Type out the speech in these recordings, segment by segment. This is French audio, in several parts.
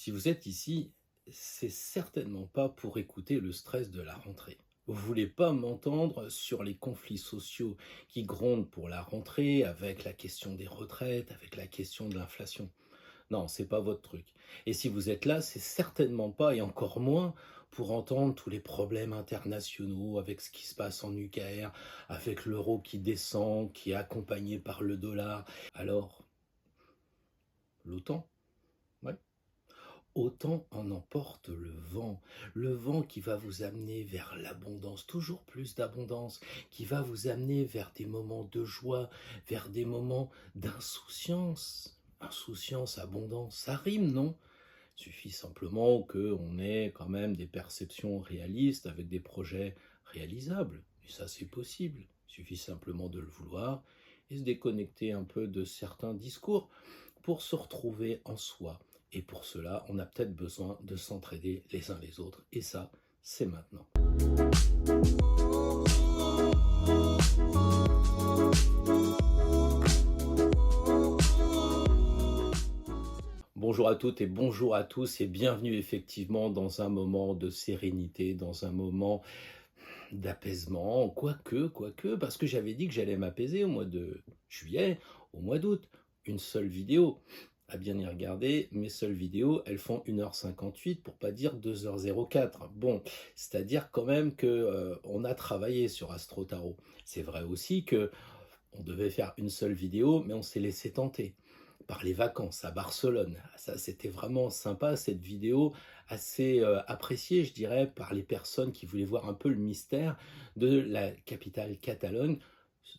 Si vous êtes ici, c'est certainement pas pour écouter le stress de la rentrée. Vous voulez pas m'entendre sur les conflits sociaux qui grondent pour la rentrée, avec la question des retraites, avec la question de l'inflation. Non, c'est pas votre truc. Et si vous êtes là, c'est certainement pas, et encore moins, pour entendre tous les problèmes internationaux avec ce qui se passe en UKR, avec l'euro qui descend, qui est accompagné par le dollar. Alors, l'OTAN, ouais. Autant en emporte le vent qui va vous amener vers l'abondance, toujours plus d'abondance, qui va vous amener vers des moments de joie, vers des moments d'insouciance. Insouciance, abondance, ça rime, non? Il suffit simplement qu'on ait quand même des perceptions réalistes avec des projets réalisables. Et ça, c'est possible. Il suffit simplement de le vouloir et se déconnecter un peu de certains discours pour se retrouver en soi. Et pour cela, on a peut-être besoin de s'entraider les uns les autres. Et ça, c'est maintenant. Bonjour à toutes et bonjour à tous et bienvenue effectivement dans un moment de sérénité, dans un moment d'apaisement, quoique, parce que j'avais dit que j'allais m'apaiser au mois de juillet, au mois d'août. Une seule vidéo. À bien y regarder, mes seules vidéos, elles font 1h58 pour pas dire 2h04. Bon, c'est-à-dire quand même que on a travaillé sur Astro Tarot. C'est vrai aussi que on devait faire une seule vidéo, mais on s'est laissé tenter par les vacances à Barcelone. Ça, c'était vraiment sympa, cette vidéo, assez appréciée, je dirais, par les personnes qui voulaient voir un peu le mystère de la capitale Catalogne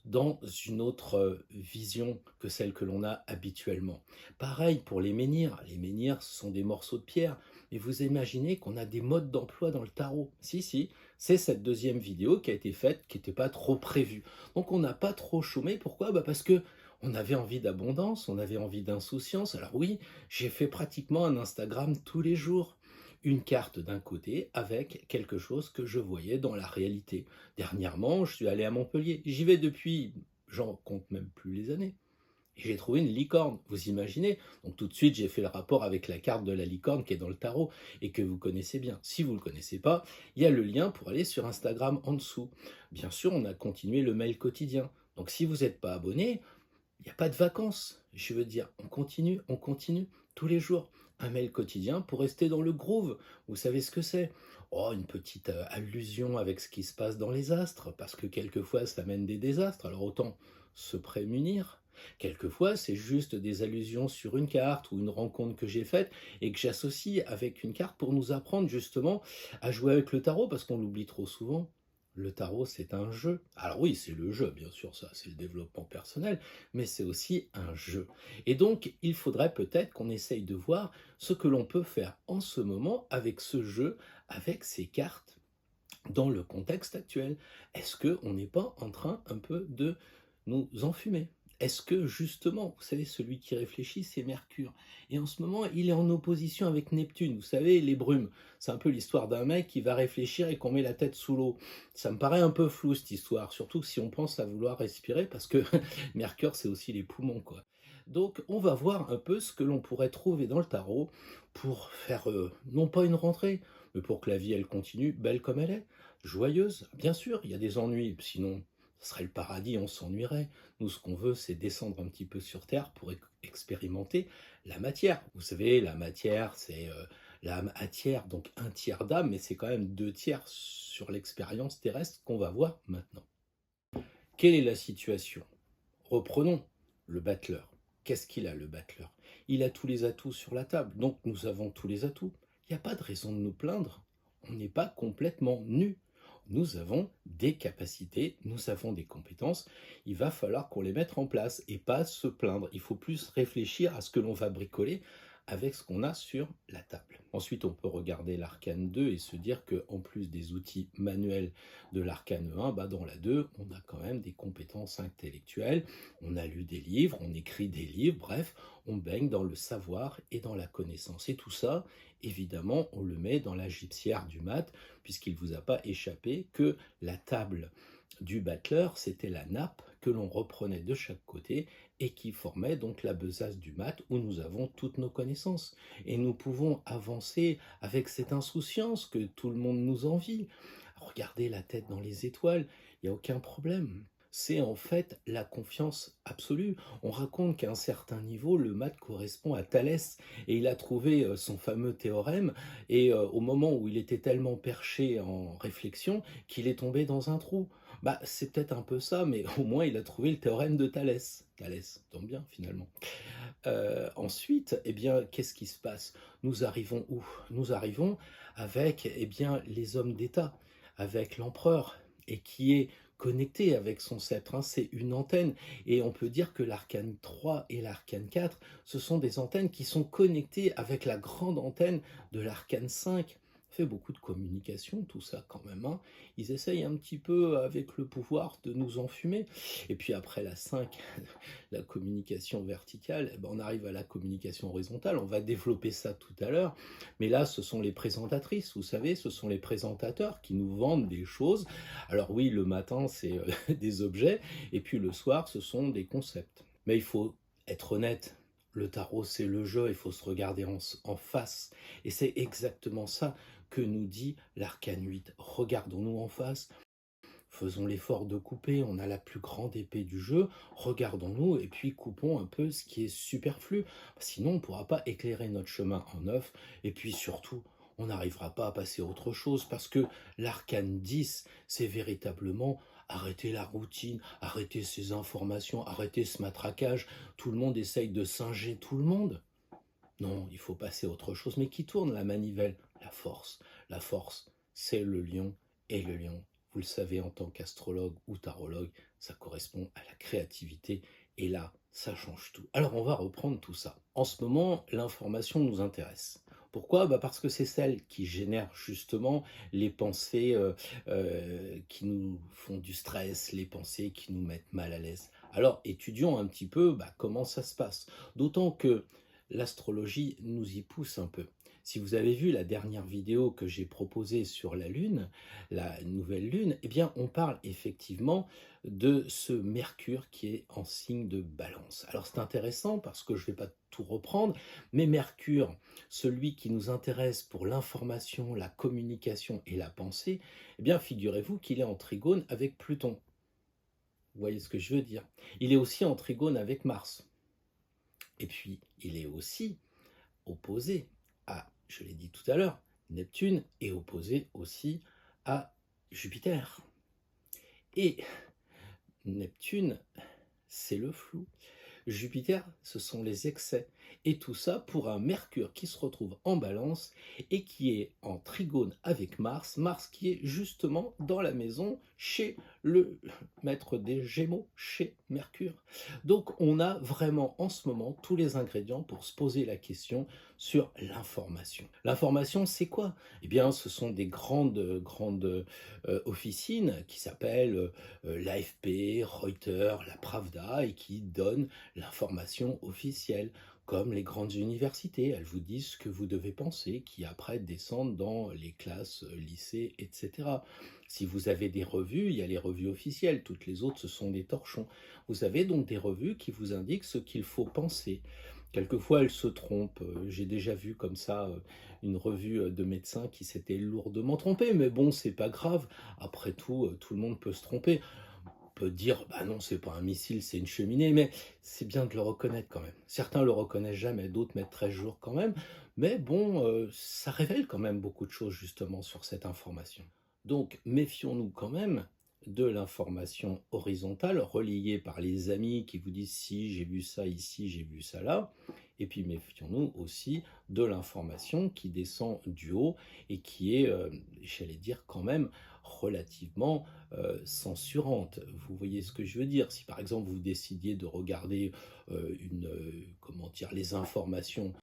dans une autre vision que celle que l'on a habituellement. Pareil pour les menhirs. Les menhirs, ce sont des morceaux de pierre. Mais vous imaginez qu'on a des modes d'emploi dans le tarot. Si, c'est cette deuxième vidéo qui a été faite, qui n'était pas trop prévue. Donc on n'a pas trop chômé. Pourquoi? Parce que on avait envie d'abondance, on avait envie d'insouciance. Alors oui, j'ai fait pratiquement un Instagram tous les jours. Une carte d'un côté avec quelque chose que je voyais dans la réalité. Dernièrement, je suis allé à Montpellier. J'y vais depuis, j'en compte même plus les années. Et j'ai trouvé une licorne, vous imaginez? Donc tout de suite, j'ai fait le rapport avec la carte de la licorne qui est dans le tarot et que vous connaissez bien. Si vous ne le connaissez pas, il y a le lien pour aller sur Instagram en dessous. Bien sûr, on a continué le mail quotidien. Donc si vous n'êtes pas abonné, il n'y a pas de vacances. Je veux dire, on continue tous les jours. Un mail quotidien pour rester dans le groove. Vous savez ce que c'est? Oh, une petite allusion avec ce qui se passe dans les astres, parce que quelquefois ça mène des désastres, alors autant se prémunir. Quelquefois, c'est juste des allusions sur une carte ou une rencontre que j'ai faite et que j'associe avec une carte pour nous apprendre justement à jouer avec le tarot, parce qu'on l'oublie trop souvent. Le tarot, c'est un jeu. Alors oui, c'est le jeu, bien sûr, ça, c'est le développement personnel, mais c'est aussi un jeu. Et donc, il faudrait peut-être qu'on essaye de voir ce que l'on peut faire en ce moment avec ce jeu, avec ces cartes, dans le contexte actuel. Est-ce qu'on n'est pas en train un peu de nous enfumer? Est-ce que justement, vous savez, celui qui réfléchit, c'est Mercure. Et en ce moment, il est en opposition avec Neptune. Vous savez, les brumes. C'est un peu l'histoire d'un mec qui va réfléchir et qu'on met la tête sous l'eau. Ça me paraît un peu flou cette histoire, surtout si on pense à vouloir respirer, parce que Mercure, c'est aussi les poumons, quoi. Donc, on va voir un peu ce que l'on pourrait trouver dans le tarot pour faire, non pas une rentrée, mais pour que la vie, elle continue belle comme elle est, joyeuse. Bien sûr, il y a des ennuis, sinon ce serait le paradis, on s'ennuierait. Nous, ce qu'on veut, c'est descendre un petit peu sur Terre pour expérimenter la matière. Vous savez, la matière, c'est l'âme à tiers, donc un tiers d'âme, mais c'est quand même deux tiers sur l'expérience terrestre qu'on va voir maintenant. Quelle est la situation? Reprenons le battleur. Qu'est-ce qu'il a, le battleur? Il a tous les atouts sur la table, donc nous avons tous les atouts. Il n'y a pas de raison de nous plaindre. On n'est pas complètement nus. Nous avons des capacités, nous avons des compétences. Il va falloir qu'on les mette en place et pas se plaindre. Il faut plus réfléchir à ce que l'on va bricoler avec ce qu'on a sur la table. Ensuite, on peut regarder l'arcane 2 et se dire qu'en plus des outils manuels de l'arcane 1, dans la 2, on a quand même des compétences intellectuelles. On a lu des livres, on écrit des livres, bref, on baigne dans le savoir et dans la connaissance. Et tout ça, évidemment, on le met dans la gypsière du mat, puisqu'il ne vous a pas échappé que la table du battleur, c'était la nappe que l'on reprenait de chaque côté et qui formait donc la besace du maths où nous avons toutes nos connaissances. Et nous pouvons avancer avec cette insouciance que tout le monde nous envie. Regarder la tête dans les étoiles, il n'y a aucun problème. C'est en fait la confiance absolue. On raconte qu'à un certain niveau, le maths correspond à Thalès et il a trouvé son fameux théorème et au moment où il était tellement perché en réflexion qu'il est tombé dans un trou. Bah, c'est peut-être un peu ça, mais au moins il a trouvé le théorème de Thalès. Thalès tombe bien finalement. Ensuite, eh bien, qu'est-ce qui se passe? Nous arrivons où? Nous arrivons avec, eh bien, les hommes d'État, avec l'empereur, et qui est connecté avec son sceptre, hein. C'est une antenne, et on peut dire que l'arcane 3 et l'arcane 4, ce sont des antennes qui sont connectées avec la grande antenne de l'arcane 5. Fait beaucoup de communication, tout ça quand même, hein. Ils essayent un petit peu avec le pouvoir de nous enfumer. Et puis après la 5, la communication verticale, eh ben, on arrive à la communication horizontale. On va développer ça tout à l'heure. Mais là, ce sont les présentatrices, vous savez, ce sont les présentateurs qui nous vendent des choses. Alors oui, le matin, c'est des objets, et puis le soir, ce sont des concepts. Mais il faut être honnête. Le tarot, c'est le jeu, il faut se regarder en face. Et c'est exactement ça que nous dit l'arcane 8. Regardons-nous en face, faisons l'effort de couper, on a la plus grande épée du jeu, regardons-nous et puis coupons un peu ce qui est superflu. Sinon, on ne pourra pas éclairer notre chemin en neuf et puis surtout, on n'arrivera pas à passer à autre chose parce que l'arcane 10, c'est véritablement arrêter la routine, arrêter ces informations, arrêter ce matraquage. Tout le monde essaye de singer tout le monde. Non, il faut passer à autre chose. Mais qui tourne la manivelle? La force. La force, c'est le lion. Et le lion, vous le savez, en tant qu'astrologue ou tarologue, ça correspond à la créativité. Et là, ça change tout. Alors, on va reprendre tout ça. En ce moment, l'information nous intéresse. Pourquoi? Bah parce que c'est celle qui génère justement les pensées qui nous font du stress, les pensées qui nous mettent mal à l'aise. Alors, étudions un petit peu comment ça se passe. D'autant que l'astrologie nous y pousse un peu. Si vous avez vu la dernière vidéo que j'ai proposée sur la Lune, la nouvelle Lune, eh bien, on parle effectivement de ce Mercure qui est en signe de Balance. Alors, c'est intéressant parce que je ne vais pas tout reprendre, mais Mercure, celui qui nous intéresse pour l'information, la communication et la pensée, eh bien, figurez-vous qu'il est en trigone avec Pluton. Vous voyez ce que je veux dire? Il est aussi en trigone avec Mars. Et puis, il est aussi opposé à, je l'ai dit tout à l'heure, Neptune est opposé aussi à Jupiter. Et Neptune, c'est le flou. Jupiter, ce sont les excès. Et tout ça pour un Mercure qui se retrouve en balance et qui est en trigone avec Mars. Mars qui est justement dans la maison chez le maître des Gémeaux, chez Mercure. Donc on a vraiment en ce moment tous les ingrédients pour se poser la question sur l'information. L'information, c'est quoi? Eh bien, ce sont des grandes officines qui s'appellent l'AFP, Reuters, la Pravda et qui donnent l'information officielle, comme les grandes universités. Elles vous disent ce que vous devez penser, qui après descendent dans les classes, lycées, etc. Si vous avez des revues, il y a les revues officielles, toutes les autres, ce sont des torchons. Vous avez donc des revues qui vous indiquent ce qu'il faut penser. Quelquefois, elles se trompent. J'ai déjà vu comme ça une revue de médecins qui s'était lourdement trompée, mais bon, c'est pas grave. Après tout, tout le monde peut se tromper. Peut dire, bah non, c'est pas un missile, c'est une cheminée, mais c'est bien de le reconnaître quand même. Certains le reconnaissent jamais, d'autres mettent 13 jours quand même, mais bon, ça révèle quand même beaucoup de choses justement sur cette information. Donc, méfions-nous quand même de l'information horizontale relayée par les amis qui vous disent si j'ai vu ça ici, j'ai vu ça là, et puis méfions-nous aussi de l'information qui descend du haut et qui est, j'allais dire quand même, relativement censurante. Vous voyez ce que je veux dire? Si par exemple vous décidiez de regarder comment dire, les informations,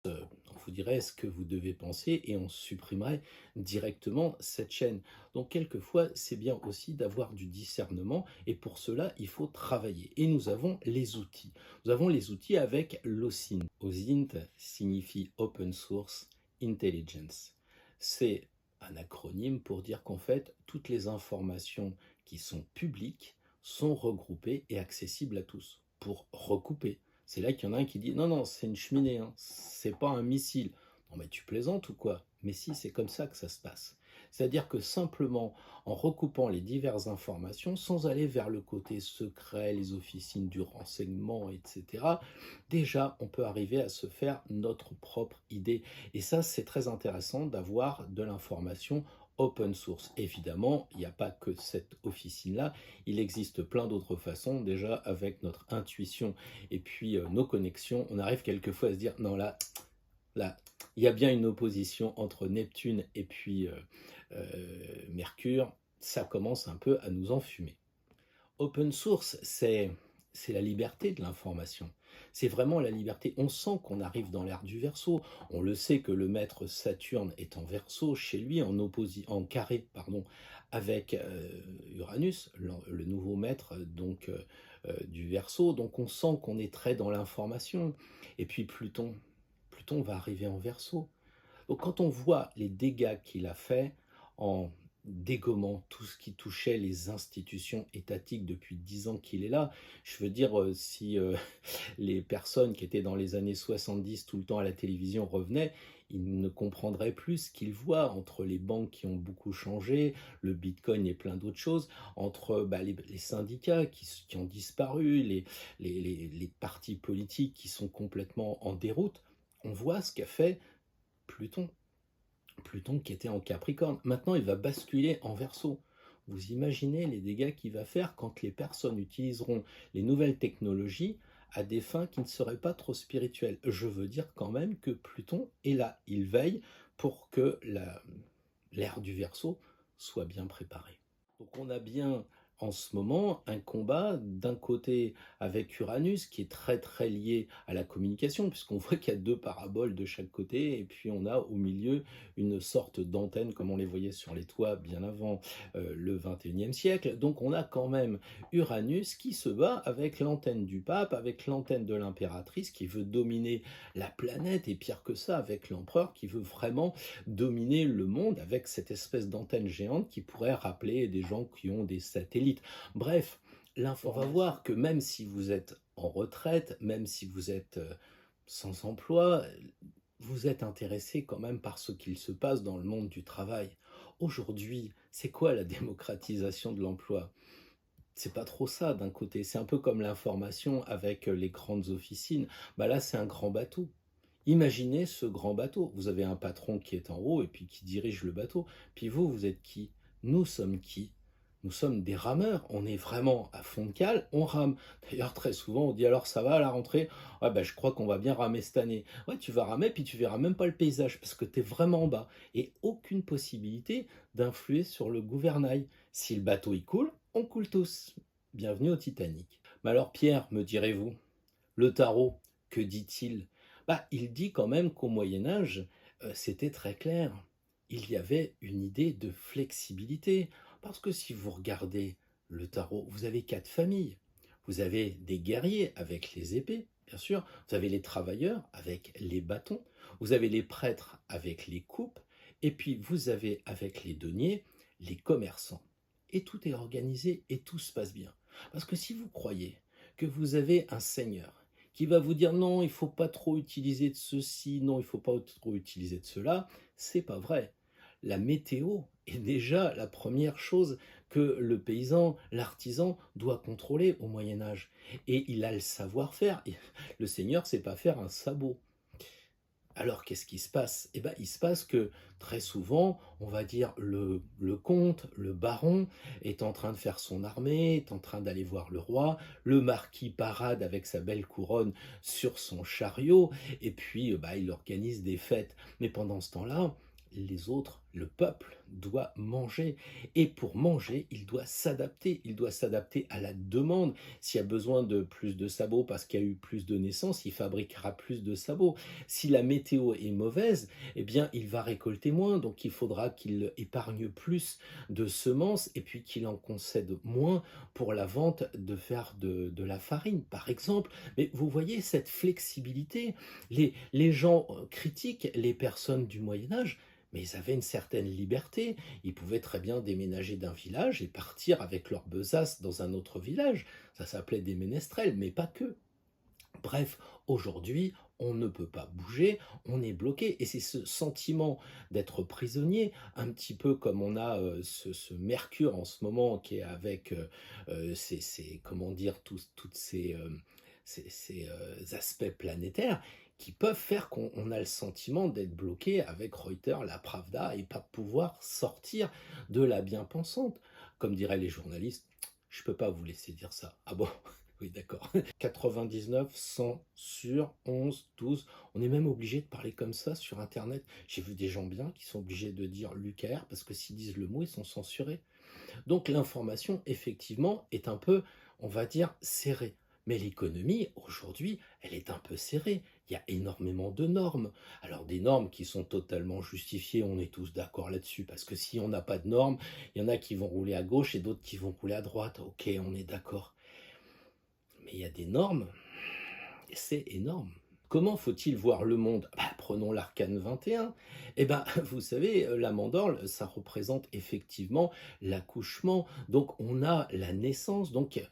on vous dirait ce que vous devez penser et on supprimerait directement cette chaîne. Donc quelquefois, c'est bien aussi d'avoir du discernement et pour cela, il faut travailler. Et nous avons les outils. Nous avons les outils avec l'OSINT. OSINT signifie Open Source Intelligence. C'est un acronyme pour dire qu'en fait, toutes les informations qui sont publiques sont regroupés et accessibles à tous pour recouper. C'est là qu'il y en a un qui dit non, non, c'est une cheminée, hein, c'est pas un missile. Non, mais tu plaisantes ou quoi? Mais si, c'est comme ça que ça se passe. C'est-à-dire que simplement en recoupant les diverses informations, sans aller vers le côté secret, les officines du renseignement, etc., déjà, on peut arriver à se faire notre propre idée. Et ça, c'est très intéressant d'avoir de l'information open source. Évidemment, il n'y a pas que cette officine-là, il existe plein d'autres façons. Déjà, avec notre intuition et puis nos connexions, on arrive quelquefois à se dire, non, là, il y a bien une opposition entre Neptune et puis Mercure, ça commence un peu à nous enfumer. Open source, c'est la liberté de l'information. C'est vraiment la liberté. On sent qu'on arrive dans l'ère du Verseau. On le sait que le maître Saturne est en Verseau chez lui, en carré, pardon, avec Uranus, le nouveau maître donc du Verseau. Donc on sent qu'on est très dans l'information. Et puis Pluton va arriver en Verseau. Donc quand on voit les dégâts qu'il a fait en dégommant tout ce qui touchait les institutions étatiques depuis 10 ans qu'il est là, je veux dire, si les personnes qui étaient dans les années 70 tout le temps à la télévision revenaient, ils ne comprendraient plus ce qu'ils voient entre les banques qui ont beaucoup changé, le bitcoin et plein d'autres choses, entre les syndicats qui ont disparu, les partis politiques qui sont complètement en déroute. On voit ce qu'a fait Pluton. Pluton qui était en Capricorne. Maintenant, il va basculer en Verseau. Vous imaginez les dégâts qu'il va faire quand les personnes utiliseront les nouvelles technologies à des fins qui ne seraient pas trop spirituelles. Je veux dire quand même que Pluton est là. Il veille pour que l'ère du Verseau soit bien préparée. Donc on a bien en ce moment un combat d'un côté avec Uranus qui est très très lié à la communication puisqu'on voit qu'il y a deux paraboles de chaque côté et puis on a au milieu une sorte d'antenne comme on les voyait sur les toits bien avant le 21e siècle. Donc on a quand même Uranus qui se bat avec l'antenne du pape, avec l'antenne de l'impératrice qui veut dominer la planète et pire que ça avec l'empereur qui veut vraiment dominer le monde avec cette espèce d'antenne géante qui pourrait rappeler des gens qui ont des satellites. Bref, on va voir que même si vous êtes en retraite, même si vous êtes sans emploi, vous êtes intéressé quand même par ce qu'il se passe dans le monde du travail. Aujourd'hui, c'est quoi la démocratisation de l'emploi? C'est pas trop ça d'un côté, c'est un peu comme l'information avec les grandes officines. Là, c'est un grand bateau. Imaginez ce grand bateau. Vous avez un patron qui est en haut et puis qui dirige le bateau. Puis vous êtes qui? Nous sommes qui? Nous sommes des rameurs. On est vraiment à fond de cale, on rame. D'ailleurs, très souvent, on dit alors ça va à la rentrée? Ouais, je crois qu'on va bien ramer cette année. Ouais, tu vas ramer, puis tu verras même pas le paysage parce que tu es vraiment en bas. Et aucune possibilité d'influer sur le gouvernail. Si le bateau y coule, on coule tous. Bienvenue au Titanic. Mais alors, Pierre, me direz-vous, le tarot, que dit-il? Il dit quand même qu'au Moyen-Âge, c'était très clair. Il y avait une idée de flexibilité. Parce que si vous regardez le tarot, vous avez 4 familles. Vous avez des guerriers avec les épées, bien sûr. Vous avez les travailleurs avec les bâtons. Vous avez les prêtres avec les coupes. Et puis vous avez avec les deniers, les commerçants. Et tout est organisé et tout se passe bien. Parce que si vous croyez que vous avez un seigneur qui va vous dire non, il ne faut pas trop utiliser de ceci, non, il ne faut pas trop utiliser de cela, c'est pas vrai. La météo est déjà la première chose que le paysan, l'artisan doit contrôler au Moyen Âge. Et il a le savoir-faire. Le seigneur ne sait pas faire un sabot. Alors qu'est-ce qui se passe? Il se passe que très souvent, on va dire le comte, le baron est en train de faire son armée, est en train d'aller voir le roi, le marquis parade avec sa belle couronne sur son chariot, et puis il organise des fêtes. Mais pendant ce temps-là, les autres, le peuple, doit manger. Et pour manger, il doit s'adapter à la demande. S'il y a besoin de plus de sabots parce qu'il y a eu plus de naissances, il fabriquera plus de sabots. Si la météo est mauvaise, il va récolter moins. Donc il faudra qu'il épargne plus de semences et puis qu'il en concède moins pour la vente de faire de la farine, par exemple. Mais vous voyez cette flexibilité. Les gens critiquent les personnes du Moyen-Âge, mais ils avaient une certaine liberté. Ils pouvaient très bien déménager d'un village et partir avec leur besace dans un autre village. Ça s'appelait des ménestrels, mais pas que. Bref, aujourd'hui, on ne peut pas bouger, on est bloqué. Et c'est ce sentiment d'être prisonnier, un petit peu comme on a ce Mercure en ce moment qui est avec comment dire, toutes ces aspects planétaires qui peuvent faire qu'on a le sentiment d'être bloqué avec Reuters, la Pravda, et pas pouvoir sortir de la bien-pensante. Comme diraient les journalistes, je peux pas vous laisser dire ça. Ah bon? Oui, d'accord. 99, 100, sur 11, 12. On est même obligé de parler comme ça sur Internet. J'ai vu des gens bien qui sont obligés de dire l'UKR parce que s'ils disent le mot, ils sont censurés. Donc l'information, effectivement, est un peu, on va dire, serrée. Mais l'économie, aujourd'hui, elle est un peu serrée. Il y a énormément de normes. Alors des normes qui sont totalement justifiées, on est tous d'accord là-dessus, parce que si on n'a pas de normes, il y en a qui vont rouler à gauche et d'autres qui vont rouler à droite. Ok, on est d'accord. Mais il y a des normes, et c'est énorme. Comment faut-il voir le monde? Prenons l'arcane 21. Eh ben, vous savez, la mandorle, ça représente effectivement l'accouchement. Donc, on a la naissance. Donc,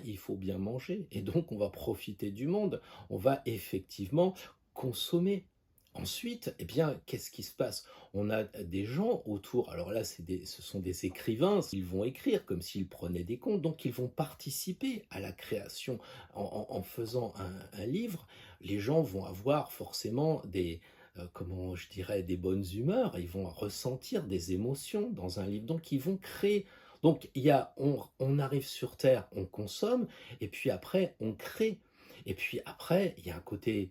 il faut bien manger. Et donc, on va profiter du monde. On va effectivement consommer. Ensuite, eh bien, qu'est-ce qui se passe? On a des gens autour, alors là, ce sont des écrivains, ils vont écrire comme s'ils prenaient des comptes, donc ils vont participer à la création en faisant un livre. Les gens vont avoir forcément comment je dirais, des bonnes humeurs, ils vont ressentir des émotions dans un livre, donc ils vont créer. Donc on arrive sur Terre, on consomme, et puis après on crée. Et puis après, il y a un côté,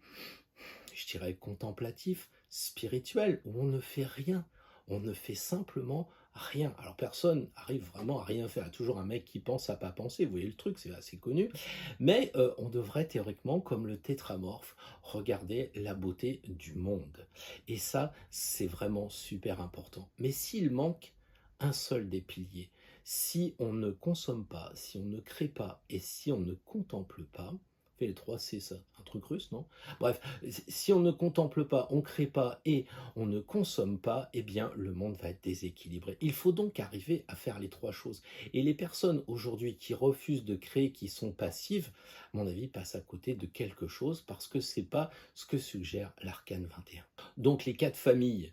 je dirais, contemplatif, spirituel, où on ne fait rien. On ne fait simplement rien. Alors personne arrive vraiment à rien faire. Il y a toujours un mec qui pense à pas penser. Vous voyez le truc, c'est assez connu. Mais on devrait théoriquement, comme le tétramorphe, regarder la beauté du monde. Et ça, c'est vraiment super important. Mais s'il manque un seul des piliers, si on ne consomme pas, si on ne crée pas et si on ne contemple pas, fait les trois C, ça, un truc russe, non? Bref, si on ne contemple pas, on ne crée pas et on ne consomme pas, eh bien le monde va être déséquilibré. Il faut donc arriver à faire les trois choses. Et les personnes aujourd'hui qui refusent de créer, qui sont passives, à mon avis, passent à côté de quelque chose parce que c'est pas ce que suggère l'arcane 21. Donc les quatre familles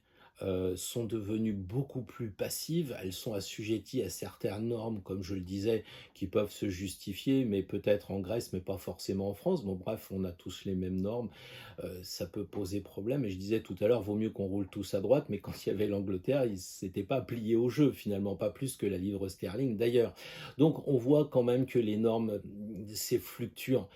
sont devenues beaucoup plus passives, elles sont assujetties à certaines normes, comme je le disais, qui peuvent se justifier, mais peut-être en Grèce, mais pas forcément en France. Bon bref, on a tous les mêmes normes, ça peut poser problème. Et je disais tout à l'heure, vaut mieux qu'on roule tous à droite, mais quand il y avait l'Angleterre, ils ne s'étaient pas pliés au jeu, finalement, pas plus que la livre sterling d'ailleurs. Donc on voit quand même que les normes, c'est fluctuant.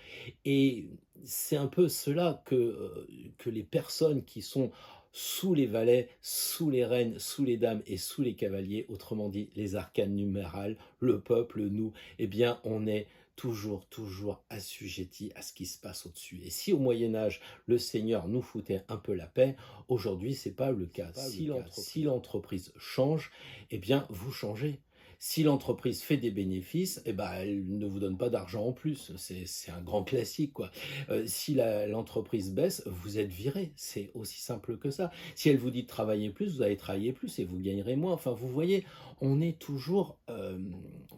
Et c'est un peu cela que les personnes qui sont sous les valets, sous les reines, sous les dames et sous les cavaliers, autrement dit les arcanes numérales, le peuple, nous, eh bien on est toujours assujetti à ce qui se passe au-dessus. Et si au Moyen-Âge, le Seigneur nous foutait un peu la paix, aujourd'hui, c'est pas le cas. Si l'entreprise change, eh bien, vous changez. Si l'entreprise fait des bénéfices, eh ben, elle ne vous donne pas d'argent en plus. C'est un grand classique, quoi. Si l'entreprise baisse, vous êtes viré. C'est aussi simple que ça. Si elle vous dit de travailler plus, vous allez travailler plus et vous gagnerez moins. Enfin, vous voyez, on n'est toujours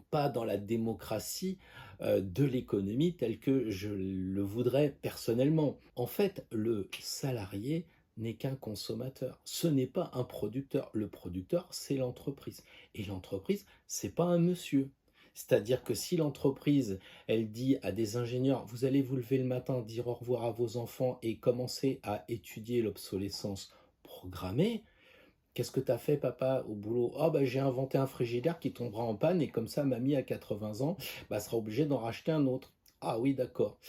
pas dans la démocratie de l'économie telle que je le voudrais personnellement. En fait, le salarié n'est qu'un consommateur. Ce n'est pas un producteur. Le producteur, c'est l'entreprise. Et l'entreprise, c'est pas un monsieur. C'est-à-dire que si l'entreprise, elle dit à des ingénieurs, vous allez vous lever le matin, dire au revoir à vos enfants et commencer à étudier l'obsolescence programmée, qu'est-ce que tu as fait, papa, au boulot? Ah, j'ai inventé un frigidaire qui tombera en panne et comme ça, mamie, à 80 ans, sera obligée d'en racheter un autre. Ah oui, d'accord.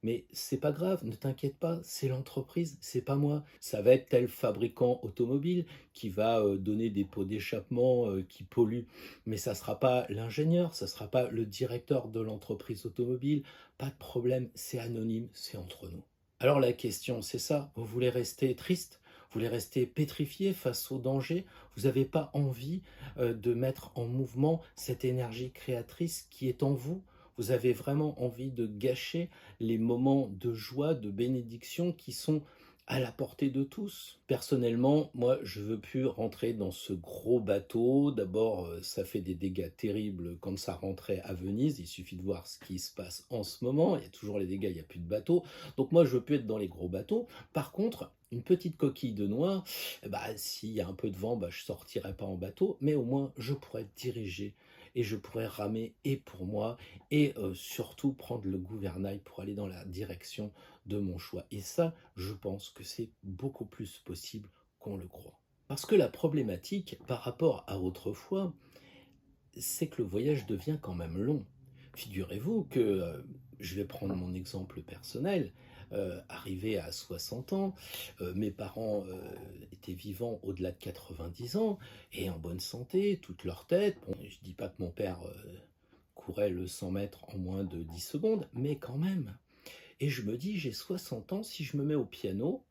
Mais c'est pas grave, ne t'inquiète pas, c'est l'entreprise, c'est pas moi. Ça va être tel fabricant automobile qui va donner des pots d'échappement qui polluent, mais ça sera pas l'ingénieur, ça sera pas le directeur de l'entreprise automobile. Pas de problème, c'est anonyme, c'est entre nous. Alors la question, c'est ça, vous voulez rester triste? Vous voulez rester pétrifié face au danger? Vous n'avez pas envie de mettre en mouvement cette énergie créatrice qui est en vous? Vous avez vraiment envie de gâcher les moments de joie, de bénédiction qui sont à la portée de tous. Personnellement, moi, je veux plus rentrer dans ce gros bateau. D'abord, ça fait des dégâts terribles quand ça rentrait à Venise. Il suffit de voir ce qui se passe en ce moment. Il y a toujours les dégâts, il n'y a plus de bateaux. Donc moi, je veux plus être dans les gros bateaux. Par contre, une petite coquille de noix, bah, s'il y a un peu de vent, bah, je sortirai pas en bateau, mais au moins je pourrais diriger et je pourrais ramer et pour moi et surtout prendre le gouvernail pour aller dans la direction de mon choix. Et ça, je pense que c'est beaucoup plus possible qu'on le croit. Parce que la problématique par rapport à autrefois, c'est que le voyage devient quand même long. Figurez-vous que, je vais prendre mon exemple personnel, arrivé à 60 ans, mes parents étaient vivants au-delà de 90 ans et en bonne santé, toute leur tête. Bon, je ne dis pas que mon père courait le 100 mètres en moins de 10 secondes, mais quand même. Et je me dis, j'ai 60 ans, si je me mets au piano,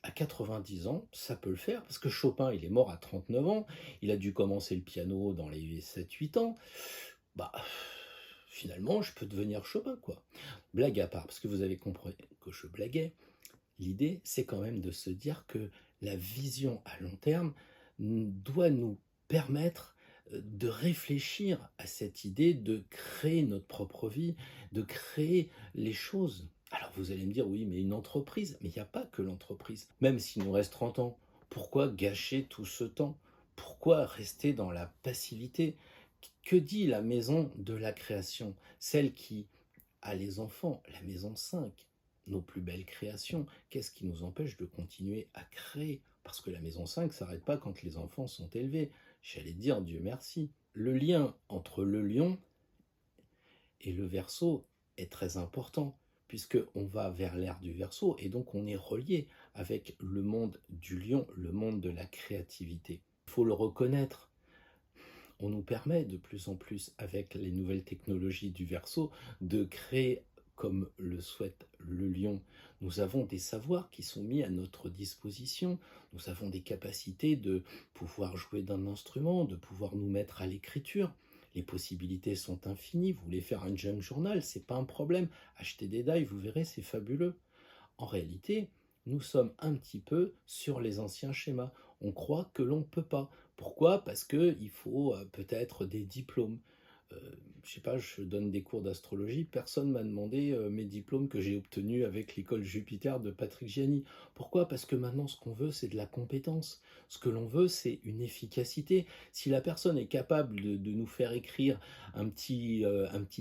à 90 ans, ça peut le faire, parce que Chopin, il est mort à 39 ans, il a dû commencer le piano dans les 7-8 ans, bah, finalement, je peux devenir Chopin, quoi. Blague à part, parce que vous avez compris que je blaguais, l'idée, c'est quand même de se dire que la vision à long terme doit nous permettre de réfléchir à cette idée de créer notre propre vie, de créer les choses. Alors vous allez me dire, oui, mais une entreprise, mais il n'y a pas que l'entreprise. Même s'il nous reste 30 ans, pourquoi gâcher tout ce temps? Pourquoi rester dans la passivité? Que dit la maison de la création? Celle qui a les enfants, la maison 5, nos plus belles créations. Qu'est-ce qui nous empêche de continuer à créer? Parce que la maison 5 ne s'arrête pas quand les enfants sont élevés. J'allais dire Dieu merci. Le lien entre le lion et le Verseau est très important, puisqu'on va vers l'ère du Verseau, et donc on est relié avec le monde du lion, le monde de la créativité. Il faut le reconnaître. On nous permet de plus en plus, avec les nouvelles technologies du Verseau, de créer comme le souhaite le lion. Nous avons des savoirs qui sont mis à notre disposition. Nous avons des capacités de pouvoir jouer d'un instrument, de pouvoir nous mettre à l'écriture. Les possibilités sont infinies. Vous voulez faire un junk journal, c'est pas un problème. Achetez des die, vous verrez, c'est fabuleux. En réalité, nous sommes un petit peu sur les anciens schémas. On croit que l'on ne peut pas. Pourquoi? Parce qu'il faut peut-être des diplômes. Je sais pas, je donne des cours d'astrologie, personne m'a demandé mes diplômes que j'ai obtenus avec l'école Jupiter de Patrick Gianni. Pourquoi? Parce que maintenant, ce qu'on veut, c'est de la compétence. Ce que l'on veut, c'est une efficacité. Si la personne est capable de nous faire écrire un petit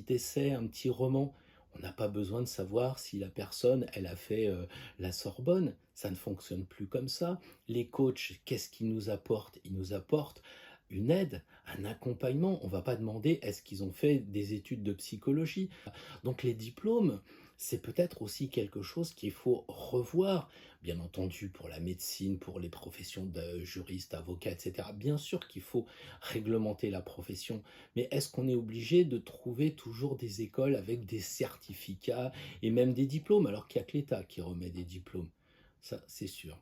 essai, un petit roman, on n'a pas besoin de savoir si la personne, elle a fait la Sorbonne. Ça ne fonctionne plus comme ça. Les coachs, qu'est-ce qu'ils nous apportent? Ils nous apportent une aide, un accompagnement. On ne va pas demander est-ce qu'ils ont fait des études de psychologie. Donc les diplômes, c'est peut-être aussi quelque chose qu'il faut revoir, bien entendu pour la médecine, pour les professions de juristes, avocats, etc. Bien sûr qu'il faut réglementer la profession, mais est-ce qu'on est obligé de trouver toujours des écoles avec des certificats et même des diplômes, alors qu'il n'y a que l'État qui remet des diplômes? Ça, c'est sûr.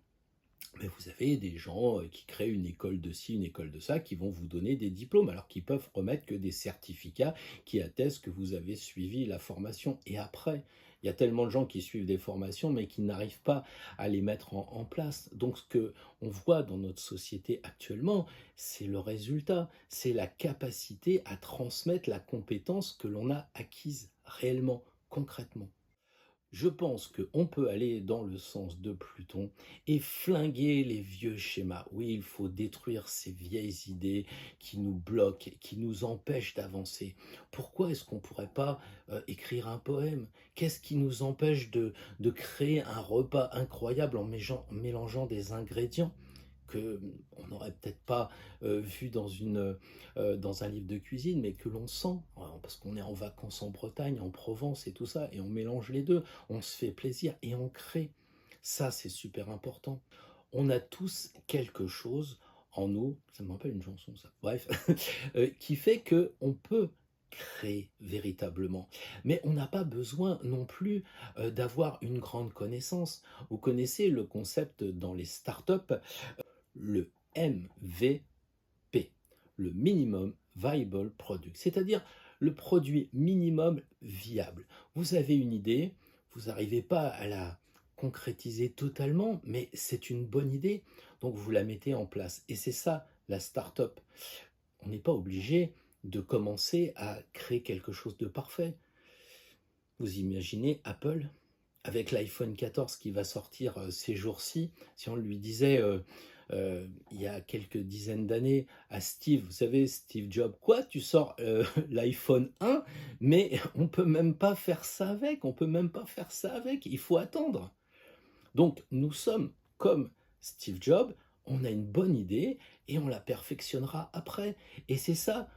Mais vous avez des gens qui créent une école de ci, une école de ça, qui vont vous donner des diplômes, alors qu'ils peuvent remettre que des certificats qui attestent que vous avez suivi la formation. Et après, il y a tellement de gens qui suivent des formations, mais qui n'arrivent pas à les mettre en place. Donc ce que on voit dans notre société actuellement, c'est le résultat, c'est la capacité à transmettre la compétence que l'on a acquise réellement, concrètement. Je pense qu'on peut aller dans le sens de Pluton et flinguer les vieux schémas. Oui, il faut détruire ces vieilles idées qui nous bloquent, qui nous empêchent d'avancer. Pourquoi est-ce qu'on ne pourrait pas écrire un poème? Qu'est-ce qui nous empêche de créer un repas incroyable en mélangeant des ingrédients qu'on n'aurait peut-être pas vu dans un livre de cuisine, mais que l'on sent, parce qu'on est en vacances en Bretagne, en Provence et tout ça, et on mélange les deux, on se fait plaisir et on crée. Ça, c'est super important. On a tous quelque chose en nous, ça me rappelle une chanson, ça, bref, qui fait que on peut créer véritablement. Mais on n'a pas besoin non plus d'avoir une grande connaissance. Vous connaissez le concept dans les startups, le MVP, le Minimum Viable Product, c'est-à-dire le produit minimum viable. Vous avez une idée, vous n'arrivez pas à la concrétiser totalement, mais c'est une bonne idée, donc vous la mettez en place. Et c'est ça la start-up. On n'est pas obligé de commencer à créer quelque chose de parfait. Vous imaginez Apple avec l'iPhone 14 qui va sortir ces jours-ci, si on lui disait il y a quelques dizaines d'années à Steve, vous savez, Steve Jobs, quoi, tu sors l'iPhone 1, mais on peut même pas faire ça avec, on peut même pas faire ça avec, il faut attendre. Donc nous sommes comme Steve Jobs, on a une bonne idée et on la perfectionnera après. Et c'est ça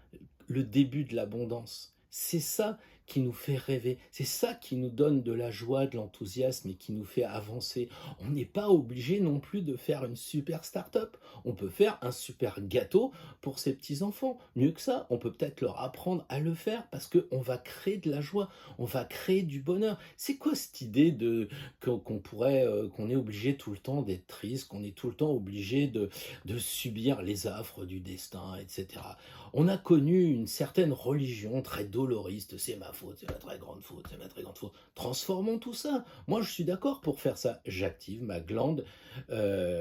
le début de l'abondance. C'est ça qui nous fait rêver, c'est ça qui nous donne de la joie, de l'enthousiasme et qui nous fait avancer. On n'est pas obligé non plus de faire une super start-up. On peut faire un super gâteau pour ses petits-enfants. Mieux que ça, on peut peut-être leur apprendre à le faire parce qu'on va créer de la joie, on va créer du bonheur. C'est quoi cette idée qu'on est obligé tout le temps d'être triste, qu'on est tout le temps obligé de subir les affres du destin, etc. On a connu une certaine religion très doloriste, c'est ma faute, c'est ma très grande faute, c'est ma très grande faute. Transformons tout ça. Moi, je suis d'accord pour faire ça. Euh,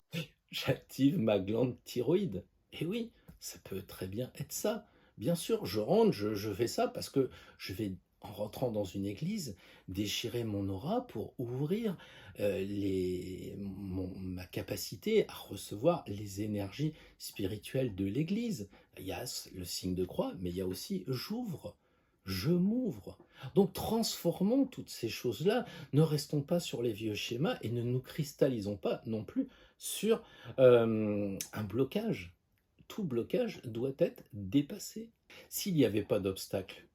j'active ma glande thyroïde. Et oui, ça peut très bien être ça. Bien sûr, je rentre, je fais ça parce que je vais, en rentrant dans une église, déchirer mon aura pour ouvrir ma capacité à recevoir les énergies spirituelles de l'église. Il y a le signe de croix, mais il y a aussi j'ouvre, je m'ouvre. Donc transformons toutes ces choses-là, ne restons pas sur les vieux schémas et ne nous cristallisons pas non plus sur un blocage. Tout blocage doit être dépassé. S'il n'y avait pas d'obstacle,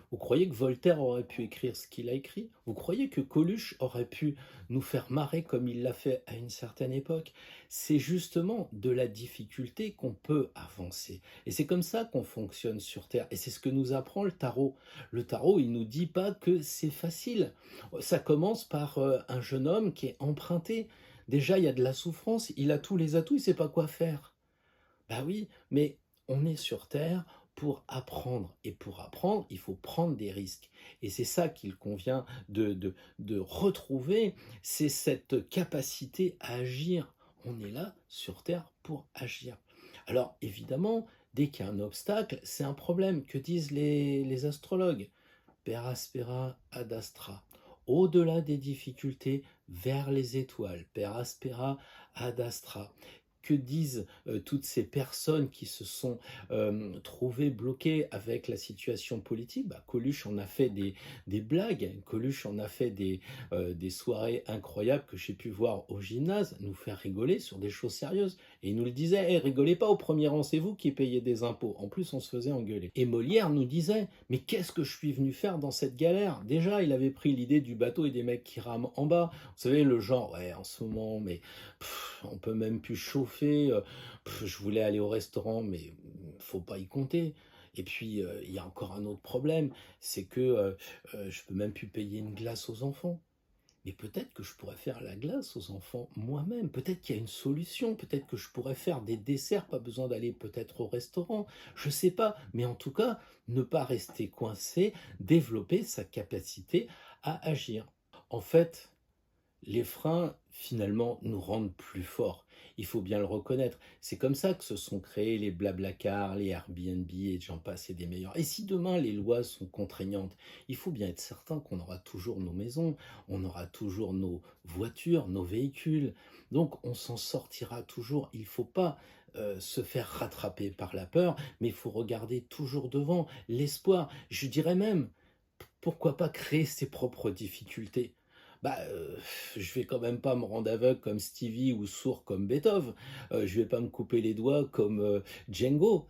vous croyez que Voltaire aurait pu écrire ce qu'il a écrit? Vous croyez que Coluche aurait pu nous faire marrer comme il l'a fait à une certaine époque? C'est justement de la difficulté qu'on peut avancer. Et c'est comme ça qu'on fonctionne sur Terre. Et c'est ce que nous apprend le tarot. Le tarot, il nous dit pas que c'est facile. Ça commence par un jeune homme qui est emprunté. Déjà, il y a de la souffrance, il a tous les atouts, il ne sait pas quoi faire. Bah oui, mais on est sur Terre pour apprendre. Et pour apprendre, il faut prendre des risques. Et c'est ça qu'il convient de retrouver, c'est cette capacité à agir. On est là sur Terre pour agir. Alors évidemment, dès qu'il y a un obstacle, c'est un problème. Que disent les astrologues? Per aspera ad astra. Au-delà des difficultés, vers les étoiles. Per aspera ad astra. Que disent toutes ces personnes qui se sont trouvées bloquées avec la situation politique? Coluche en a fait des blagues, Coluche en a fait des soirées incroyables que j'ai pu voir au gymnase, nous faire rigoler sur des choses sérieuses. Et il nous le disait, hey, rigolez pas au premier rang, c'est vous qui payez des impôts. En plus, on se faisait engueuler. Et Molière nous disait, mais qu'est-ce que je suis venu faire dans cette galère? Déjà, il avait pris l'idée du bateau et des mecs qui rament en bas. Vous savez, le genre, ouais, en ce moment, mais on peut même plus chauffer. Je voulais aller au restaurant, mais faut pas y compter. Et puis, il y a encore un autre problème, c'est que je peux même plus payer une glace aux enfants. Mais peut-être que je pourrais faire la glace aux enfants moi-même. Peut-être qu'il y a une solution. Peut-être que je pourrais faire des desserts, pas besoin d'aller peut-être au restaurant. Je sais pas. Mais en tout cas, ne pas rester coincé, développer sa capacité à agir. En fait, les freins, finalement, nous rendent plus forts. Il faut bien le reconnaître. C'est comme ça que se sont créés les Blablacar, les Airbnb et j'en passe et des meilleurs. Et si demain les lois sont contraignantes, il faut bien être certain qu'on aura toujours nos maisons, on aura toujours nos voitures, nos véhicules. Donc on s'en sortira toujours. Il ne faut pas se faire rattraper par la peur, mais il faut regarder toujours devant l'espoir. Je dirais même, pourquoi pas créer ses propres difficultés? Je vais quand même pas me rendre aveugle comme Stevie ou sourd comme Beethoven. Je vais pas me couper les doigts comme Django.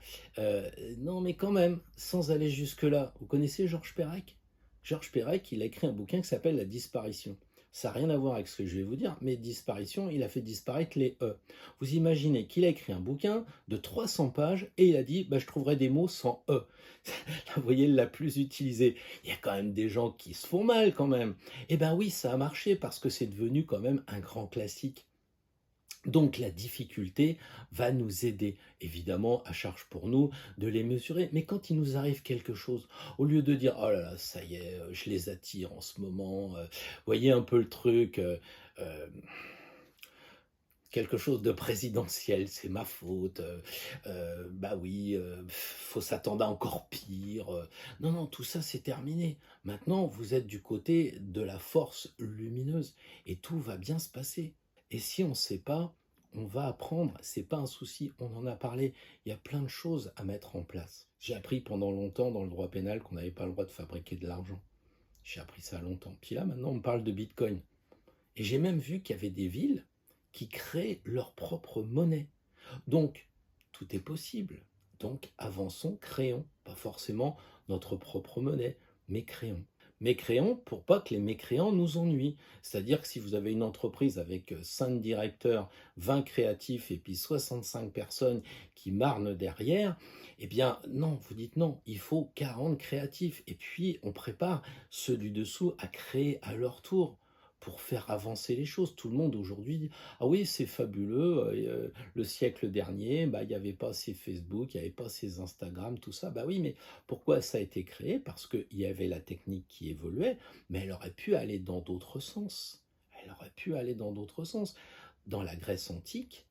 Non, mais quand même, sans aller jusque-là. Vous connaissez Georges Perec? Georges Perec, il a écrit un bouquin qui s'appelle La disparition. Ça n'a rien à voir avec ce que je vais vous dire, mais disparition, il a fait disparaître les E. Vous imaginez qu'il a écrit un bouquin de 300 pages et il a dit je trouverai des mots sans E. La voyelle la plus utilisée. Il y a quand même des gens qui se font mal quand même. Eh ben oui, ça a marché parce que c'est devenu quand même un grand classique. Donc la difficulté va nous aider, évidemment, à charge pour nous de les mesurer. Mais quand il nous arrive quelque chose, au lieu de dire « Oh là là, ça y est, je les attire en ce moment, voyez un peu le truc, euh, quelque chose de présidentiel, c'est ma faute, bah oui, faut s'attendre à encore pire. Non, non, tout ça c'est terminé. Maintenant, vous êtes du côté de la force lumineuse et tout va bien se passer. Et si on ne sait pas, on va apprendre, c'est pas un souci, on en a parlé, il y a plein de choses à mettre en place. J'ai appris pendant longtemps dans le droit pénal qu'on n'avait pas le droit de fabriquer de l'argent. J'ai appris ça longtemps. Puis là, maintenant, on parle de Bitcoin. Et j'ai même vu qu'il y avait des villes qui créent leur propre monnaie. Donc, tout est possible. Donc, avançons, créons. Pas forcément notre propre monnaie, mais créons. Mais créons pour pas que les mécréants nous ennuient. C'est-à-dire que si vous avez une entreprise avec 5 directeurs, 20 créatifs et puis 65 personnes qui marnent derrière, eh bien non, vous dites non, il faut 40 créatifs. Et puis on prépare ceux du dessous à créer à leur tour pour faire avancer les choses. Tout le monde aujourd'hui dit ah oui, c'est fabuleux, le siècle dernier, bah, il n'y avait pas ces Facebook, il n'y avait pas ces Instagram, tout ça. Bah oui, mais pourquoi ça a été créé? Parce qu'il y avait la technique qui évoluait, mais elle aurait pu aller dans d'autres sens. Elle aurait pu aller dans d'autres sens. Dans la Grèce antique,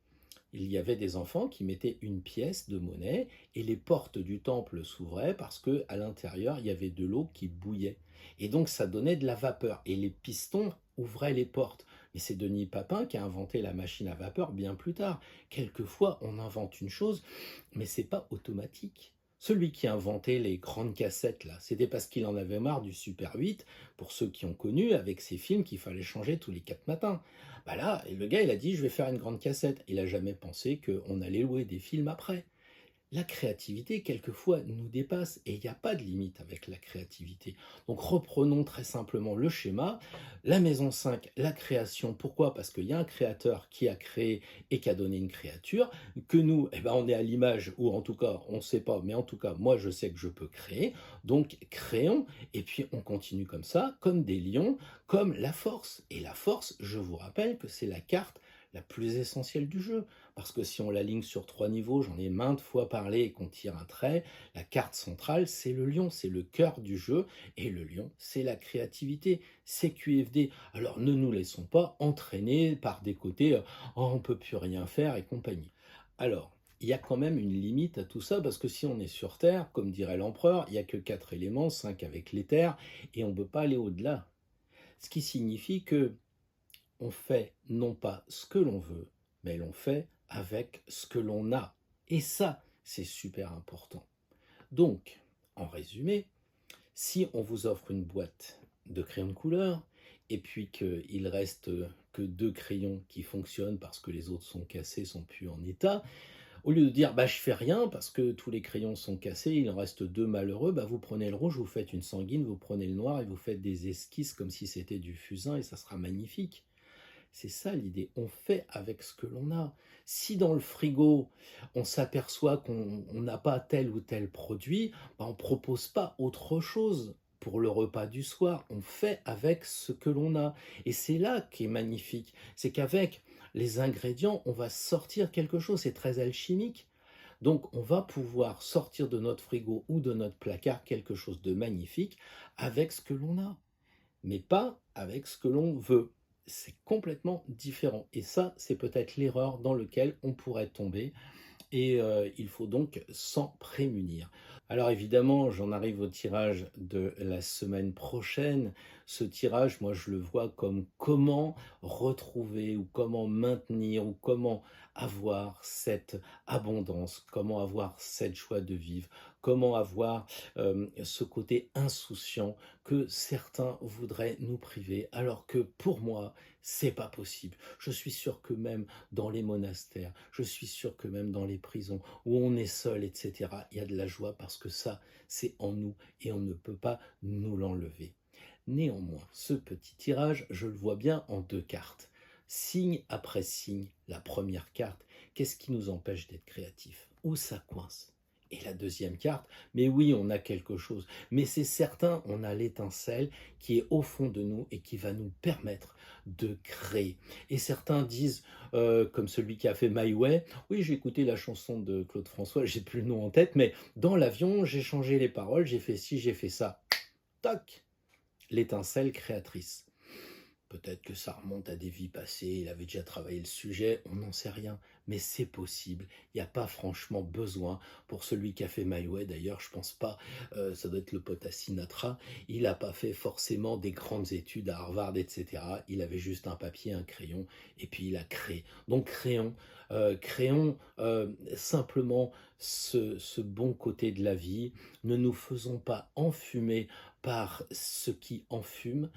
il y avait des enfants qui mettaient une pièce de monnaie et les portes du temple s'ouvraient parce que à l'intérieur il y avait de l'eau qui bouillait et donc ça donnait de la vapeur et les pistons ouvraient les portes. Mais c'est Denis Papin qui a inventé la machine à vapeur bien plus tard. Quelquefois on invente une chose, mais c'est pas automatique. Celui qui a inventé les grandes cassettes, là, c'était parce qu'il en avait marre du Super 8, pour ceux qui ont connu, avec ces films qu'il fallait changer tous les 4 matins. Bah là, le gars, il a dit, je vais faire une grande cassette. Il n'a jamais pensé qu'on allait louer des films après. La créativité, quelquefois, nous dépasse et il n'y a pas de limite avec la créativité. Donc reprenons très simplement le schéma. La maison 5, la création. Pourquoi? Parce qu'il y a un créateur qui a créé et qui a donné une créature, que nous, eh ben, on est à l'image, ou en tout cas, on ne sait pas, mais en tout cas, moi, je sais que je peux créer. Donc créons, et puis on continue comme ça, comme des lions, comme la force. Et la force, je vous rappelle que c'est la carte la plus essentielle du jeu. Parce que si on l'aligne sur 3 niveaux, j'en ai maintes fois parlé et qu'on tire un trait, la carte centrale, c'est le lion, c'est le cœur du jeu. Et le lion, c'est la créativité, c'est QFD. Alors ne nous laissons pas entraîner par des côtés, oh, on ne peut plus rien faire et compagnie. Alors, il y a quand même une limite à tout ça, parce que si on est sur Terre, comme dirait l'empereur, il n'y a que 4 éléments, 5 avec l'éther, et on ne peut pas aller au-delà. Ce qui signifie que on fait non pas ce que l'on veut, mais l'on fait avec ce que l'on a. Et ça, c'est super important. Donc, en résumé, si on vous offre une boîte de crayons de couleur, et puis qu'il reste que 2 crayons qui fonctionnent parce que les autres sont cassés, sont plus en état, au lieu de dire bah je fais rien parce que tous les crayons sont cassés, il en reste 2 malheureux, bah vous prenez le rouge, vous faites une sanguine, vous prenez le noir et vous faites des esquisses comme si c'était du fusain et ça sera magnifique. C'est ça l'idée, on fait avec ce que l'on a. Si dans le frigo, on s'aperçoit qu'on n'a pas tel ou tel produit, ben on ne propose pas autre chose pour le repas du soir. On fait avec ce que l'on a. Et c'est là qui est magnifique. C'est qu'avec les ingrédients, on va sortir quelque chose. C'est très alchimique. Donc on va pouvoir sortir de notre frigo ou de notre placard quelque chose de magnifique avec ce que l'on a, mais pas avec ce que l'on veut. C'est complètement différent. Et ça, c'est peut-être l'erreur dans laquelle on pourrait tomber. Et il faut donc s'en prémunir. Alors évidemment, j'en arrive au tirage de la semaine prochaine. Ce tirage, moi, je le vois comme comment retrouver ou comment maintenir ou comment avoir cette abondance, comment avoir cette joie de vivre, comment avoir ce côté insouciant que certains voudraient nous priver, alors que pour moi, c'est pas possible. Je suis sûr que même dans les monastères, je suis sûr que même dans les prisons où on est seul, etc., il y a de la joie parce que ça, c'est en nous et on ne peut pas nous l'enlever. Néanmoins, ce petit tirage, je le vois bien en 2 cartes. Signe après signe, la première carte, qu'est-ce qui nous empêche d'être créatif? Où ça coince? Et la deuxième carte, mais oui, on a quelque chose, mais c'est certain, on a l'étincelle qui est au fond de nous et qui va nous permettre de créer. Et certains disent, comme celui qui a fait My Way, oui, j'ai écouté la chanson de Claude François, j'ai plus le nom en tête, mais dans l'avion, j'ai changé les paroles, j'ai fait ci, j'ai fait ça. Toc, l'étincelle créatrice. Peut-être que ça remonte à des vies passées, il avait déjà travaillé le sujet, on n'en sait rien, mais c'est possible. Il n'y a pas franchement besoin, pour celui qui a fait My Way d'ailleurs, je pense pas, ça doit être le pote à Sinatra, il n'a pas fait forcément des grandes études à Harvard, etc. Il avait juste un papier, un crayon, et puis il a créé. Donc créons simplement ce bon côté de la vie, ne nous faisons pas enfumer par ce qui enfume.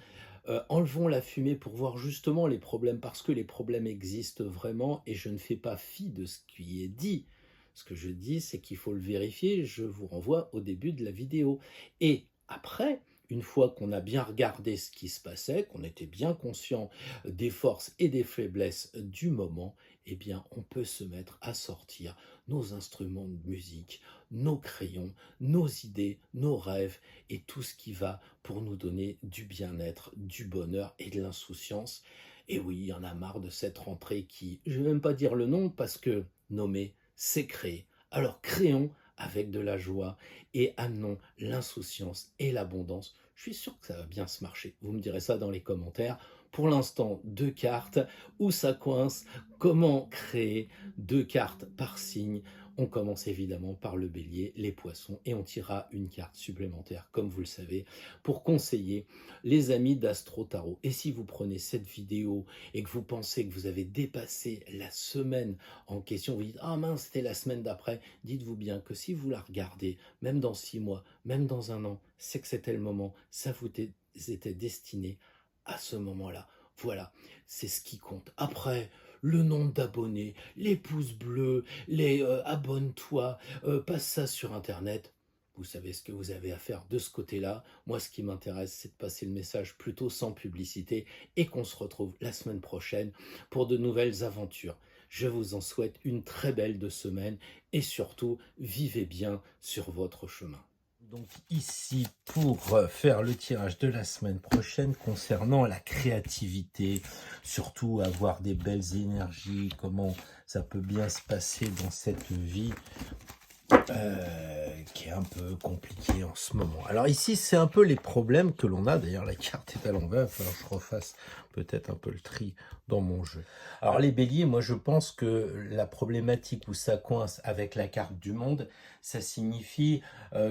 Enlevons la fumée pour voir justement les problèmes, parce que les problèmes existent vraiment et je ne fais pas fi de ce qui est dit. Ce que je dis, c'est qu'il faut le vérifier, je vous renvoie au début de la vidéo. Et après, une fois qu'on a bien regardé ce qui se passait, qu'on était bien conscient des forces et des faiblesses du moment, eh bien, on peut se mettre à sortir nos instruments de musique, nos crayons, nos idées, nos rêves et tout ce qui va pour nous donner du bien-être, du bonheur et de l'insouciance. Et oui, il y en a marre de cette rentrée qui, je ne vais même pas dire le nom parce que nommer, c'est créer. Alors créons avec de la joie et amenons l'insouciance et l'abondance. Je suis sûr que ça va bien se marcher. Vous me direz ça dans les commentaires. Pour l'instant, 2 cartes, où ça coince, comment créer 2 cartes par signe. On commence évidemment par le bélier, les poissons, et on tirera une carte supplémentaire, comme vous le savez, pour conseiller les amis d'Astro Tarot. Et si vous prenez cette vidéo et que vous pensez que vous avez dépassé la semaine en question, vous dites « Ah mince, c'était la semaine d'après », dites-vous bien que si vous la regardez, même dans 6 mois, même dans un an, c'est que c'était le moment, ça vous était destiné à ce moment-là. Voilà, c'est ce qui compte. Après, le nombre d'abonnés, les pouces bleus, les abonne-toi, passe ça sur Internet. Vous savez ce que vous avez à faire de ce côté-là. Moi, ce qui m'intéresse, c'est de passer le message plutôt sans publicité et qu'on se retrouve la semaine prochaine pour de nouvelles aventures. Je vous en souhaite une très belle semaine et surtout, vivez bien sur votre chemin. Donc ici, pour faire le tirage de la semaine prochaine concernant la créativité, surtout avoir des belles énergies, comment ça peut bien se passer dans cette vie, qui est un peu compliquée en ce moment. Alors ici, c'est un peu les problèmes que l'on a. D'ailleurs, la carte est à l'envers. Il va falloir que je refasse peut-être un peu le tri dans mon jeu. Alors les béliers, moi je pense que la problématique où ça coince avec la carte du monde, ça signifie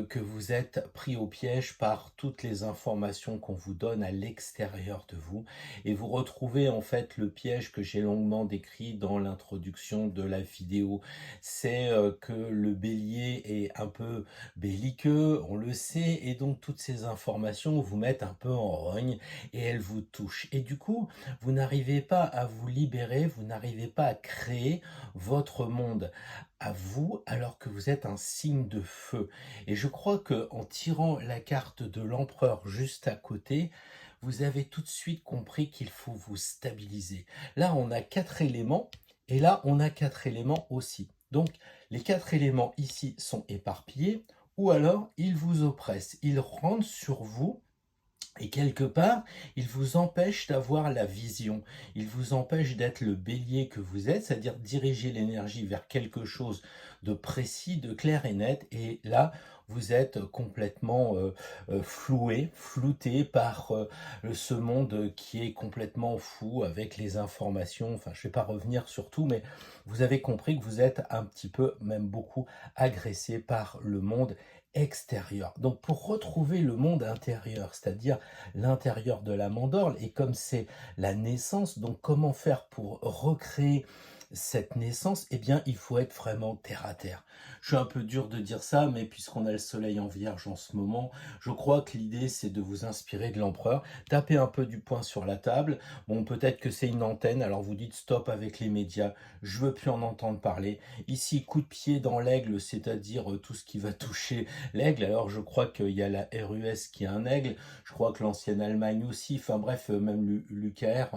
que vous êtes pris au piège par toutes les informations qu'on vous donne à l'extérieur de vous. Et vous retrouvez en fait le piège que j'ai longuement décrit dans l'introduction de la vidéo. C'est que le bélier est un peu belliqueux, on le sait, et donc toutes ces informations vous mettent un peu en rogne et elles vous touchent. Et du coup, vous n'arrivez pas à vous libérer, vous n'arrivez pas à créer votre monde à vous alors que vous êtes un signe de feu. Et je crois que en tirant la carte de l'empereur juste à côté, vous avez tout de suite compris qu'il faut vous stabiliser. Là, on a 4 éléments et là, on a 4 éléments aussi. Donc, les 4 éléments ici sont éparpillés ou alors ils vous oppressent, ils rentrent sur vous. Et quelque part, il vous empêche d'avoir la vision, il vous empêche d'être le bélier que vous êtes, c'est-à-dire diriger l'énergie vers quelque chose de précis, de clair et net, et là, vous êtes complètement flouté par ce monde qui est complètement fou avec les informations, enfin je ne vais pas revenir sur tout, mais vous avez compris que vous êtes un petit peu, même beaucoup, agressé par le monde extérieur. Donc pour retrouver le monde intérieur, c'est-à-dire l'intérieur de la mandorle, et comme c'est la naissance, donc comment faire pour recréer cette naissance? Eh bien, il faut être vraiment terre à terre. Je suis un peu dur de dire ça, mais puisqu'on a le soleil en vierge en ce moment, je crois que l'idée, c'est de vous inspirer de l'empereur. Tapez un peu du poing sur la table. Bon, peut-être que c'est une antenne, alors vous dites stop avec les médias, je veux plus en entendre parler. Ici, coup de pied dans l'aigle, c'est-à-dire tout ce qui va toucher l'aigle. Alors, je crois qu'il y a la RUS qui est un aigle, je crois que l'ancienne Allemagne aussi, enfin bref, même l'UKR,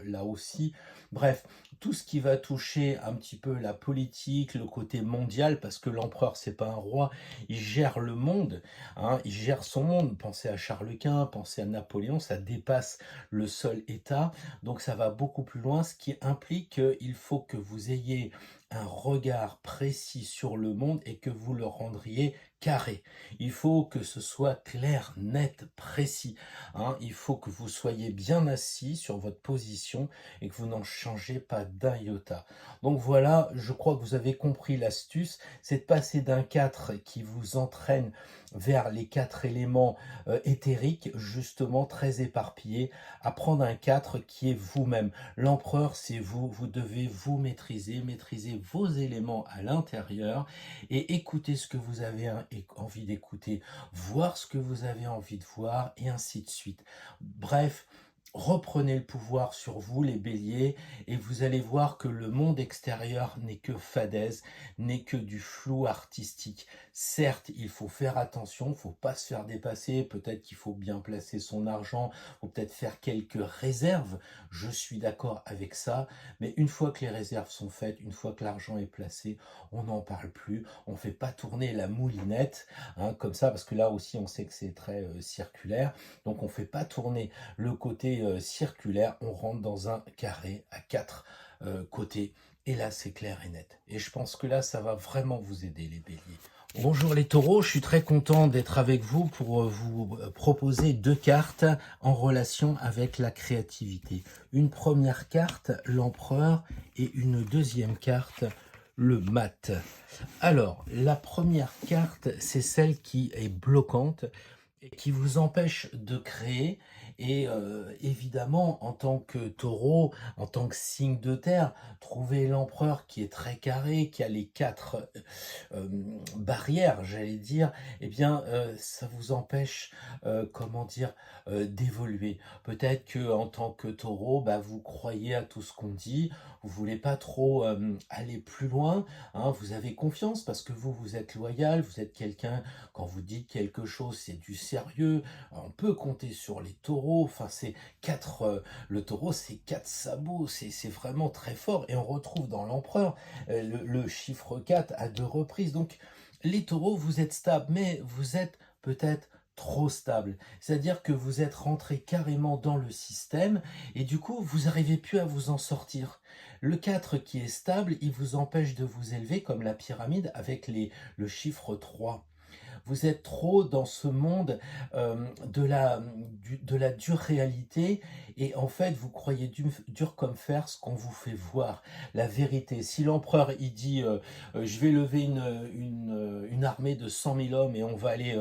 là aussi. Bref, tout ce qui va toucher un petit peu la politique, le côté mondial, parce que l'empereur, c'est pas un roi, il gère le monde, hein, il gère son monde. Pensez à Charles Quint, pensez à Napoléon, ça dépasse le seul État, donc ça va beaucoup plus loin, ce qui implique qu'il faut que vous ayez un regard précis sur le monde et que vous le rendriez carré. Il faut que ce soit clair, net, précis, hein. Il faut que vous soyez bien assis sur votre position et que vous n'en changez pas d'un iota. Donc voilà, je crois que vous avez compris l'astuce, c'est de passer d'un 4 qui vous entraîne vers les 4 éléments éthériques, justement très éparpillés, à prendre un 4 qui est vous-même. L'empereur, c'est vous, vous devez vous maîtriser, maîtriser vos éléments à l'intérieur et écouter ce que vous avez envie d'écouter, voir ce que vous avez envie de voir et ainsi de suite. Bref, reprenez le pouvoir sur vous, les béliers, et vous allez voir que le monde extérieur n'est que fadaise, n'est que du flou artistique. Certes, il faut faire attention, il ne faut pas se faire dépasser, peut-être qu'il faut bien placer son argent, il faut peut-être faire quelques réserves, je suis d'accord avec ça, mais une fois que les réserves sont faites, une fois que l'argent est placé, on n'en parle plus, on ne fait pas tourner la moulinette, hein, comme ça, parce que là aussi on sait que c'est très circulaire, donc on ne fait pas tourner le côté circulaire, on rentre dans un carré à 4 côtés, et là c'est clair et net. Et je pense que là ça va vraiment vous aider les béliers. Bonjour les taureaux, je suis très content d'être avec vous pour vous proposer 2 cartes en relation avec la créativité. Une première carte, l'empereur, et une deuxième carte, le mat. Alors, la première carte, c'est celle qui est bloquante et qui vous empêche de créer. Et évidemment, en tant que taureau, en tant que signe de terre, trouver l'empereur qui est très carré, qui a les 4 barrières, j'allais dire, eh bien, ça vous empêche, comment dire, d'évoluer. Peut-être que en tant que taureau, bah, vous croyez à tout ce qu'on dit, vous voulez pas trop aller plus loin, hein, vous avez confiance parce que vous êtes loyal, vous êtes quelqu'un, quand vous dites quelque chose, c'est du sérieux, on peut compter sur les taureaux, enfin, c'est 4, le taureau, c'est 4 sabots, c'est vraiment très fort, et on retrouve dans l'empereur le chiffre 4 à 2 reprises. Donc, les taureaux, vous êtes stable, mais vous êtes peut-être trop stable. C'est-à-dire que vous êtes rentré carrément dans le système et du coup, vous n'arrivez plus à vous en sortir. Le 4 qui est stable, il vous empêche de vous élever comme la pyramide avec le chiffre 3. Vous êtes trop dans ce monde de la dure réalité et en fait vous croyez dur comme fer ce qu'on vous fait voir, la vérité. Si l'empereur il dit je vais lever une armée de 100 000 hommes et on va aller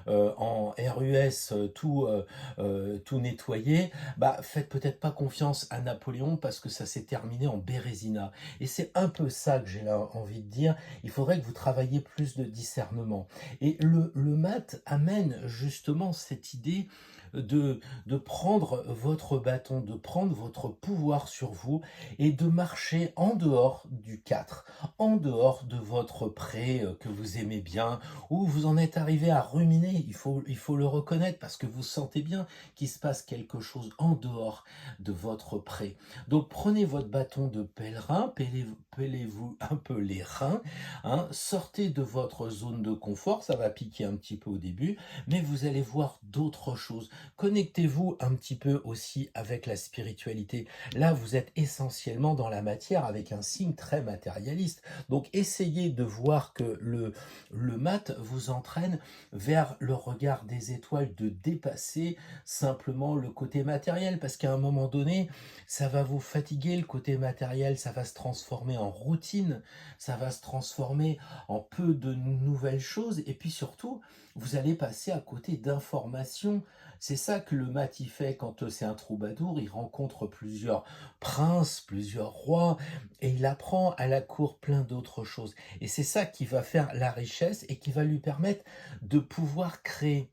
en RUS tout nettoyer, bah faites peut-être pas confiance à Napoléon parce que ça s'est terminé en Bérésina. Et c'est un peu ça que j'ai là envie de dire, il faudrait que vous travailliez plus de discernement. Et le maths amène justement cette idée de prendre votre bâton, de prendre votre pouvoir sur vous et de marcher en dehors du 4, en dehors de votre pré que vous aimez bien, où vous en êtes arrivé à ruminer, il faut le reconnaître parce que vous sentez bien qu'il se passe quelque chose en dehors de votre pré. Donc prenez votre bâton de pèlerin, pêlez-vous un peu les reins, hein, sortez de votre zone de confort, ça va piquer un petit peu au début, mais vous allez voir d'autres choses. Connectez-vous un petit peu aussi avec la spiritualité. Là, vous êtes essentiellement dans la matière avec un signe très matérialiste. Donc, essayez de voir que le mat vous entraîne vers le regard des étoiles, de dépasser simplement le côté matériel, parce qu'à un moment donné, ça va vous fatiguer, le côté matériel, ça va se transformer en routine, ça va se transformer en peu de nouvelles choses, et puis surtout, vous allez passer à côté d'informations. C'est ça que le mat il fait quand c'est un troubadour, il rencontre plusieurs princes, plusieurs rois, et il apprend à la cour plein d'autres choses. Et c'est ça qui va faire la richesse et qui va lui permettre de pouvoir créer.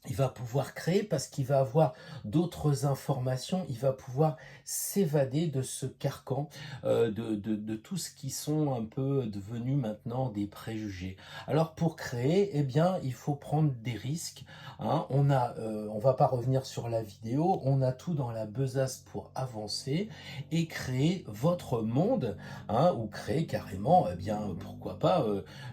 Il va pouvoir créer parce qu'il va avoir d'autres informations, il va pouvoir s'évader de ce carcan, de tout ce qui sont un peu devenus maintenant des préjugés. Alors pour créer, eh bien, il faut prendre des risques, hein. On va pas revenir sur la vidéo, on a tout dans la besace pour avancer et créer votre monde, hein, ou créer carrément, eh bien, pourquoi pas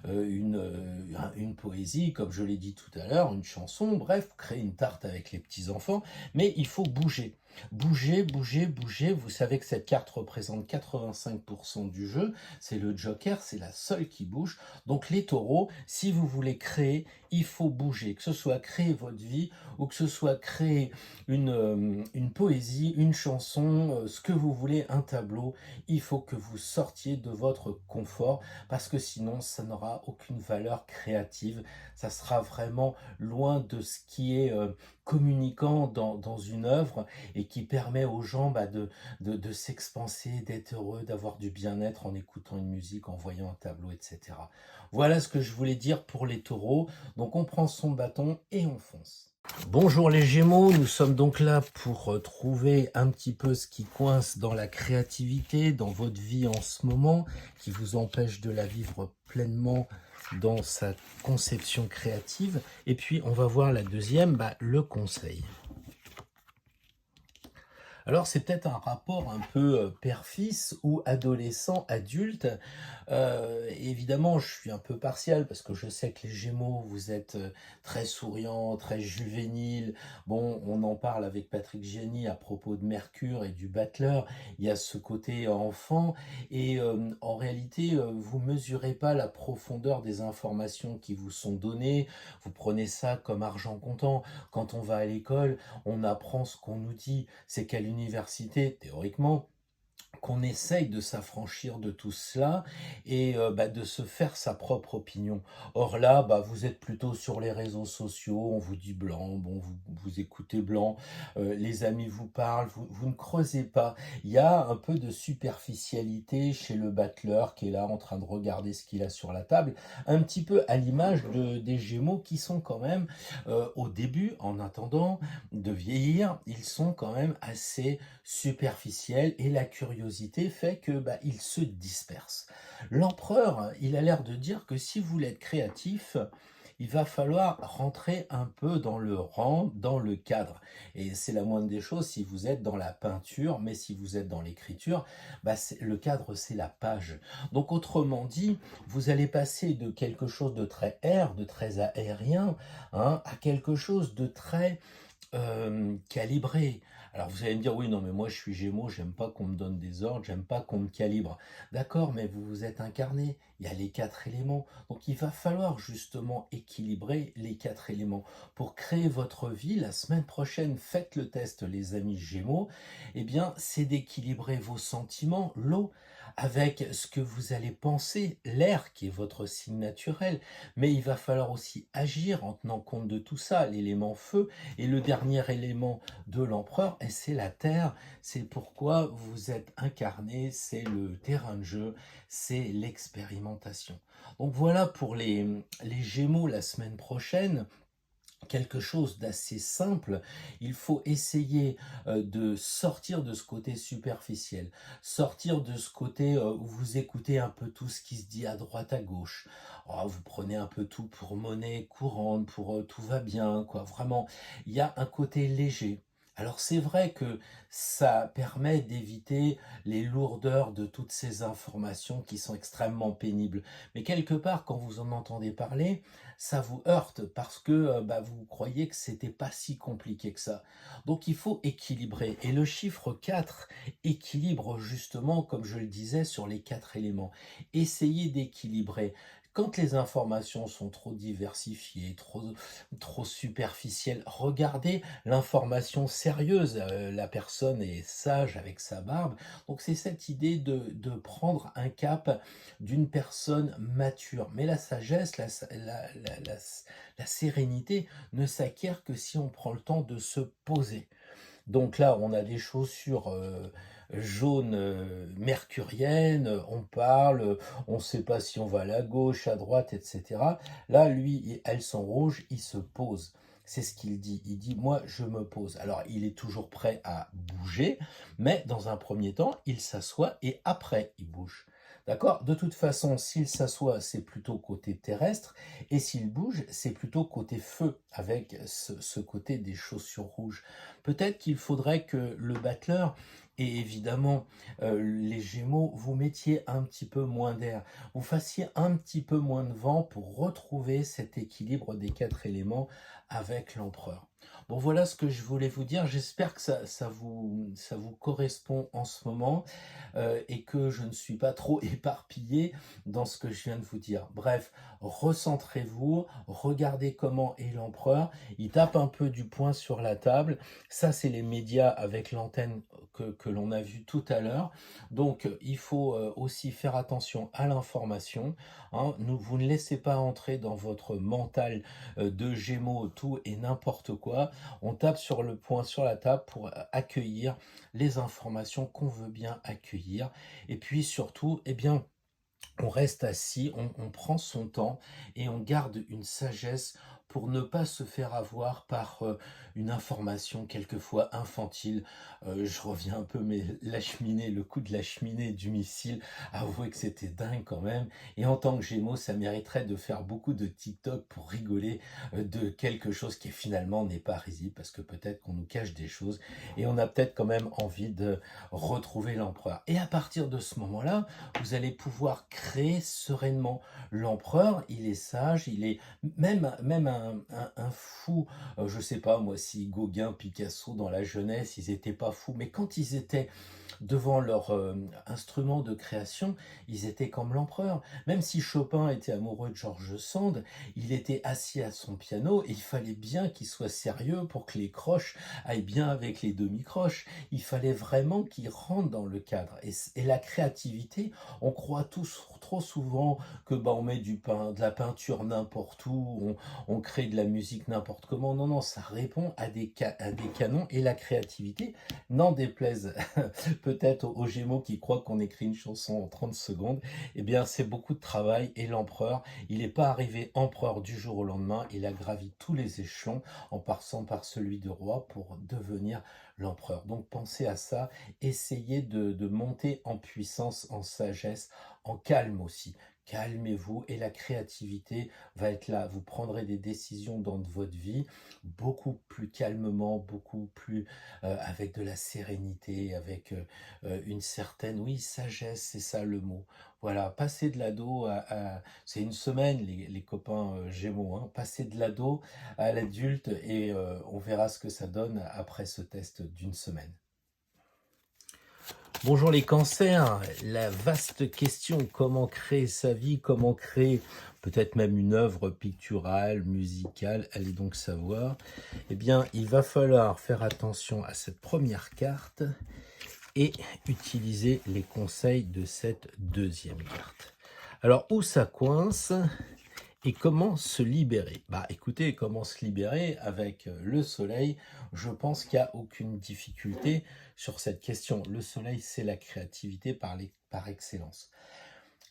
une poésie, comme je l'ai dit tout à l'heure, une chanson, bref, créer une tarte avec les petits-enfants, mais il faut bouger. Bougez, bougez, bougez. Vous savez que cette carte représente 85% du jeu. C'est le Joker, c'est la seule qui bouge. Donc les taureaux, si vous voulez créer, il faut bouger. Que ce soit créer votre vie ou que ce soit créer une poésie, une chanson, ce que vous voulez, un tableau, il faut que vous sortiez de votre confort parce que sinon, ça n'aura aucune valeur créative. Ça sera vraiment loin de ce qui est communicant dans une œuvre et qui permet aux gens de s'expanser, d'être heureux, d'avoir du bien-être en écoutant une musique, en voyant un tableau, etc. Voilà ce que je voulais dire pour les taureaux. Donc on prend son bâton et on fonce. Bonjour les Gémeaux, nous sommes donc là pour trouver un petit peu ce qui coince dans la créativité, dans votre vie en ce moment, qui vous empêche de la vivre pleinement dans sa conception créative. Et puis on va voir la deuxième, le conseil. Alors c'est peut-être un rapport un peu père-fils ou adolescent-adulte. Évidemment, je suis un peu partial parce que je sais que les Gémeaux, vous êtes très souriants, très juvéniles. Bon, on en parle avec Patrick Gianni à propos de Mercure et du Battleur. Il y a ce côté enfant et en réalité, vous mesurez pas la profondeur des informations qui vous sont données. Vous prenez ça comme argent comptant. Quand on va à l'école, on apprend ce qu'on nous dit. C'est qu'à l'université, théoriquement, qu'on essaye de s'affranchir de tout cela et de se faire sa propre opinion. Or là, vous êtes plutôt sur les réseaux sociaux, on vous dit blanc, bon, vous écoutez blanc, les amis vous parlent, vous ne creusez pas. Il y a un peu de superficialité chez le battleur qui est là en train de regarder ce qu'il a sur la table, un petit peu à l'image des Gémeaux qui sont quand même, au début, en attendant de vieillir, ils sont quand même assez superficiels et la curiosité fait que il se disperse. L'empereur, il a l'air de dire que si vous voulez être créatif, il va falloir rentrer un peu dans le rang, dans le cadre. Et c'est la moindre des choses si vous êtes dans la peinture, mais si vous êtes dans l'écriture, le cadre, c'est la page. Donc autrement dit, vous allez passer de quelque chose de très air, de très aérien, à quelque chose de très calibré. Alors vous allez me dire, oui, non, mais moi je suis Gémeaux, j'aime pas qu'on me donne des ordres, j'aime pas qu'on me calibre. D'accord, mais vous vous êtes incarné, il y a les 4 éléments. Donc il va falloir justement équilibrer les 4 éléments. Pour créer votre vie, la semaine prochaine, faites le test, les amis Gémeaux, eh bien, c'est d'équilibrer vos sentiments, l'eau, avec ce que vous allez penser, l'air qui est votre signe naturel. Mais il va falloir aussi agir en tenant compte de tout ça, l'élément feu, et le dernier élément de l'empereur, et c'est la terre. C'est pourquoi vous êtes incarné, c'est le terrain de jeu, c'est l'expérimentation. Donc voilà pour les Gémeaux la semaine prochaine. Quelque chose d'assez simple, il faut essayer de sortir de ce côté superficiel, sortir de ce côté où vous écoutez un peu tout ce qui se dit à droite à gauche. Oh, vous prenez un peu tout pour monnaie courante, pour tout va bien, quoi. Vraiment, il y a un côté léger. Alors c'est vrai que ça permet d'éviter les lourdeurs de toutes ces informations qui sont extrêmement pénibles. Mais quelque part, quand vous en entendez parler, ça vous heurte parce que vous croyez que c'était pas si compliqué que ça. Donc il faut équilibrer. Et le chiffre 4 équilibre justement, comme je le disais, sur les 4 éléments. Essayez d'équilibrer. Quand les informations sont trop diversifiées, trop superficielles, regardez l'information sérieuse. La personne est sage avec sa barbe. Donc c'est cette idée de prendre un cap d'une personne mature. Mais la sagesse, la sérénité ne s'acquiert que si on prend le temps de se poser. Donc là, on a des chaussures jaunes mercuriennes, on parle, on ne sait pas si on va à la gauche, à droite, etc. Là, lui, elles sont rouges, il se pose. C'est ce qu'il dit. Il dit, moi, je me pose. Alors, il est toujours prêt à bouger, mais dans un premier temps, il s'assoit et après, il bouge. D'accord? De toute façon, s'il s'assoit, c'est plutôt côté terrestre, et s'il bouge, c'est plutôt côté feu, avec ce côté des chaussures rouges. Peut-être qu'il faudrait que le battleur et évidemment les Gémeaux, vous mettiez un petit peu moins d'air, vous fassiez un petit peu moins de vent pour retrouver cet équilibre des 4 éléments avec l'empereur. Bon, voilà ce que je voulais vous dire. J'espère que ça vous correspond en ce moment et que je ne suis pas trop éparpillé dans ce que je viens de vous dire. Bref, recentrez-vous, regardez comment est l'empereur. Il tape un peu du poing sur la table. Ça, c'est les médias avec l'antenne que l'on a vu tout à l'heure. Donc, il faut aussi faire attention à l'information. Hein. Vous ne laissez pas entrer dans votre mental de Gémeaux tout et n'importe quoi. On tape sur le point sur la table pour accueillir les informations qu'on veut bien accueillir. Et puis surtout, eh bien, on reste assis, on prend son temps et on garde une sagesse pour ne pas se faire avoir par une information quelquefois infantile. Je reviens un peu, mais la cheminée, le coup de la cheminée du missile, avouez que c'était dingue quand même. Et en tant que Gémeaux, ça mériterait de faire beaucoup de TikTok pour rigoler de quelque chose qui finalement n'est pas risible, parce que peut-être qu'on nous cache des choses et on a peut-être quand même envie de retrouver l'empereur. Et à partir de ce moment-là, vous allez pouvoir créer sereinement. L'empereur, il est sage, il est même un fou. Je sais pas moi si Gauguin, Picasso dans la jeunesse, ils étaient pas fous, mais quand ils étaient devant leur instrument de création, ils étaient comme l'empereur. Même si Chopin était amoureux de George Sand, il était assis à son piano et il fallait bien qu'il soit sérieux pour que les croches aillent bien avec les demi-croches. Il fallait vraiment qu'il rentre dans le cadre. Et la créativité, on croit tous trop souvent que on met de la peinture n'importe où, on crée de la musique n'importe comment. Non, non, ça répond à des canons. Et la créativité, n'en déplaise peut-être aux Gémeaux qui croient qu'on écrit une chanson en 30 secondes, eh bien c'est beaucoup de travail. Et l'empereur, il n'est pas arrivé empereur du jour au lendemain, il a gravi tous les échelons en passant par celui de roi pour devenir l'empereur. Donc pensez à ça, essayez de monter en puissance, en sagesse, en calme aussi. Calmez-vous et la créativité va être là. Vous prendrez des décisions dans votre vie beaucoup plus calmement, beaucoup plus avec de la sérénité, avec une certaine, oui, sagesse, c'est ça le mot. Voilà, passer de l'ado c'est une semaine, les copains Gémeaux, hein, passer de l'ado à l'adulte et on verra ce que ça donne après ce test d'une semaine. Bonjour les cancers, la vaste question, comment créer sa vie, comment créer peut-être même une œuvre picturale, musicale, allez donc savoir. Eh bien, il va falloir faire attention à cette première carte et utiliser les conseils de cette deuxième carte. Alors, où ça coince et comment se libérer? Bah écoutez, comment se libérer avec le soleil? Je pense qu'il n'y a aucune difficulté sur cette question. Le soleil, c'est la créativité par excellence.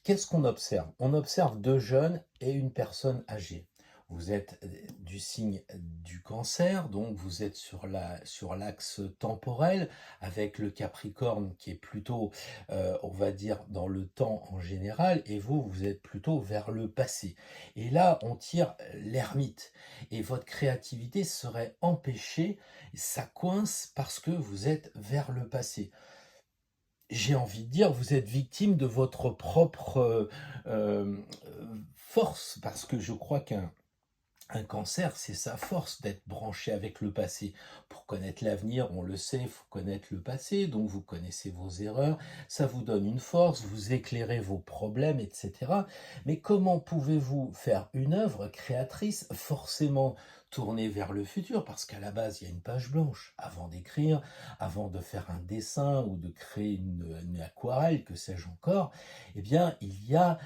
Qu'est-ce qu'on observe? On observe deux jeunes et une personne âgée. Vous êtes du signe du cancer, donc vous êtes sur l'axe temporel, avec le Capricorne qui est plutôt, on va dire, dans le temps en général, et vous êtes plutôt vers le passé. Et là, on tire l'ermite, et votre créativité serait empêchée, ça coince parce que vous êtes vers le passé. J'ai envie de dire, vous êtes victime de votre propre force, parce que je crois qu'un cancer, c'est sa force d'être branché avec le passé. Pour connaître l'avenir, on le sait, il faut connaître le passé, donc vous connaissez vos erreurs, ça vous donne une force, vous éclairez vos problèmes, etc. Mais comment pouvez-vous faire une œuvre créatrice forcément tournée vers le futur? Parce qu'à la base, il y a une page blanche. Avant d'écrire, avant de faire un dessin ou de créer une aquarelle, que sais-je encore, eh bien, il y a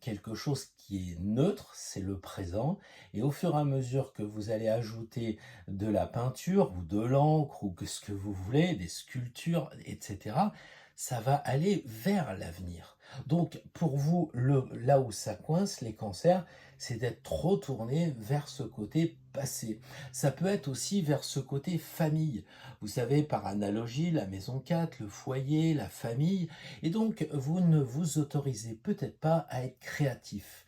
quelque chose qui est neutre, c'est le présent, et au fur et à mesure que vous allez ajouter de la peinture ou de l'encre ou que ce que vous voulez, des sculptures, etc., ça va aller vers l'avenir. Donc pour vous, là où ça coince, les cancers, c'est d'être trop tourné vers ce côté passé. Ça peut être aussi vers ce côté famille. Vous savez, par analogie, la maison 4, le foyer, la famille. Et donc, vous ne vous autorisez peut-être pas à être créatif.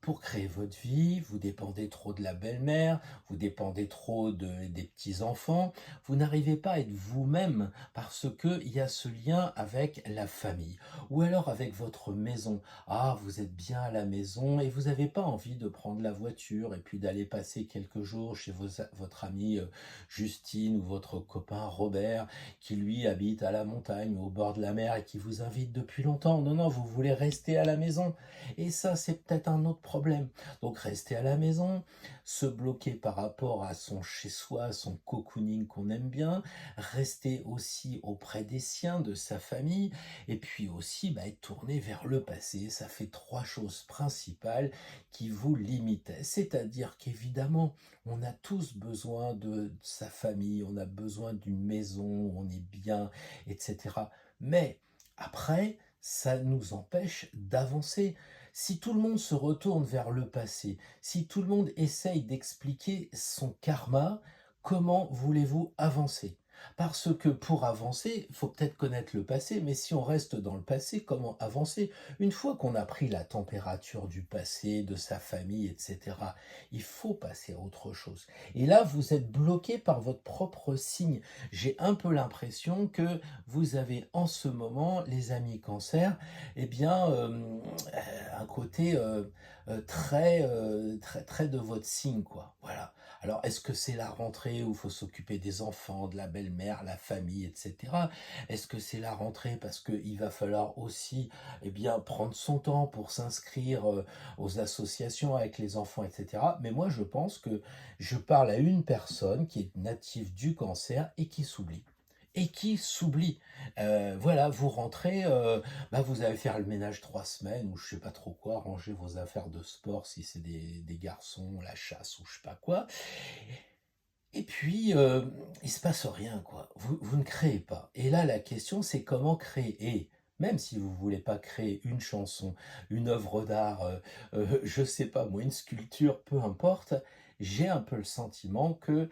pour créer votre vie, vous dépendez trop de la belle-mère, vous dépendez trop des petits-enfants, vous n'arrivez pas à être vous-même parce qu'il y a ce lien avec la famille ou alors avec votre maison. Ah, vous êtes bien à la maison et vous n'avez pas envie de prendre la voiture et puis d'aller passer quelques jours chez votre amie Justine ou votre copain Robert qui lui habite à la montagne ou au bord de la mer et qui vous invite depuis longtemps. Non, non, vous voulez rester à la maison. Et ça, c'est peut-être un autre problème. Donc, rester à la maison, se bloquer par rapport à son chez-soi, son cocooning qu'on aime bien, rester aussi auprès des siens, de sa famille, et puis aussi être tourné vers le passé. Ça fait trois choses principales qui vous limitent. C'est-à-dire qu'évidemment, on a tous besoin de sa famille, on a besoin d'une maison où on est bien, etc. Mais après, ça nous empêche d'avancer. Si tout le monde se retourne vers le passé, si tout le monde essaye d'expliquer son karma, comment voulez-vous avancer? Parce que pour avancer, il faut peut-être connaître le passé, mais si on reste dans le passé, comment avancer? Une fois qu'on a pris la température du passé, de sa famille, etc., il faut passer à autre chose. Et là, vous êtes bloqué par votre propre signe. J'ai un peu l'impression que vous avez en ce moment, les amis cancer, eh bien, un côté très de votre signe, quoi. Voilà. Alors, est-ce que c'est la rentrée où il faut s'occuper des enfants, de la belle-mère, la famille, etc. Est-ce que c'est la rentrée parce qu'il va falloir aussi, eh bien, prendre son temps pour s'inscrire aux associations avec les enfants, etc. Mais moi, je pense que je parle à une personne qui est native du cancer et qui s'oublie. Et qui s'oublie. Voilà, vous rentrez, vous allez faire le ménage 3 semaines ou je sais pas trop quoi, ranger vos affaires de sport si c'est des garçons, la chasse ou je sais pas quoi. Et puis, il se passe rien, quoi. Vous ne créez pas. Et là, la question, c'est comment créer. Et même si vous voulez pas créer une chanson, une œuvre d'art, je sais pas moi, une sculpture, peu importe, j'ai un peu le sentiment que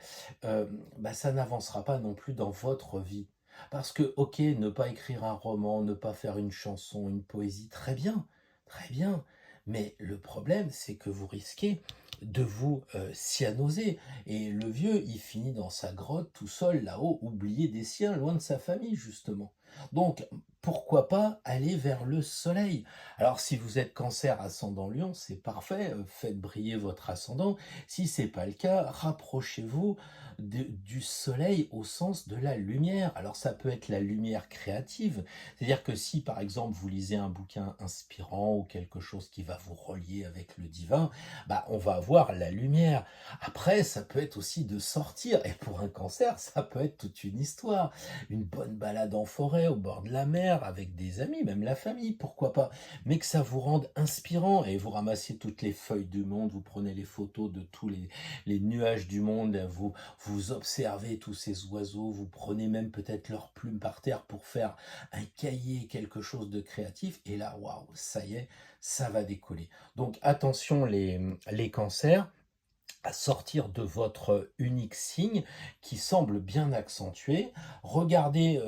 ça n'avancera pas non plus dans votre vie. Parce que, ok, ne pas écrire un roman, ne pas faire une chanson, une poésie, très bien. Mais le problème, c'est que vous risquez de vous cyanoser. Et le vieux, il finit dans sa grotte tout seul là-haut, oublié des siens, loin de sa famille, justement. Donc, pourquoi pas aller vers le soleil? Alors, si vous êtes cancer ascendant lion, c'est parfait, faites briller votre ascendant. Si c'est pas le cas, rapprochez-vous du soleil au sens de la lumière. Alors, ça peut être la lumière créative, c'est-à-dire que si, par exemple, vous lisez un bouquin inspirant ou quelque chose qui va vous relier avec le divin, on va avoir la lumière. Après, ça peut être aussi de sortir. Et pour un cancer, ça peut être toute une histoire. Une bonne balade en forêt, au bord de la mer, avec des amis, même la famille, pourquoi pas. Mais que ça vous rende inspirant. Et vous ramassez toutes les feuilles du monde, vous prenez les photos de tous les nuages du monde, vous observez tous ces oiseaux, vous prenez même peut-être leurs plumes par terre pour faire un cahier, quelque chose de créatif. Et là, waouh, ça y est, ça va décoller. Donc attention les cancers, à sortir de votre unique signe qui semble bien accentué. Regardez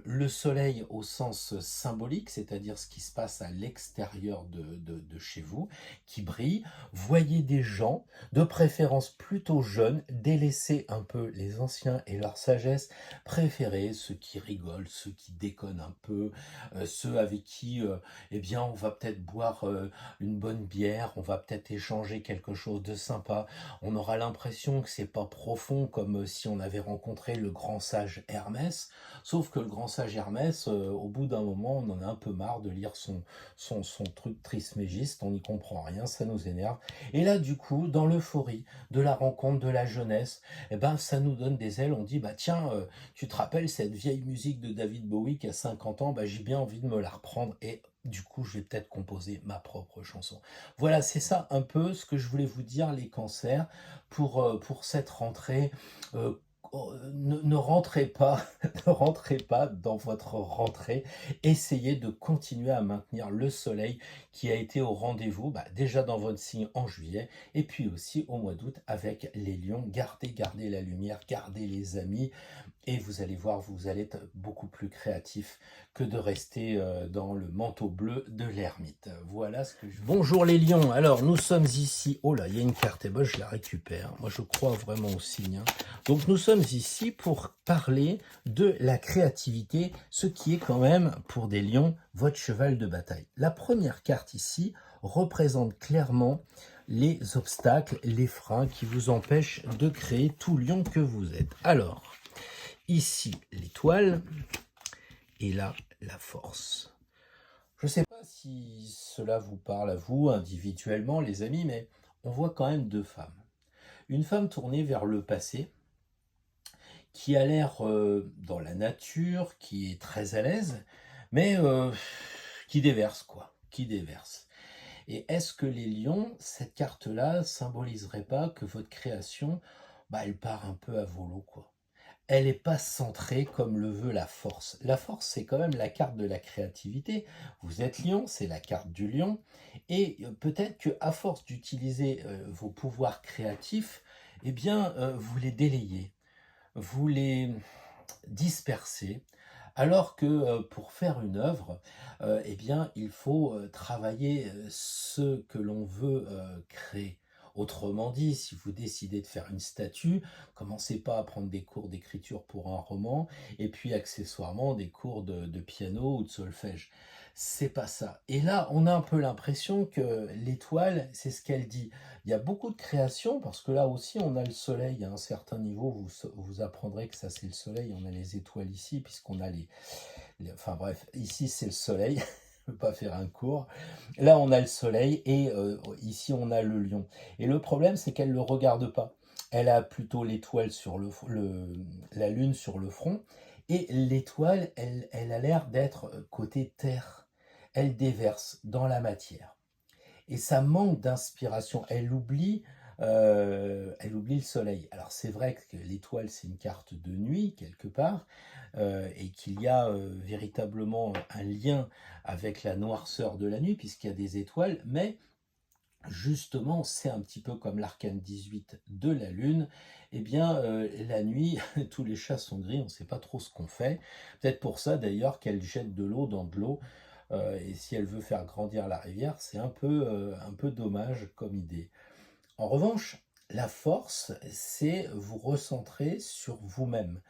le soleil au sens symbolique, c'est-à-dire ce qui se passe à l'extérieur de chez vous, qui brille. Voyez des gens, de préférence plutôt jeunes, délaissez un peu les anciens et leur sagesse, préférez ceux qui rigolent, ceux qui déconnent un peu, ceux avec qui on va peut-être boire une bonne bière, on va peut-être échanger quelque chose de sympa. On aura l'impression que c'est pas profond comme si on avait rencontré le grand sage Hermès, sauf que le grand sage Hermès, au bout d'un moment, on en a un peu marre de lire son truc trismégiste, on n'y comprend rien, ça nous énerve. Et là, du coup, dans l'euphorie de la rencontre, de la jeunesse, ça nous donne des ailes, on dit, tiens, tu te rappelles cette vieille musique de David Bowie qui a 50 ans, j'ai bien envie de me la reprendre et du coup, je vais peut-être composer ma propre chanson. Voilà, c'est ça un peu ce que je voulais vous dire, les cancers, pour cette rentrée. ne rentrez pas, ne rentrez pas dans votre rentrée. Essayez de continuer à maintenir le soleil qui a été au rendez-vous, déjà dans votre signe en juillet, et puis aussi au mois d'août avec les lions. Gardez la lumière, gardez les amis, et vous allez voir, vous allez être beaucoup plus créatif que de rester dans le manteau bleu de l'ermite. Voilà ce que je... Bonjour les lions, alors nous sommes ici... Oh là, il y a une carte, et je la récupère. Moi je crois vraiment au signe. Donc nous sommes ici pour parler de la créativité, ce qui est quand même, pour des lions, votre cheval de bataille. La première carte ici représente clairement les obstacles, les freins qui vous empêchent de créer tout lion que vous êtes. Alors, ici, l'étoile, et là, la force. Je ne sais pas si cela vous parle à vous individuellement, les amis, mais on voit quand même deux femmes. Une femme tournée vers le passé, qui a l'air dans la nature, qui est très à l'aise, mais qui déverse, quoi, qui déverse. Et est-ce que les lions, cette carte-là, symboliserait pas que votre création, elle part un peu à volo, quoi? Elle n'est pas centrée comme le veut la force. La force, c'est quand même la carte de la créativité. Vous êtes lion, c'est la carte du lion. Et peut-être qu'à force d'utiliser vos pouvoirs créatifs, eh bien, vous les délayez, vous les dispersez, alors que pour faire une œuvre, eh bien, il faut travailler ce que l'on veut créer. Autrement dit, si vous décidez de faire une statue, commencez pas à prendre des cours d'écriture pour un roman, et puis accessoirement des cours de piano ou de solfège. C'est pas ça. Et là, on a un peu l'impression que l'étoile, c'est ce qu'elle dit. Il y a beaucoup de créations, parce que là aussi, on a le soleil à un certain niveau. Vous apprendrez que ça, c'est le soleil. On a les étoiles ici, puisqu'on a enfin bref, ici, c'est le soleil. Je ne peux pas faire un cours. Là, on a le soleil, et ici, on a le lion. Et le problème, c'est qu'elle ne le regarde pas. Elle a plutôt l'étoile sur la lune sur le front. Et l'étoile, elle a l'air d'être côté terre. Elle déverse dans la matière. Et ça manque d'inspiration. Elle oublie le soleil. Alors c'est vrai que l'étoile, c'est une carte de nuit, quelque part, et qu'il y a véritablement un lien avec la noirceur de la nuit, puisqu'il y a des étoiles, mais justement, c'est un petit peu comme l'arcane 18 de la Lune. Eh bien, la nuit, tous les chats sont gris, on ne sait pas trop ce qu'on fait. Peut-être pour ça, d'ailleurs, qu'elle jette de l'eau dans de l'eau. Et si elle veut faire grandir la rivière, c'est un peu dommage comme idée. En revanche, la force, c'est vous recentrer sur vous-même.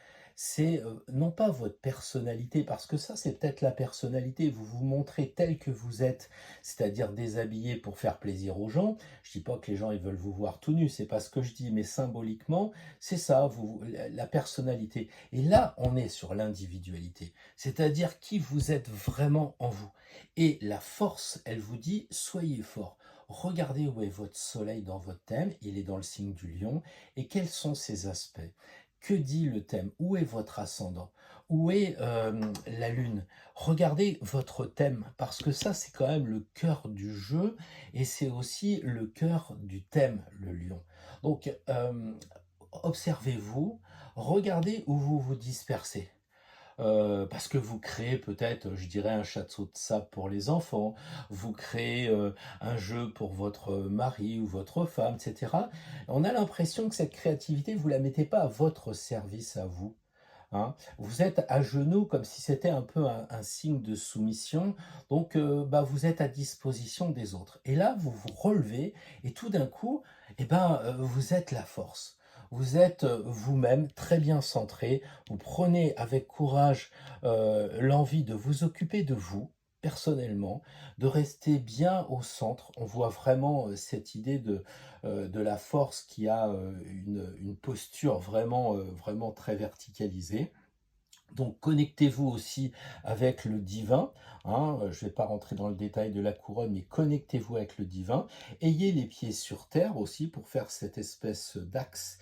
C'est non pas votre personnalité, parce que ça, c'est peut-être la personnalité. Vous vous montrez tel que vous êtes, c'est-à-dire déshabillé pour faire plaisir aux gens. Je dis pas que les gens ils veulent vous voir tout nu, c'est pas ce que je dis, mais symboliquement, c'est ça, la personnalité. Et là, on est sur l'individualité, c'est-à-dire qui vous êtes vraiment en vous. Et la force, elle vous dit, soyez fort. Regardez où est votre soleil dans votre thème, il est dans le signe du lion, et quels sont ses aspects? Que dit le thème? Où est votre ascendant? Où est la lune? Regardez votre thème, parce que ça c'est quand même le cœur du jeu, et c'est aussi le cœur du thème, le lion. Donc observez-vous, regardez où vous vous dispersez. Parce que vous créez peut-être, je dirais, un château de sable pour les enfants, vous créez un jeu pour votre mari ou votre femme, etc. On a l'impression que cette créativité, vous ne la mettez pas à votre service à vous. Hein. Vous êtes à genoux comme si c'était un peu un signe de soumission, donc vous êtes à disposition des autres. Et là, vous vous relevez, et tout d'un coup, vous êtes la force. Vous êtes vous-même très bien centré, vous prenez avec courage l'envie de vous occuper de vous, personnellement, de rester bien au centre. On voit vraiment cette idée de la force qui a une posture vraiment très verticalisée. Donc connectez-vous aussi avec le divin, hein, je ne vais pas rentrer dans le détail de la couronne, mais connectez-vous avec le divin. Ayez les pieds sur terre aussi pour faire cette espèce d'axe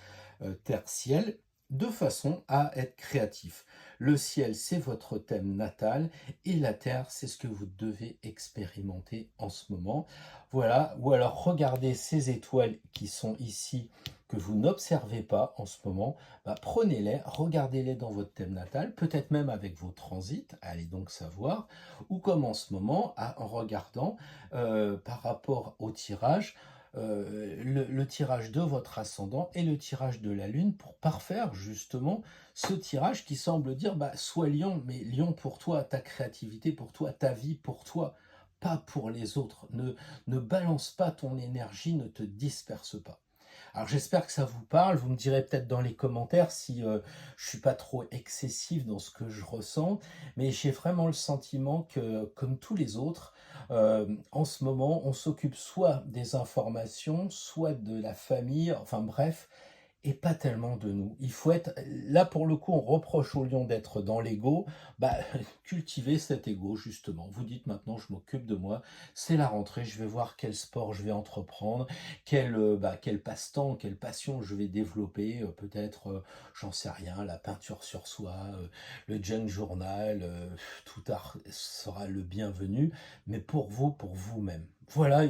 terre-ciel, de façon à être créatif. Le ciel, c'est votre thème natal, et la terre, c'est ce que vous devez expérimenter en ce moment. Voilà, ou alors regardez ces étoiles qui sont ici que vous n'observez pas en ce moment, bah, prenez-les, regardez-les dans votre thème natal, peut-être même avec vos transits, allez donc savoir, ou comme en ce moment, en regardant par rapport au tirage, le tirage de votre ascendant et le tirage de la lune pour parfaire justement ce tirage qui semble dire bah, sois lion, mais lion pour toi, ta créativité pour toi, ta vie pour toi, pas pour les autres. Ne balance pas ton énergie, ne te disperse pas. Alors j'espère que ça vous parle, vous me direz peut-être dans les commentaires si je suis pas trop excessif dans ce que je ressens, mais j'ai vraiment le sentiment que, comme tous les autres, en ce moment, on s'occupe soit des informations, soit de la famille, enfin bref, et pas tellement de nous. Il faut être là pour le coup, on reproche au lion d'être dans l'ego. Bah, cultivez cet ego justement. Vous dites maintenant, je m'occupe de moi. C'est la rentrée. Je vais voir quel sport je vais entreprendre, quel passe-temps, quelle passion je vais développer. Peut-être, j'en sais rien, la peinture sur soi, le junk journal. Tout art sera le bienvenu, mais pour vous, pour vous-même. Voilà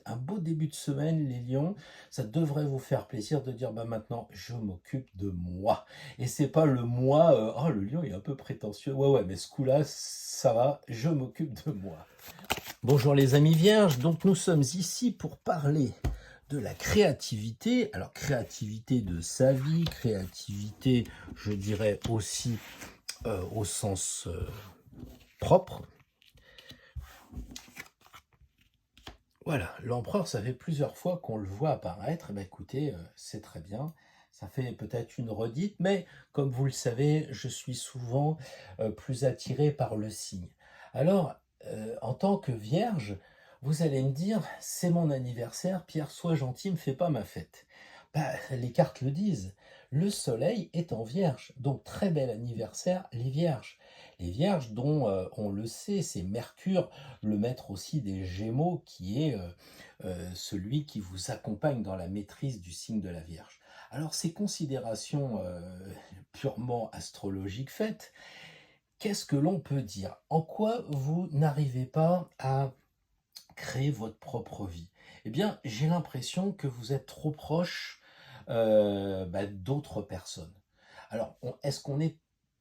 un beau début de semaine, les lions. Ça devrait vous faire plaisir de dire bah maintenant je m'occupe de moi. Et c'est pas le moi, oh le lion est un peu prétentieux. Ouais ouais, mais ce coup-là, ça va, je m'occupe de moi. Bonjour les amis vierges, donc nous sommes ici pour parler de la créativité. Alors créativité de sa vie, créativité, je dirais aussi au sens propre. Voilà, l'empereur, ça fait plusieurs fois qu'on le voit apparaître. Eh bien, écoutez, c'est très bien. Ça fait peut-être une redite, mais comme vous le savez, je suis souvent plus attiré par le signe. Alors, en tant que vierge, vous allez me dire, c'est mon anniversaire, Pierre, sois gentil, me fais pas ma fête. Bah, les cartes le disent. Le soleil est en vierge, donc très bel anniversaire, les vierges. Les vierges dont, on le sait, c'est Mercure, le maître aussi des Gémeaux, qui est celui qui vous accompagne dans la maîtrise du signe de la Vierge. Alors, ces considérations purement astrologiques faites, qu'est-ce que l'on peut dire? En quoi vous n'arrivez pas à créer votre propre vie? Eh bien, j'ai l'impression que vous êtes trop proche d'autres personnes. Alors, est-ce qu'on est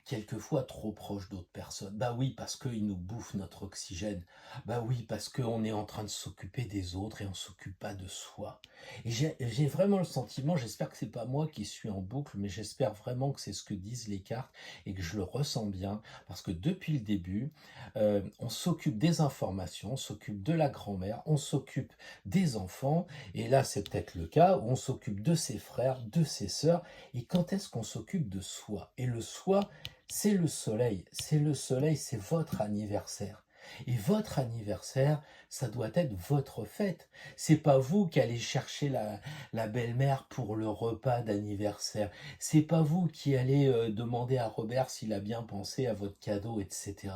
quelquefois trop proche d'autres personnes? Bah oui, parce qu'ils nous bouffent notre oxygène. Bah oui, parce qu'on est en train de s'occuper des autres et on s'occupe pas de soi. Et j'ai vraiment le sentiment, j'espère que c'est pas moi qui suis en boucle, mais j'espère vraiment que c'est ce que disent les cartes et que je le ressens bien, parce que depuis le début, on s'occupe des informations, on s'occupe de la grand-mère, on s'occupe des enfants, et là c'est peut-être le cas où on s'occupe de ses frères, de ses sœurs, et quand est-ce qu'on s'occupe de soi? Et le soi, c'est le soleil. C'est le soleil, c'est votre anniversaire. Et votre anniversaire, ça doit être votre fête. C'est pas vous qui allez chercher la belle-mère pour le repas d'anniversaire. C'est pas vous qui allez demander à Robert s'il a bien pensé à votre cadeau, etc.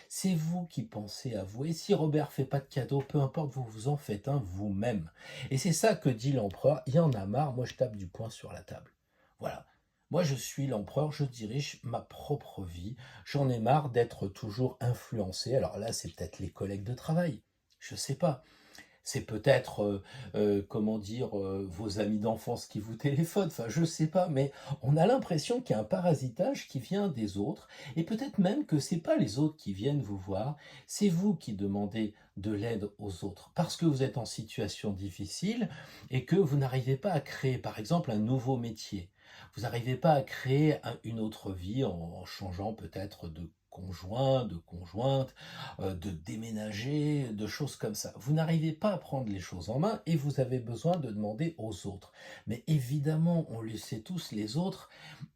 C'est vous qui pensez à vous. Et si Robert fait pas de cadeau, peu importe, vous vous en faites un vous-même. Et c'est ça que dit l'empereur. Il y en a marre, moi je tape du poing sur la table. Voilà. Moi, je suis l'empereur, je dirige ma propre vie. J'en ai marre d'être toujours influencé. Alors là, c'est peut-être les collègues de travail. Je sais pas. C'est peut-être, comment dire, vos amis d'enfance qui vous téléphonent. Enfin, je sais pas. Mais on a l'impression qu'il y a un parasitage qui vient des autres. Et peut-être même que c'est pas les autres qui viennent vous voir. C'est vous qui demandez de l'aide aux autres. Parce que vous êtes en situation difficile et que vous n'arrivez pas à créer, par exemple, un nouveau métier. Vous n'arrivez pas à créer une autre vie en changeant peut-être de conjoint, de conjointe, de déménager, de choses comme ça. Vous n'arrivez pas à prendre les choses en main et vous avez besoin de demander aux autres. Mais évidemment, on le sait tous, les autres,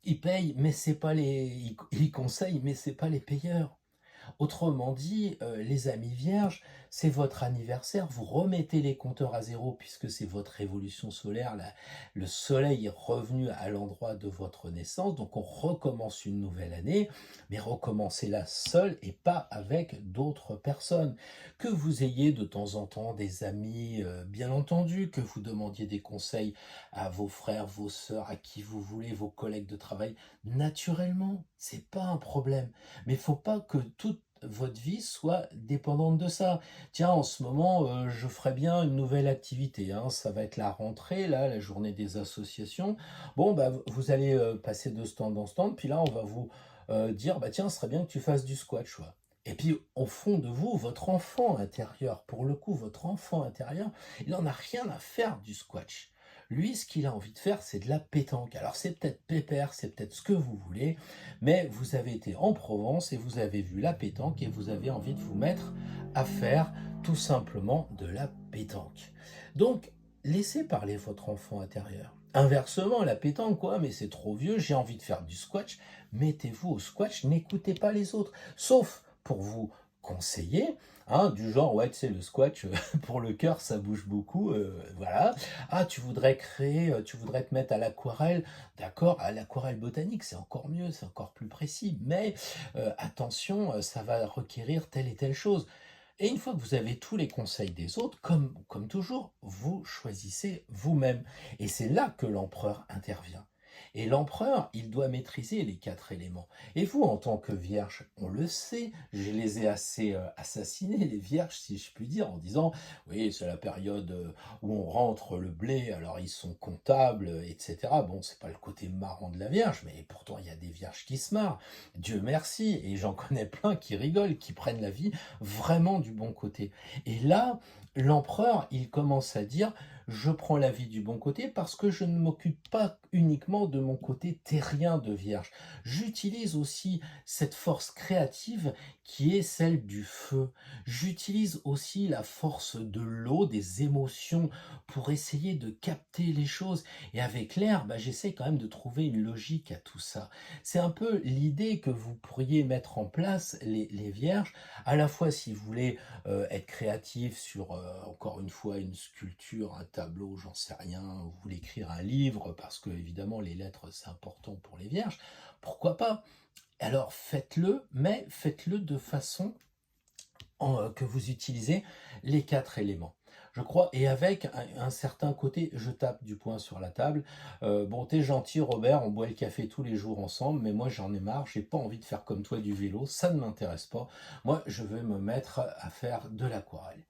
ils payent, mais c'est pas ils conseillent, mais c'est pas les payeurs. Autrement dit, les amis vierges, c'est votre anniversaire, vous remettez les compteurs à zéro puisque c'est votre révolution solaire, le soleil est revenu à l'endroit de votre naissance, donc on recommence une nouvelle année, mais recommencez-la seul et pas avec d'autres personnes. Que vous ayez de temps en temps des amis, bien entendu, que vous demandiez des conseils à vos frères, vos sœurs, à qui vous voulez, vos collègues de travail, naturellement, c'est pas un problème. Mais il faut pas que votre vie soit dépendante de ça. Tiens, en ce moment, je ferais bien une nouvelle activité, hein, ça va être la rentrée, là, la journée des associations. Bon, bah, vous allez passer de stand en stand, puis là, on va vous dire, bah tiens, ce serait bien que tu fasses du squash, ouais. Et puis, au fond de vous, votre enfant intérieur, pour le coup, votre enfant intérieur, il n'en a rien à faire du squash. Lui, ce qu'il a envie de faire, c'est de la pétanque. Alors, c'est peut-être pépère, c'est peut-être ce que vous voulez, mais vous avez été en Provence et vous avez vu la pétanque et vous avez envie de vous mettre à faire tout simplement de la pétanque. Donc, laissez parler votre enfant intérieur. Inversement, la pétanque, quoi, mais c'est trop vieux, j'ai envie de faire du squash. Mettez-vous au squash, n'écoutez pas les autres. Sauf pour vous conseiller, hein, du genre, ouais, tu sais, le squash, pour le cœur, ça bouge beaucoup, voilà. Ah, tu voudrais créer, tu voudrais te mettre à l'aquarelle, d'accord, à l'aquarelle botanique, c'est encore mieux, c'est encore plus précis, mais attention, ça va requérir telle et telle chose. Et une fois que vous avez tous les conseils des autres, comme toujours, vous choisissez vous-même. Et c'est là que l'empereur intervient. Et l'empereur, il doit maîtriser les quatre éléments. Et vous, en tant que vierge, on le sait, je les ai assez assassinés, les vierges, si je puis dire, en disant, oui, c'est la période où on rentre le blé, alors ils sont comptables, etc. Bon, c'est pas le côté marrant de la vierge, mais pourtant il y a des vierges qui se marrent. Dieu merci, et j'en connais plein qui rigolent, qui prennent la vie vraiment du bon côté. Et là, l'empereur, il commence à dire, je prends la vie du bon côté parce que je ne m'occupe pas uniquement de mon côté terrien de vierge. J'utilise aussi cette force créative qui est celle du feu. J'utilise aussi la force de l'eau, des émotions pour essayer de capter les choses. Et avec l'air, bah, j'essaie quand même de trouver une logique à tout ça. C'est un peu l'idée que vous pourriez mettre en place, les vierges, à la fois si vous voulez être créatif sur, encore une fois, une sculpture, un tableau, j'en sais rien, vous voulez écrire un livre, parce que évidemment les lettres c'est important pour les vierges, pourquoi pas? Alors faites-le, mais faites-le de façon que vous utilisez les quatre éléments. Je crois, et avec un certain côté, je tape du poing sur la table. Bon, t'es gentil, Robert, on boit le café tous les jours ensemble, mais moi j'en ai marre, j'ai pas envie de faire comme toi du vélo, ça ne m'intéresse pas. Moi, je vais me mettre à faire de l'aquarelle.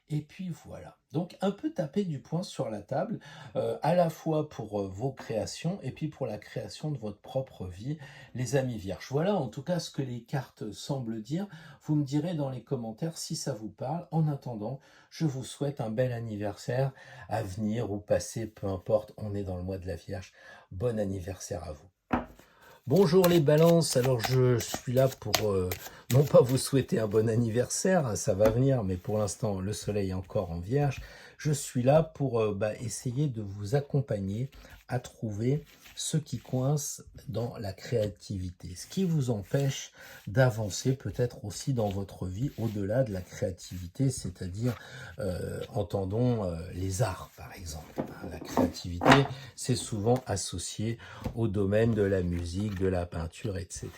Et puis voilà. Donc un peu taper du poing sur la table, à la fois pour vos créations et puis pour la création de votre propre vie, les amis vierges. Voilà en tout cas ce que les cartes semblent dire. Vous me direz dans les commentaires si ça vous parle. En attendant, je vous souhaite un bel anniversaire à venir ou passé, peu importe, on est dans le mois de la Vierge. Bon anniversaire à vous. Bonjour les balances, alors je suis là pour non pas vous souhaiter un bon anniversaire, ça va venir, mais pour l'instant le soleil est encore en vierge. Je suis là pour essayer de vous accompagner à trouver ce qui coince dans la créativité, ce qui vous empêche d'avancer peut-être aussi dans votre vie au-delà de la créativité, c'est-à-dire, entendons, les arts par exemple. La créativité, c'est souvent associé au domaine de la musique, de la peinture, etc.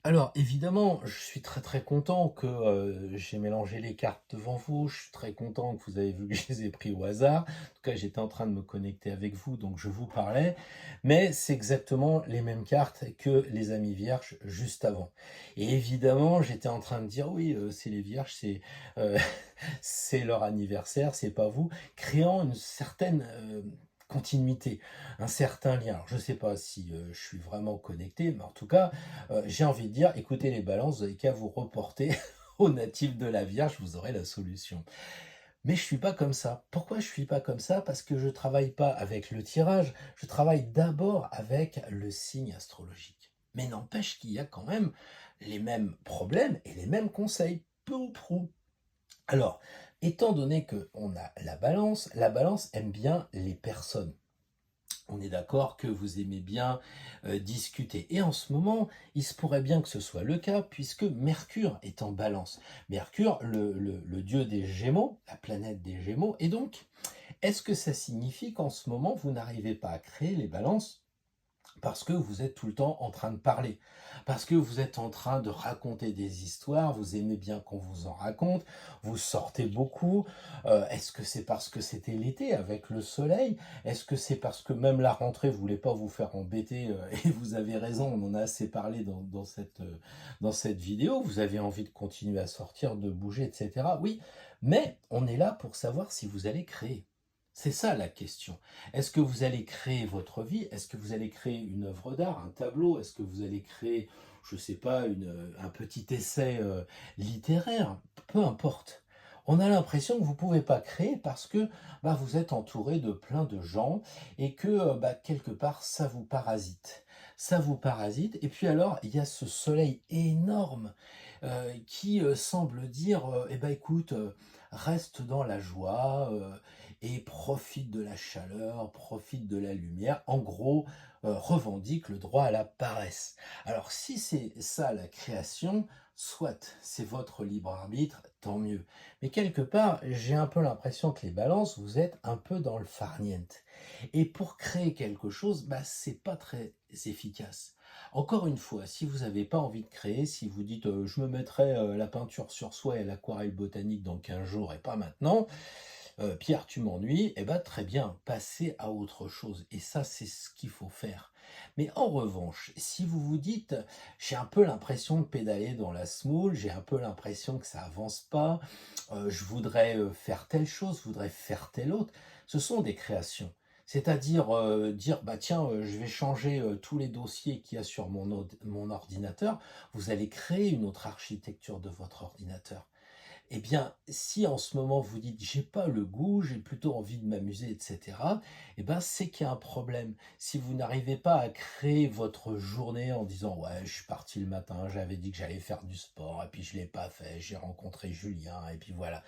Alors évidemment, je suis très très content que j'ai mélangé les cartes devant vous, je suis très content que vous avez vu que je les ai pris au hasard, en tout cas j'étais en train de me connecter avec vous, donc je vous parlais, mais c'est exactement les mêmes cartes que les amis vierges juste avant. Et évidemment, j'étais en train de dire, oui, c'est les vierges, euh, c'est leur anniversaire, c'est pas vous, créant une certaine continuité, un certain lien. Alors, je ne sais pas si je suis vraiment connecté, mais en tout cas, j'ai envie de dire, écoutez les balances, vous n'avez qu'à vous reporter au natif de la Vierge, vous aurez la solution. Mais je suis pas comme ça. Pourquoi je suis pas comme ça? Parce que je travaille pas avec le tirage, je travaille d'abord avec le signe astrologique. Mais n'empêche qu'il y a quand même les mêmes problèmes et les mêmes conseils, peu ou prou. Alors, étant donné qu'on a la balance aime bien les personnes. On est d'accord que vous aimez bien discuter. Et en ce moment, il se pourrait bien que ce soit le cas, puisque Mercure est en balance. Mercure, le dieu des Gémeaux, la planète des Gémeaux. Et donc, est-ce que ça signifie qu'en ce moment, vous n'arrivez pas à créer les balances Parce que vous êtes tout le temps en train de parler, parce que vous êtes en train de raconter des histoires, vous aimez bien qu'on vous en raconte, vous sortez beaucoup. Est-ce que c'est parce que c'était l'été avec le soleil? Est-ce que c'est parce que même la rentrée, vous voulez pas vous faire embêter, et vous avez raison, on en a assez parlé dans cette vidéo, vous avez envie de continuer à sortir, de bouger, etc. Oui, mais on est là pour savoir si vous allez créer. C'est ça la question. Est-ce que vous allez créer votre vie? Est-ce que vous allez créer une œuvre d'art, un tableau? Est-ce que vous allez créer, je ne sais pas, un petit essai littéraire? Peu importe. On a l'impression que vous ne pouvez pas créer parce que bah, vous êtes entouré de plein de gens et que bah, quelque part ça vous parasite. Ça vous parasite. Et puis alors, il y a ce soleil énorme qui semble dire, eh ben écoute, reste dans la joie, et profite de la chaleur, profite de la lumière. En gros, revendique le droit à la paresse. Alors si c'est ça la création, soit c'est votre libre arbitre, tant mieux. Mais quelque part, j'ai un peu l'impression que les balances, vous êtes un peu dans le farniente. Et pour créer quelque chose, bah, c'est pas très efficace. Encore une fois, si vous n'avez pas envie de créer, si vous dites je me mettrai la peinture sur soie et l'aquarelle botanique dans 15 jours et pas maintenant, Pierre, tu m'ennuies, eh ben, très bien, passez à autre chose. Et ça, c'est ce qu'il faut faire. Mais en revanche, si vous vous dites, j'ai un peu l'impression de pédaler dans la semoule, j'ai un peu l'impression que ça avance pas, je voudrais faire telle chose, je voudrais faire telle autre, ce sont des créations. C'est-à-dire dire, bah tiens, je vais changer tous les dossiers qu'il y a sur mon ordinateur, vous allez créer une autre architecture de votre ordinateur. Eh bien, si en ce moment vous dites j'ai pas le goût, j'ai plutôt envie de m'amuser, etc., eh ben c'est qu'il y a un problème. Si vous n'arrivez pas à créer votre journée en disant ouais, je suis parti le matin, j'avais dit que j'allais faire du sport, et puis je l'ai pas fait, j'ai rencontré Julien, et puis voilà.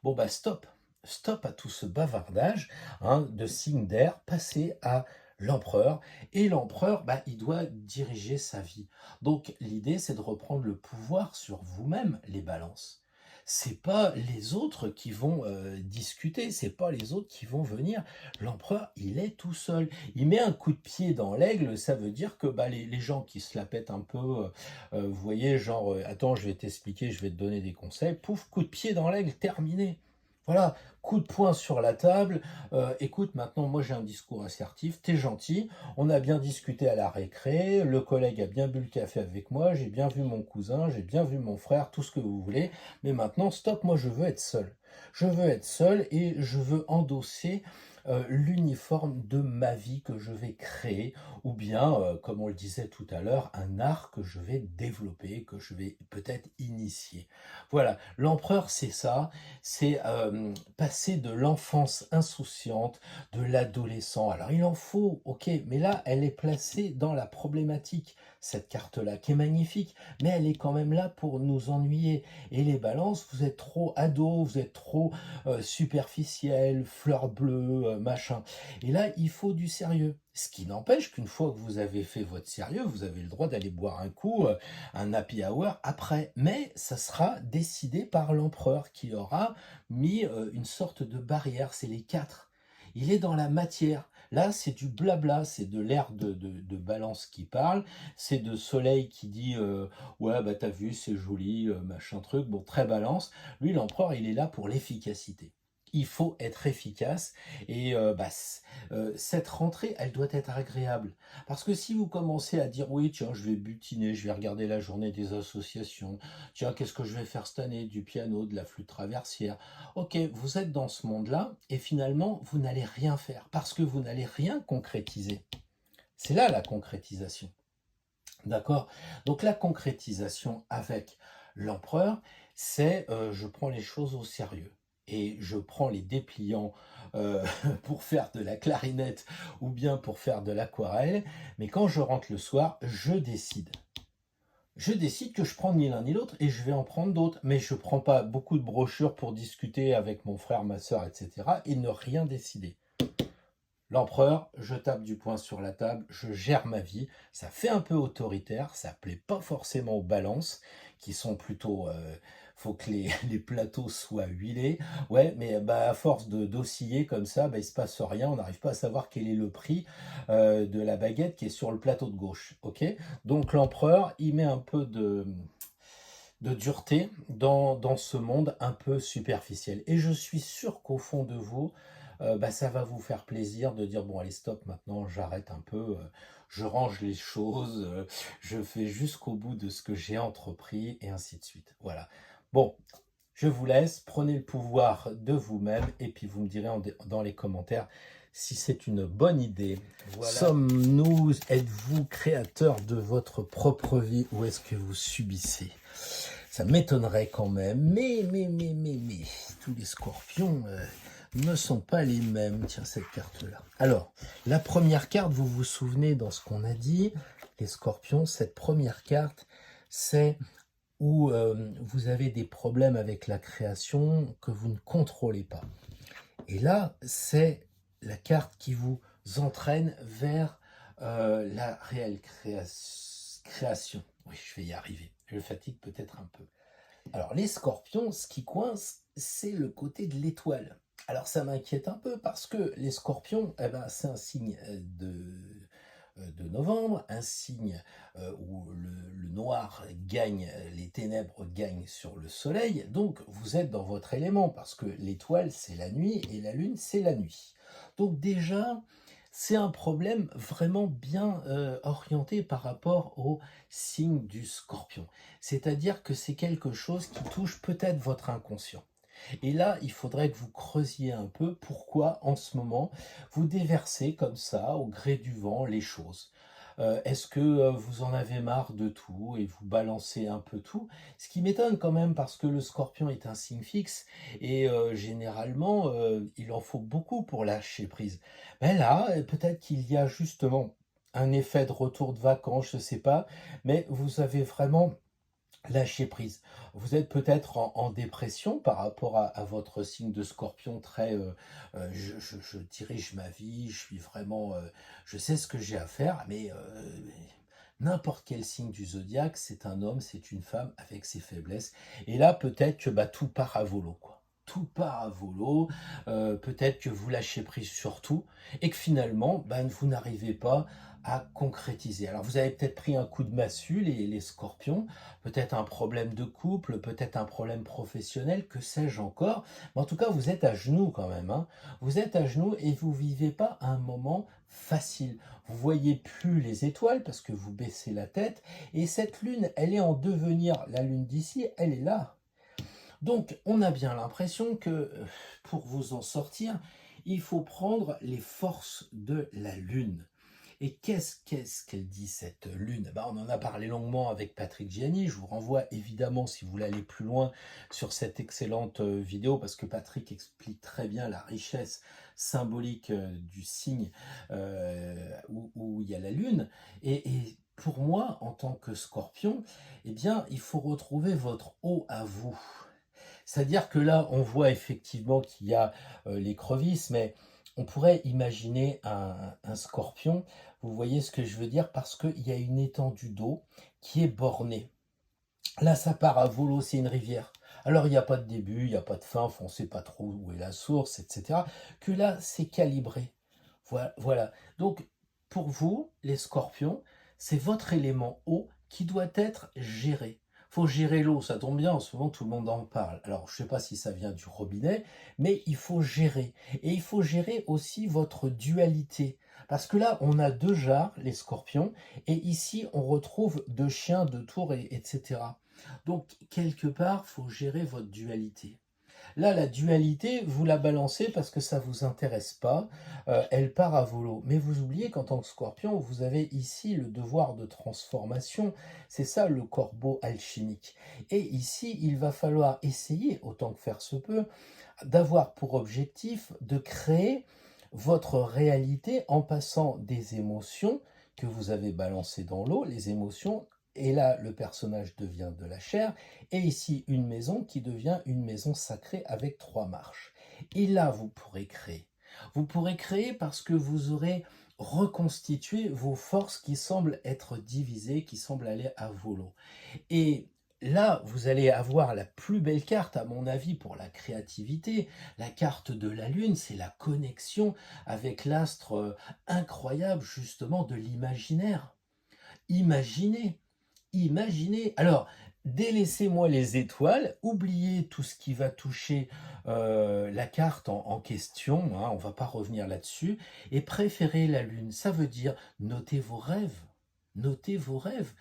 Bon bah stop, stop à tout ce bavardage de signes d'air, passez à l'empereur, et l'empereur, bah, il doit diriger sa vie. Donc l'idée, c'est de reprendre le pouvoir sur vous-même, les balances. C'est pas les autres qui vont discuter, c'est pas les autres qui vont venir. L'empereur, il est tout seul. Il met un coup de pied dans l'aigle, ça veut dire que bah, les gens qui se la pètent un peu, vous voyez, genre, attends, je vais t'expliquer, je vais te donner des conseils, pouf, coup de pied dans l'aigle, terminé. Voilà, coup de poing sur la table. Écoute, maintenant, moi j'ai un discours assertif, t'es gentil, on a bien discuté à la récré, le collègue a bien bu le café avec moi, j'ai bien vu mon cousin, j'ai bien vu mon frère, tout ce que vous voulez. Mais maintenant, stop, moi je veux être seul. Je veux être seul et je veux endosser l'uniforme de ma vie que je vais créer, ou bien, comme on le disait tout à l'heure, un art que je vais développer, que je vais peut-être initier. Voilà, l'empereur, c'est ça, c'est passer de l'enfance insouciante, de l'adolescent. Alors il en faut, ok, mais là, elle est placée dans la problématique, cette carte-là, qui est magnifique, mais elle est quand même là pour nous ennuyer. Et les balances, vous êtes trop ado, vous êtes trop superficiel, fleur bleue, machin. Et là, il faut du sérieux. Ce qui n'empêche qu'une fois que vous avez fait votre sérieux, vous avez le droit d'aller boire un coup, un happy hour après. Mais ça sera décidé par l'empereur qui aura mis une sorte de barrière. C'est les quatre. Il est dans la matière. Là, c'est du blabla, c'est de l'air de balance qui parle, c'est de soleil qui dit ouais, bah t'as vu, c'est joli, machin truc, bon, très balance. Lui, l'empereur, il est là pour l'efficacité. Il faut être efficace et bah, cette rentrée, elle doit être agréable. Parce que si vous commencez à dire oui, tiens, je vais butiner, je vais regarder la journée des associations, tiens, qu'est-ce que je vais faire cette année? Du piano, de la flûte traversière. Ok, vous êtes dans ce monde-là et finalement, vous n'allez rien faire parce que vous n'allez rien concrétiser. C'est là la concrétisation. D'accord? Donc la concrétisation avec l'empereur, c'est je prends les choses au sérieux et je prends les dépliants euh, pour faire de la clarinette ou bien pour faire de l'aquarelle, mais quand je rentre le soir, je décide. Je décide que je prends ni l'un ni l'autre et je vais en prendre d'autres, mais je ne prends pas beaucoup de brochures pour discuter avec mon frère, ma soeur, etc. et ne rien décider. L'empereur, je tape du poing sur la table, je gère ma vie. Ça fait un peu autoritaire, ça plaît pas forcément aux balances, qui sont plutôt faut que les plateaux soient huilés. Ouais, mais bah, à force d'osciller comme ça, bah, il se passe rien. On n'arrive pas à savoir quel est le prix de la baguette qui est sur le plateau de gauche. Ok? Donc l'empereur, il met un peu de dureté dans ce monde un peu superficiel. Et je suis sûr qu'au fond de vous, bah, ça va vous faire plaisir de dire, bon allez stop, maintenant j'arrête un peu, je range les choses, je fais jusqu'au bout de ce que j'ai entrepris, et ainsi de suite. Voilà. Bon, je vous laisse, prenez le pouvoir de vous-même, et puis vous me direz dans les commentaires si c'est une bonne idée. Voilà. Sommes-nous, êtes-vous créateur de votre propre vie, ou est-ce que vous subissez? Ça m'étonnerait quand même, mais, tous les scorpions ne sont pas les mêmes. Tiens, cette carte-là. Alors, la première carte, vous vous souvenez dans ce qu'on a dit, les scorpions, cette première carte, c'est où vous avez des problèmes avec la création que vous ne contrôlez pas. Et là, c'est la carte qui vous entraîne vers la réelle création. Oui, je vais y arriver. Je fatigue peut-être un peu. Alors, les scorpions, ce qui coince, c'est le côté de l'étoile. Alors, ça m'inquiète un peu parce que les scorpions, eh ben, c'est un signe de novembre, un signe où le noir gagne, les ténèbres gagnent sur le soleil. Donc, vous êtes dans votre élément parce que l'étoile, c'est la nuit et la lune, c'est la nuit. Donc, déjà, c'est un problème vraiment bien orienté par rapport au signe du scorpion. C'est-à-dire que c'est quelque chose qui touche peut-être votre inconscient. Et là, il faudrait que vous creusiez un peu pourquoi, en ce moment, vous déversez comme ça, au gré du vent, les choses. Est-ce que vous en avez marre de tout et vous balancez un peu tout? Ce qui m'étonne quand même parce que le scorpion est un signe fixe et généralement, il en faut beaucoup pour lâcher prise. Mais là, peut-être qu'il y a justement un effet de retour de vacances, je ne sais pas, mais vous avez vraiment lâcher prise. Vous êtes peut-être en dépression par rapport à votre signe de scorpion très je dirige ma vie, je suis vraiment je sais ce que j'ai à faire, mais n'importe quel signe du zodiaque, c'est un homme, c'est une femme avec ses faiblesses. Et là, peut-être que bah, tout part à volo, quoi. Tout part à volo, peut-être que vous lâchez prise sur tout, et que finalement, bah, vous n'arrivez pas à concrétiser. Alors vous avez peut-être pris un coup de massue, les scorpions, peut-être un problème de couple, peut-être un problème professionnel, que sais-je encore. Mais en tout cas, vous êtes à genoux quand même. Hein. Vous êtes à genoux et vous vivez pas un moment facile. Vous voyez plus les étoiles parce que vous baissez la tête. Et cette lune, elle est en devenir. La lune d'ici, elle est là. Donc, on a bien l'impression que pour vous en sortir, il faut prendre les forces de la lune. Et qu'est-ce qu'elle dit cette lune? Ben, on en a parlé longuement avec Patrick Gianni. Je vous renvoie évidemment, si vous voulez aller plus loin, sur cette excellente vidéo, parce que Patrick explique très bien la richesse symbolique du signe où il y a la lune. Et pour moi, en tant que scorpion, eh bien, il faut retrouver votre eau à vous. C'est-à-dire que là, on voit effectivement qu'il y a l'écrevisse, mais on pourrait imaginer un scorpion. Vous voyez ce que je veux dire? Parce qu'il y a une étendue d'eau qui est bornée. Là, ça part à volo, c'est une rivière. Alors, il n'y a pas de début, il n'y a pas de fin, on ne sait pas trop où est la source, etc. Que là, c'est calibré. Voilà. Donc, pour vous, les scorpions, c'est votre élément eau qui doit être géré. Faut gérer l'eau, ça tombe bien, en ce moment tout le monde en parle. Alors, je ne sais pas si ça vient du robinet, mais il faut gérer. Et il faut gérer aussi votre dualité. Parce que là, on a deux jarres, les scorpions, et ici, on retrouve deux chiens, deux tours, etc. Donc, quelque part, il faut gérer votre dualité. Là, la dualité, vous la balancez parce que ça ne vous intéresse pas, elle part à volo. Mais vous oubliez qu'en tant que scorpion, vous avez ici le devoir de transformation. C'est ça le corbeau alchimique. Et ici, il va falloir essayer, autant que faire se peut, d'avoir pour objectif de créer votre réalité en passant des émotions que vous avez balancées dans l'eau, les émotions. Et là, le personnage devient de la chair. Et ici, une maison qui devient une maison sacrée avec 3 marches. Et là, vous pourrez créer. Vous pourrez créer parce que vous aurez reconstitué vos forces qui semblent être divisées, qui semblent aller à volo. Et là, vous allez avoir la plus belle carte, à mon avis, pour la créativité. La carte de la Lune, c'est la connexion avec l'astre incroyable, justement, de l'imaginaire. Imaginez, imaginez. Alors, délaissez-moi les étoiles, oubliez tout ce qui va toucher la carte en question, hein, on ne va pas revenir là-dessus, et préférez la Lune. Ça veut dire notez vos rêves, notez vos rêves.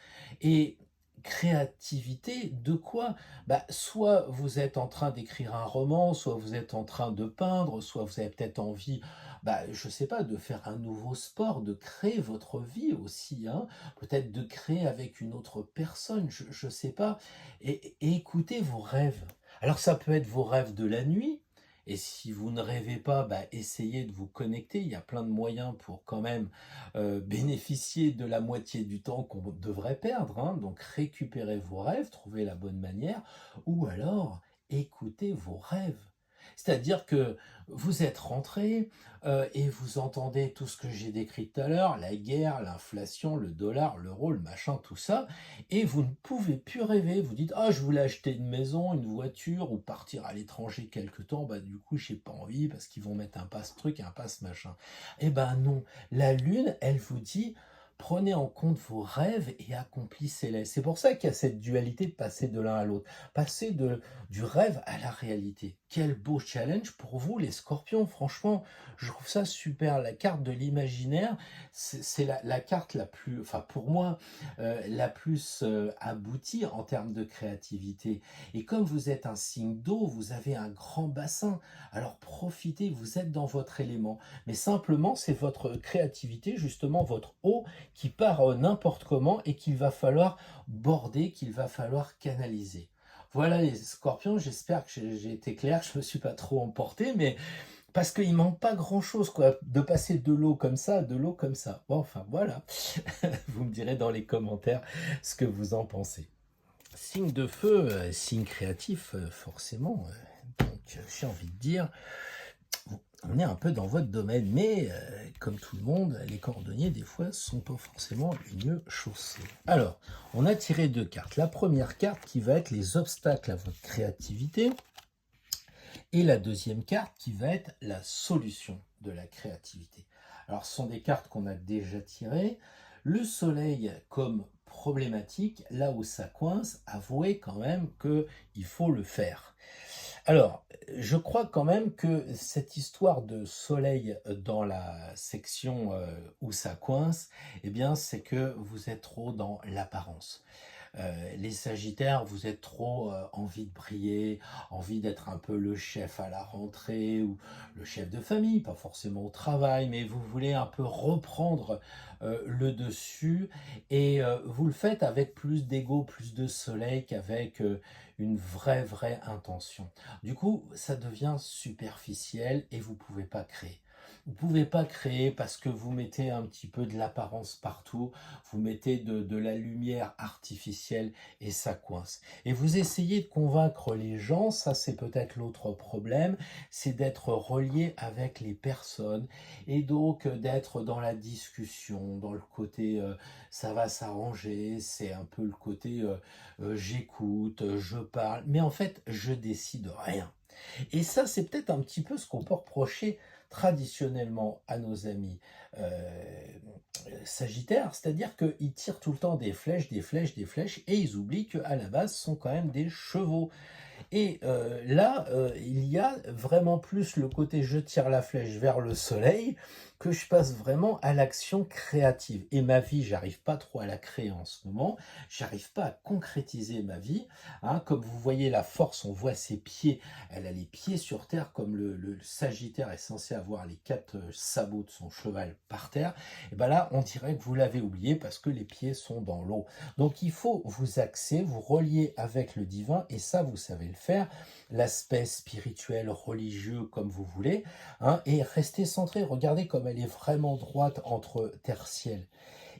Et créativité, de quoi? Bah, soit vous êtes en train d'écrire un roman, soit vous êtes en train de peindre, soit vous avez peut-être envie, bah, je sais pas, de faire un nouveau sport, de créer votre vie aussi, hein, peut-être de créer avec une autre personne, je sais pas, et écoutez vos rêves. Alors ça peut être vos rêves de la nuit, et si vous ne rêvez pas, bah, essayez de vous connecter. Il y a plein de moyens pour quand même bénéficier de la moitié du temps qu'on devrait perdre, hein. Donc récupérez vos rêves, trouvez la bonne manière, ou alors écoutez vos rêves. C'est-à-dire que vous êtes rentré et vous entendez tout ce que j'ai décrit tout à l'heure, la guerre, l'inflation, le dollar, l'euro, le machin, tout ça, et vous ne pouvez plus rêver. Vous dites, ah, je voulais acheter une maison, une voiture, ou partir à l'étranger quelque temps, bah du coup, j'ai pas envie parce qu'ils vont mettre un passe truc, un passe machin. Eh ben non, la Lune, elle vous dit, prenez en compte vos rêves et accomplissez-les. C'est pour ça qu'il y a cette dualité de passer de l'un à l'autre, passer du rêve à la réalité. Quel beau challenge pour vous, les scorpions, franchement, je trouve ça super. La carte de l'imaginaire, c'est la carte la plus, enfin pour moi, la plus aboutie en termes de créativité. Et comme vous êtes un signe d'eau, vous avez un grand bassin, alors profitez, vous êtes dans votre élément. Mais simplement, c'est votre créativité, justement, votre eau qui part n'importe comment et qu'il va falloir border, qu'il va falloir canaliser. Voilà les scorpions, j'espère que j'ai été clair, que je me suis pas trop emporté, mais parce qu'il manque pas grand-chose, quoi, de passer de l'eau comme ça à de l'eau comme ça. Bon, enfin, voilà. Vous me direz dans les commentaires ce que vous en pensez. Signe de feu, signe créatif, forcément. Donc, j'ai envie de dire, on est un peu dans votre domaine, mais comme tout le monde, les cordonniers, des fois, sont pas forcément les mieux chaussés. Alors, on a tiré deux cartes. La première carte qui va être les obstacles à votre créativité, et la deuxième carte qui va être la solution de la créativité. Alors, ce sont des cartes qu'on a déjà tirées. Le soleil comme problématique, là où ça coince, avouez quand même qu'il faut le faire. Alors, je crois quand même que cette histoire de soleil dans la section où ça coince, eh bien, c'est que vous êtes trop dans l'apparence. Les Sagittaires, vous êtes trop envie de briller, envie d'être un peu le chef à la rentrée ou le chef de famille, pas forcément au travail, mais vous voulez un peu reprendre le dessus et vous le faites avec plus d'ego, plus de soleil qu'avec une vraie intention. Du coup, ça devient superficiel et vous pouvez pas créer. Vous pouvez pas créer parce que vous mettez un petit peu de l'apparence partout, vous mettez de la lumière artificielle et ça coince. Et vous essayez de convaincre les gens, ça c'est peut-être l'autre problème, c'est d'être relié avec les personnes et donc d'être dans la discussion, dans le côté ça va s'arranger, c'est un peu le côté j'écoute, je parle, mais en fait je décide rien. Et ça, c'est peut-être un petit peu ce qu'on peut reprocher traditionnellement à nos amis Sagittaires, c'est-à-dire qu'ils tirent tout le temps des flèches, des flèches, des flèches, et ils oublient qu'à la base, ce sont quand même des chevaux. Et là, il y a vraiment plus le côté je tire la flèche vers le soleil que je passe vraiment à l'action créative. Et ma vie, j'arrive pas trop à la créer en ce moment, j'arrive pas à concrétiser ma vie, hein. Comme vous voyez la force, on voit ses pieds, elle a les pieds sur terre, comme le Sagittaire est censé avoir les quatre sabots de son cheval par terre, et ben là, on dirait que vous l'avez oublié parce que les pieds sont dans l'eau. Donc il faut vous axer, vous relier avec le divin, et ça, vous savez le faire, l'aspect spirituel, religieux, comme vous voulez, hein, et rester centré. Regardez comme elle est vraiment droite entre terre-ciel.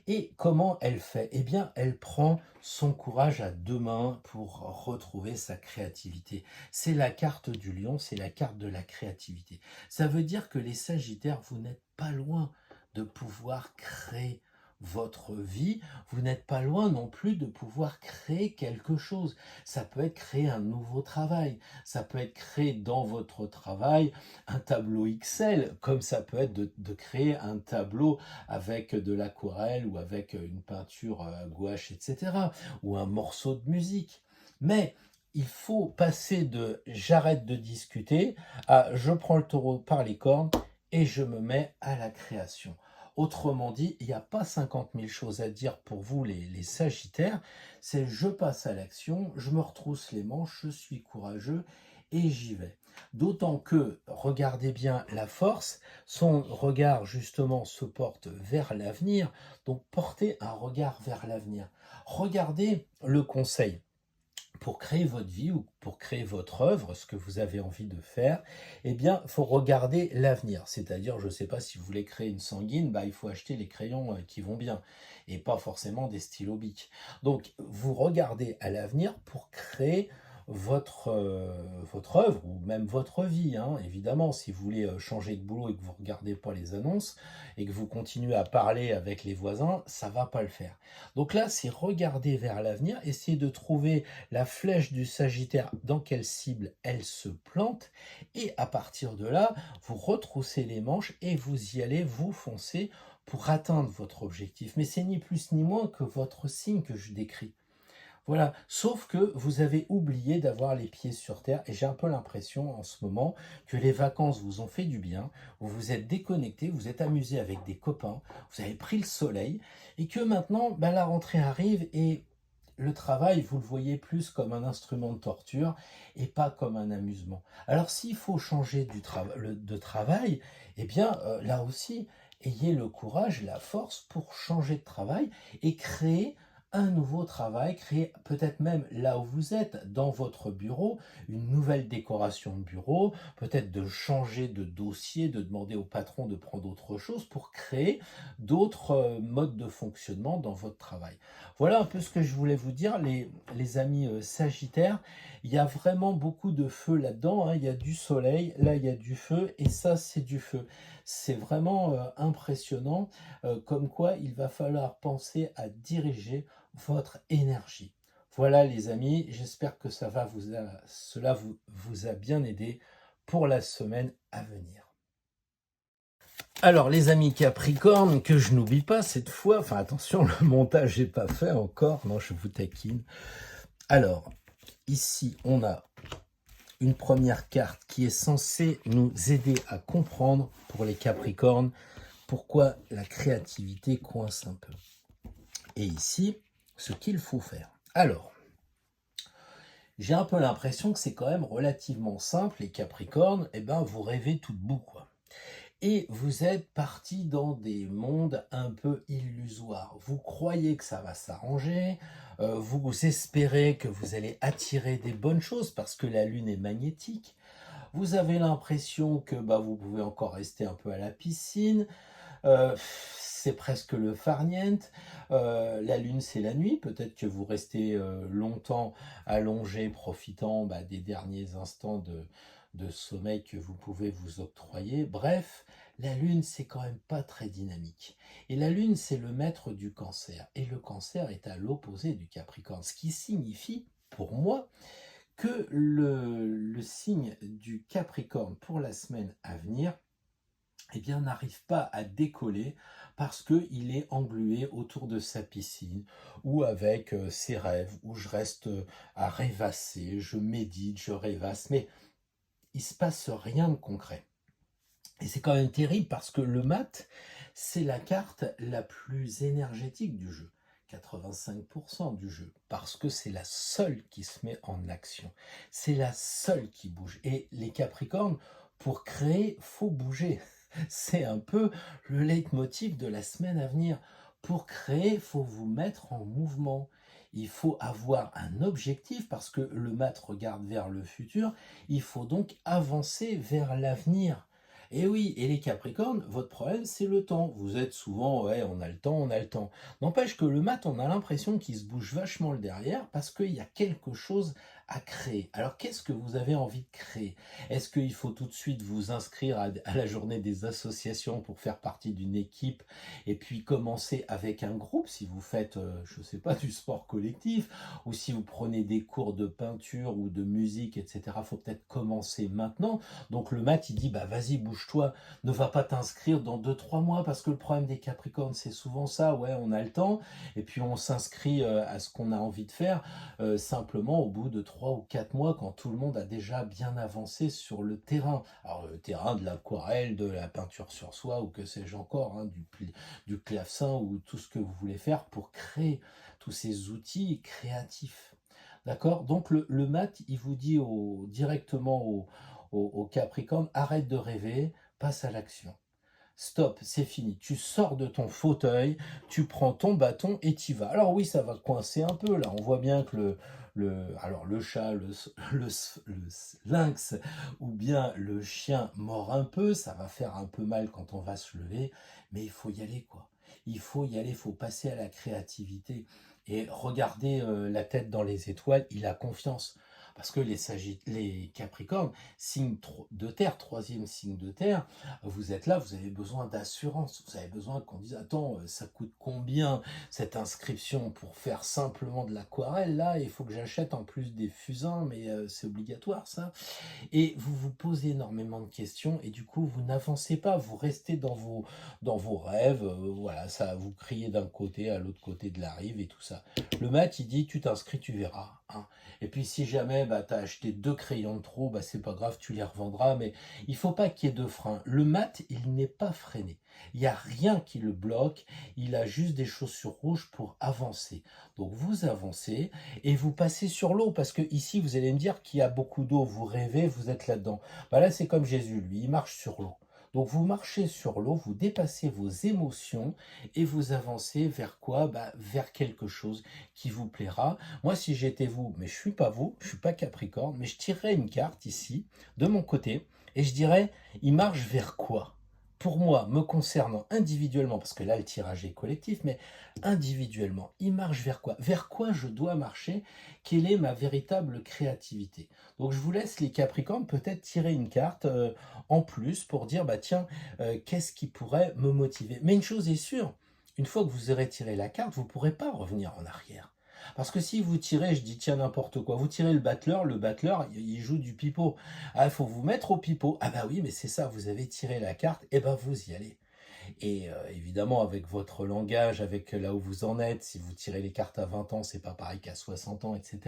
Et comment elle fait? Eh bien, elle prend son courage à deux mains pour retrouver sa créativité. C'est la carte du lion, c'est la carte de la créativité. Ça veut dire que les Sagittaires, vous n'êtes pas loin de pouvoir créer votre vie, vous n'êtes pas loin non plus de pouvoir créer quelque chose. Ça peut être créer un nouveau travail, ça peut être créer dans votre travail un tableau Excel, comme ça peut être de créer un tableau avec de l'aquarelle ou avec une peinture gouache, etc., ou un morceau de musique. Mais il faut passer de j'arrête de discuter à je prends le taureau par les cornes et je me mets à la création. Autrement dit, il n'y a pas 50 000 choses à dire pour vous les Sagittaires, c'est je passe à l'action, je me retrousse les manches, je suis courageux et j'y vais. D'autant que, regardez bien la force, son regard justement se porte vers l'avenir, donc portez un regard vers l'avenir. Regardez le conseil pour créer votre vie ou pour créer votre œuvre, ce que vous avez envie de faire, eh bien, il faut regarder l'avenir. C'est-à-dire, je ne sais pas si vous voulez créer une sanguine, bah, il faut acheter les crayons qui vont bien et pas forcément des stylos Bic. Donc, vous regardez à l'avenir pour créer votre œuvre ou même votre vie, hein. Évidemment, si vous voulez changer de boulot et que vous ne regardez pas les annonces et que vous continuez à parler avec les voisins, ça ne va pas le faire. Donc là, c'est regarder vers l'avenir, essayer de trouver la flèche du Sagittaire, dans quelle cible elle se plante, et à partir de là, vous retroussez les manches et vous y allez, vous foncez pour atteindre votre objectif. Mais c'est ni plus ni moins que votre signe que je décris. Voilà, sauf que vous avez oublié d'avoir les pieds sur terre et j'ai un peu l'impression en ce moment que les vacances vous ont fait du bien, vous vous êtes déconnecté, vous êtes amusé avec des copains, vous avez pris le soleil et que maintenant la rentrée arrive et le travail, vous le voyez plus comme un instrument de torture et pas comme un amusement. Alors s'il faut changer de travail, eh bien là aussi, ayez le courage, la force pour changer de travail et créer un nouveau travail, créer peut-être même là où vous êtes, dans votre bureau, une nouvelle décoration de bureau, peut-être de changer de dossier, de demander au patron de prendre autre chose pour créer d'autres modes de fonctionnement dans votre travail. Voilà un peu ce que je voulais vous dire, les amis Sagittaires. Il y a vraiment beaucoup de feu là-dedans, hein. Il y a du soleil, là il y a du feu, et ça c'est du feu. C'est vraiment impressionnant, comme quoi il va falloir penser à diriger votre énergie. Voilà les amis, j'espère que cela vous a bien aidé pour la semaine à venir. Alors les amis Capricorne, que je n'oublie pas cette fois, enfin attention, le montage n'est pas fait encore, non je vous taquine. Alors, ici on a une première carte qui est censée nous aider à comprendre pour les Capricornes pourquoi la créativité coince un peu. Et ici, ce qu'il faut faire. Alors, j'ai un peu l'impression que c'est quand même relativement simple, les Capricornes, et ben vous rêvez tout debout, quoi. Et vous êtes parti dans des mondes un peu illusoires. Vous croyez que ça va s'arranger, vous espérez que vous allez attirer des bonnes choses parce que la Lune est magnétique. Vous avez l'impression que vous pouvez encore rester un peu à la piscine. C'est presque le farniente. La Lune, c'est la nuit. Peut-être que vous restez longtemps allongé, profitant des derniers instants de sommeil que vous pouvez vous octroyer. Bref, la Lune, c'est quand même pas très dynamique. Et la Lune, c'est le maître du Cancer. Et le Cancer est à l'opposé du Capricorne. Ce qui signifie, pour moi, que le signe du Capricorne pour la semaine à venir, eh bien, n'arrive pas à décoller parce qu'il est englué autour de sa piscine ou avec ses rêves, où je reste à rêvasser, je médite, je rêvasse, mais il ne se passe rien de concret. Et c'est quand même terrible parce que le mat, c'est la carte la plus énergétique du jeu. 85% du jeu, parce que c'est la seule qui se met en action. C'est la seule qui bouge. Et les Capricornes, pour créer, faut bouger. C'est un peu le leitmotiv de la semaine à venir. Pour créer, il faut vous mettre en mouvement. Il faut avoir un objectif parce que le mat regarde vers le futur. Il faut donc avancer vers l'avenir. Et oui, et les Capricornes, votre problème, c'est le temps. Vous êtes souvent, ouais, on a le temps, on a le temps. N'empêche que le mat, on a l'impression qu'il se bouge vachement le derrière parce qu'il y a quelque chose à créer. Alors, qu'est-ce que vous avez envie de créer? Est-ce qu'il faut tout de suite vous inscrire à la journée des associations pour faire partie d'une équipe et puis commencer avec un groupe si vous faites, je ne sais pas, du sport collectif ou si vous prenez des cours de peinture ou de musique, etc. Il faut peut-être commencer maintenant. Donc, le mat, il dit, bah, vas-y, bouge-toi, ne va pas t'inscrire dans 2, 3 mois parce que le problème des Capricornes, c'est souvent ça. Ouais, on a le temps et puis on s'inscrit à ce qu'on a envie de faire simplement au bout de 3 ou 4 mois quand tout le monde a déjà bien avancé sur le terrain. Alors le terrain de l'aquarelle, de la peinture sur soie ou que sais-je encore, hein, du clavecin ou tout ce que vous voulez faire pour créer tous ces outils créatifs. D'accord. Donc le mat, il vous dit directement au Capricorne, arrête de rêver, passe à l'action. Stop, c'est fini. Tu sors de ton fauteuil, tu prends ton bâton et t'y vas. Alors oui, ça va coincer un peu. Là, on voit bien que alors le chat, le lynx ou bien le chien mord un peu. Ça va faire un peu mal quand on va se lever. Mais il faut y aller, quoi. Il faut y aller, il faut passer à la créativité. Et regarder la tête dans les étoiles, il a confiance. Parce que les Capricornes, signe de terre, troisième signe de terre, vous êtes là, vous avez besoin d'assurance, vous avez besoin qu'on dise, attends, ça coûte combien cette inscription pour faire simplement de l'aquarelle, là, il faut que j'achète en plus des fusains, mais c'est obligatoire ça. Et vous vous posez énormément de questions et du coup, vous n'avancez pas, vous restez dans vos rêves, voilà, ça vous criez d'un côté à l'autre côté de la rive et tout ça. Le mat, il dit, tu t'inscris, tu verras. Hein. Et puis si jamais bah, tu as acheté 2 crayons de trop, bah, c'est pas grave, tu les revendras, mais il faut pas qu'il y ait de frein. Le mat, il n'est pas freiné. Il n'y a rien qui le bloque, il a juste des chaussures rouges pour avancer. Donc vous avancez et vous passez sur l'eau, parce que ici, vous allez me dire qu'il y a beaucoup d'eau, vous rêvez, vous êtes là-dedans. Bah là, c'est comme Jésus, lui, il marche sur l'eau. Donc vous marchez sur l'eau, vous dépassez vos émotions et vous avancez vers quoi? Bah, vers quelque chose qui vous plaira. Moi, si j'étais vous, mais je suis pas vous, je suis pas Capricorne, mais je tirerais une carte ici, de mon côté, et je dirais, il marche vers quoi? Pour moi, me concernant individuellement, parce que là, le tirage est collectif, mais individuellement, il marche vers quoi? Vers quoi je dois marcher? Quelle est ma véritable créativité? Donc, je vous laisse les Capricornes peut-être tirer une carte en plus pour dire, bah tiens, qu'est-ce qui pourrait me motiver? Mais une chose est sûre, une fois que vous aurez tiré la carte, vous ne pourrez pas revenir en arrière. Parce que si vous tirez, je dis tiens n'importe quoi, vous tirez le battleur, il joue du pipeau. Ah, il faut vous mettre au pipeau. Ah bah oui, mais c'est ça, vous avez tiré la carte, et ben vous y allez. Et évidemment, avec votre langage, avec là où vous en êtes, si vous tirez les cartes à 20 ans, c'est pas pareil qu'à 60 ans, etc.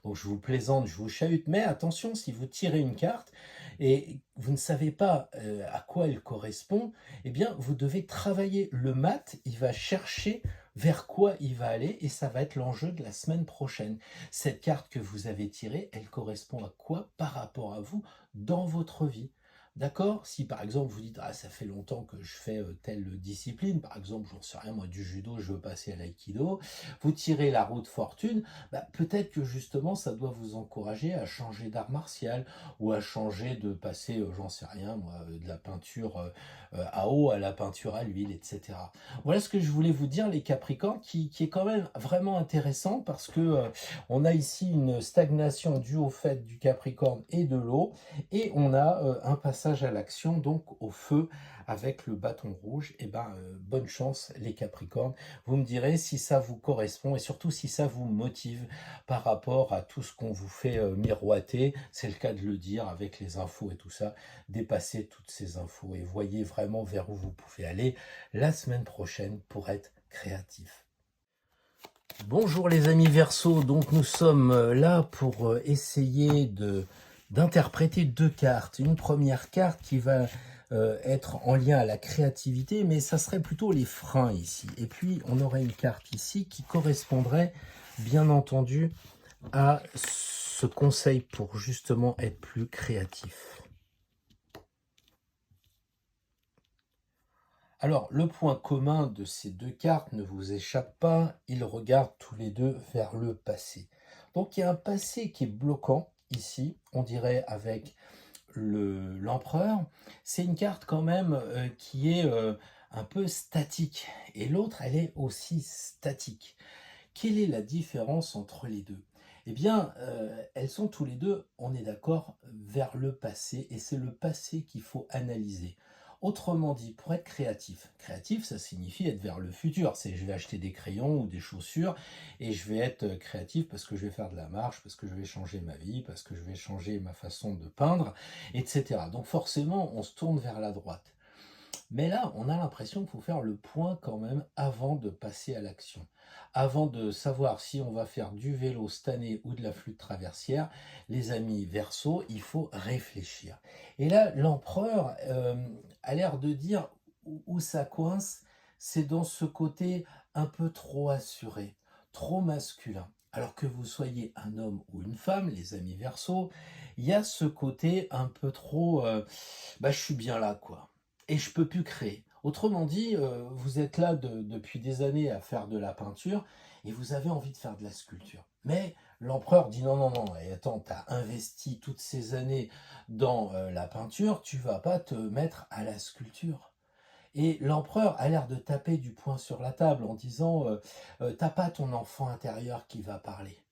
Donc je vous plaisante, je vous chahute, mais attention, si vous tirez une carte et vous ne savez pas à quoi elle correspond, eh bien, vous devez travailler. Le mat, il va chercher vers quoi il va aller et ça va être l'enjeu de la semaine prochaine. Cette carte que vous avez tirée, elle correspond à quoi par rapport à vous dans votre vie? D'accord? Si par exemple vous dites, ah, ça fait longtemps que je fais telle discipline, par exemple, j'en sais rien, moi du judo, je veux passer à l'aïkido, vous tirez la roue de fortune, bah, peut-être que justement ça doit vous encourager à changer d'art martial ou à changer de passer, j'en sais rien, moi, de la peinture à eau à la peinture à l'huile, etc. Voilà ce que je voulais vous dire, les Capricornes, qui est quand même vraiment intéressant parce que on a ici une stagnation due au fait du Capricorne et de l'eau. Et on a un passage à l'action, donc au feu, avec le bâton rouge. Et ben, bonne chance les Capricornes. Vous me direz si ça vous correspond et surtout si ça vous motive par rapport à tout ce qu'on vous fait miroiter. C'est le cas de le dire avec les infos et tout ça. Dépassez toutes ces infos et voyez vraiment vers où vous pouvez aller la semaine prochaine pour être créatif. Bonjour les amis Verseau, donc nous sommes là pour essayer d'interpréter 2 cartes. Une première carte qui va être en lien à la créativité, mais ça serait plutôt les freins ici. Et puis on aurait une carte ici qui correspondrait bien entendu à ce conseil pour justement être plus créatif. Alors, le point commun de ces 2 cartes ne vous échappe pas, ils regardent tous les deux vers le passé. Donc, il y a un passé qui est bloquant ici, on dirait avec l'empereur. C'est une carte quand même qui est un peu statique, et l'autre, elle est aussi statique. Quelle est la différence entre les deux? Eh bien, elles sont tous les 2, on est d'accord, vers le passé et c'est le passé qu'il faut analyser. Autrement dit, pour être créatif, ça signifie être vers le futur. C'est je vais acheter des crayons ou des chaussures et je vais être créatif parce que je vais faire de la marche, parce que je vais changer ma vie, parce que je vais changer ma façon de peindre, etc. Donc forcément, on se tourne vers la droite. Mais là, on a l'impression qu'il faut faire le point quand même avant de passer à l'action. Avant de savoir si on va faire du vélo cette année ou de la flûte traversière, les amis Verseau, il faut réfléchir. Et là, l'empereur a l'air de dire où ça coince, c'est dans ce côté un peu trop assuré, trop masculin. Alors que vous soyez un homme ou une femme, les amis Verseau, il y a ce côté un peu trop, bah je suis bien là quoi et je peux plus créer. Autrement dit, vous êtes là depuis des années à faire de la peinture et vous avez envie de faire de la sculpture. Mais l'empereur dit non, non, non, et attends, tu as investi toutes ces années dans la peinture, tu vas pas te mettre à la sculpture. Et l'empereur a l'air de taper du poing sur la table en disant t'as pas ton enfant intérieur qui va parler.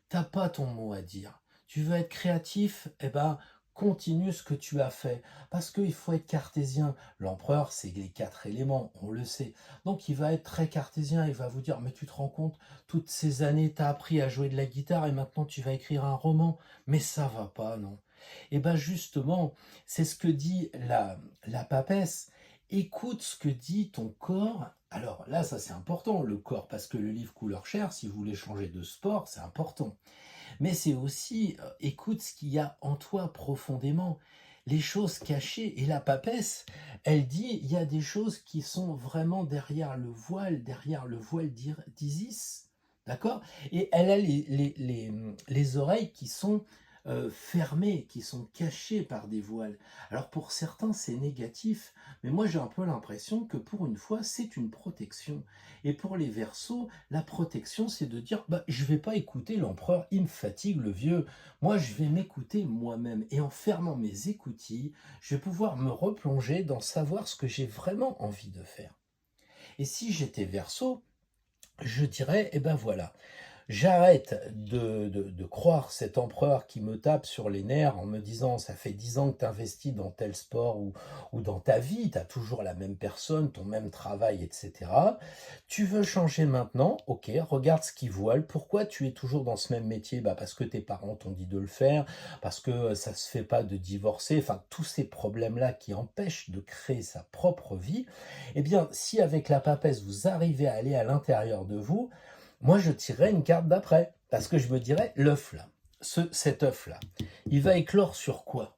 T'as pas ton mot à dire. Tu veux être créatif, eh ben continue ce que tu as fait. Parce qu'il faut être cartésien. L'empereur, c'est les 4 éléments, on le sait. Donc il va être très cartésien, il va vous dire, mais tu te rends compte, toutes ces années, tu as appris à jouer de la guitare et maintenant tu vas écrire un roman. Mais ça va pas, non. Et bien justement, c'est ce que dit la papesse. Écoute ce que dit ton corps. Alors là, ça c'est important, le corps, parce que le livre couleur chair, si vous voulez changer de sport, c'est important. Mais c'est aussi, écoute ce qu'il y a en toi profondément, les choses cachées. Et la papesse, elle dit, il y a des choses qui sont vraiment derrière le voile d'Isis. D'accord. Et elle a les oreilles qui sont fermées, qui sont cachées par des voiles. Alors pour certains, c'est négatif, mais moi j'ai un peu l'impression que pour une fois, c'est une protection. Et pour les Verseaux, la protection, c'est de dire, bah, je ne vais pas écouter l'empereur, il me fatigue le vieux. Moi, je vais m'écouter moi-même. Et en fermant mes écoutilles, je vais pouvoir me replonger dans savoir ce que j'ai vraiment envie de faire. Et si j'étais Verseau, je dirais, eh ben voilà, j'arrête de croire cet empereur qui me tape sur les nerfs en me disant ça fait 10 ans que tu investis dans tel sport ou dans ta vie, tu as toujours la même personne, ton même travail, etc. Tu veux changer maintenant, ok, regarde ce qui voile. Pourquoi tu es toujours dans ce même métier? Bah parce que tes parents t'ont dit de le faire, parce que ça se fait pas de divorcer, enfin tous ces problèmes-là qui empêchent de créer sa propre vie. Eh bien, si avec la papesse vous arrivez à aller à l'intérieur de vous, moi, je tirerais une carte d'après, parce que je me dirais, l'œuf là, cet œuf là, il va éclore sur quoi?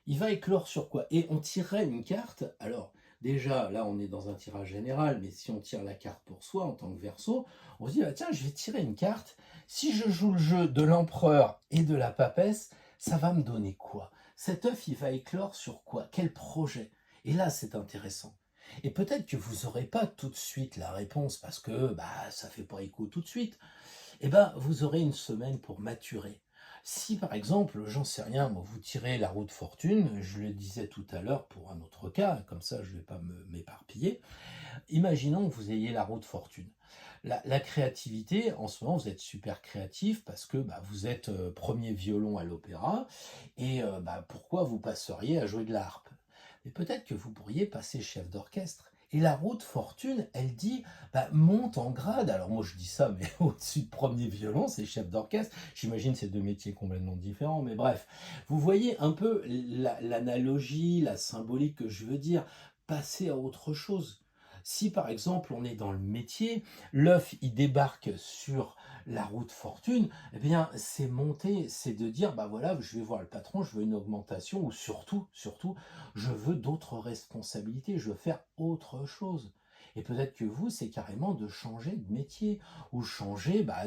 Il va éclore sur quoi? Et on tirerait une carte, alors déjà, là on est dans un tirage général, mais si on tire la carte pour soi en tant que Verseau, on se dit, ah, tiens, je vais tirer une carte, si je joue le jeu de l'empereur et de la papesse, ça va me donner quoi? Cet œuf, il va éclore sur quoi? Quel projet? Et là, c'est intéressant. Et peut-être que vous n'aurez pas tout de suite la réponse parce que bah, ça ne fait pas écho tout de suite. Eh bien, vous aurez une semaine pour maturer. Si par exemple, j'en sais rien, moi, vous tirez la roue de fortune, je le disais tout à l'heure pour un autre cas, comme ça je ne vais pas m'éparpiller, imaginons que vous ayez la roue de fortune. La créativité, en ce moment, vous êtes super créatif parce que bah, vous êtes premier violon à l'opéra et bah, pourquoi vous passeriez à jouer de la harpe? Mais peut-être que vous pourriez passer chef d'orchestre. Et la roue de fortune, elle dit, bah, monte en grade. Alors moi je dis ça, mais au-dessus de premier violon, c'est chef d'orchestre. J'imagine c'est deux métiers complètement différents, mais bref. Vous voyez un peu l'analogie, la symbolique que je veux dire, passer à autre chose. Si par exemple on est dans le métier, l'œuf il débarque sur la roue de fortune, eh bien c'est monter, c'est de dire bah voilà, je vais voir le patron, je veux une augmentation ou surtout je veux d'autres responsabilités, je veux faire autre chose. Et peut-être que vous, c'est carrément de changer de métier ou changer bah,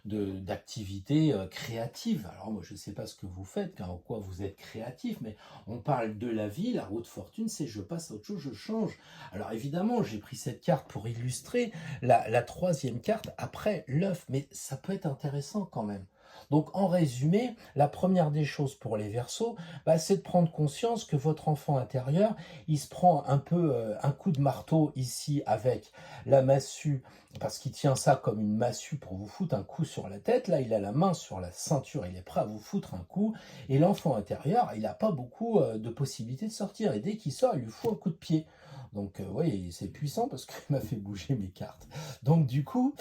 d'activité créative. Alors moi, je ne sais pas ce que vous faites, en quoi vous êtes créatif, mais on parle de la vie, la roue de fortune, c'est je passe à autre chose, je change. Alors évidemment, j'ai pris cette carte pour illustrer la troisième carte après l'œuf, mais ça peut être intéressant quand même. Donc en résumé, la première des choses pour les Verseaux, c'est de prendre conscience que votre enfant intérieur, il se prend un peu un coup de marteau ici avec la massue, parce qu'il tient ça comme une massue pour vous foutre un coup sur la tête. Là, il a la main sur la ceinture, il est prêt à vous foutre un coup. Et l'enfant intérieur, il n'a pas beaucoup de possibilités de sortir. Et dès qu'il sort, il lui faut un coup de pied. Donc, oui, c'est puissant parce qu'il m'a fait bouger mes cartes. Donc, du coup,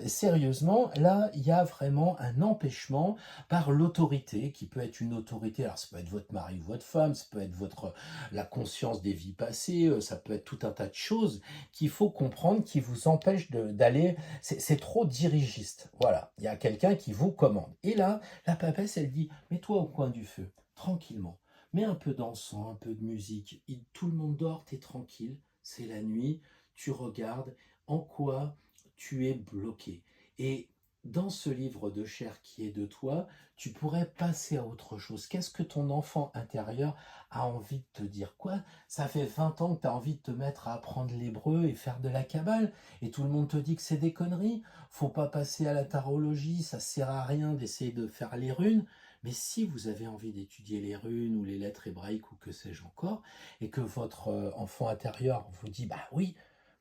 sérieusement, là, il y a vraiment un empêchement par l'autorité, qui peut être une autorité, alors ça peut être votre mari ou votre femme, ça peut être la conscience des vies passées, ça peut être tout un tas de choses qu'il faut comprendre, qui vous empêchent d'aller, c'est trop dirigiste, voilà, il y a quelqu'un qui vous commande. Et là, la papesse, elle dit, mets-toi au coin du feu, tranquillement, mets un peu d'encens, un peu de musique, tout le monde dort, t'es tranquille, c'est la nuit, tu regardes en quoi tu es bloqué. Et dans ce livre de chair qui est de toi, tu pourrais passer à autre chose. Qu'est-ce que ton enfant intérieur a envie de te dire? Quoi? Ça fait 20 ans que tu as envie de te mettre à apprendre l'hébreu et faire de la cabale, et tout le monde te dit que c'est des conneries. Faut pas passer à la tarologie, ça sert à rien d'essayer de faire les runes. Mais si vous avez envie d'étudier les runes ou les lettres hébraïques ou que sais-je encore, et que votre enfant intérieur vous dit, bah oui,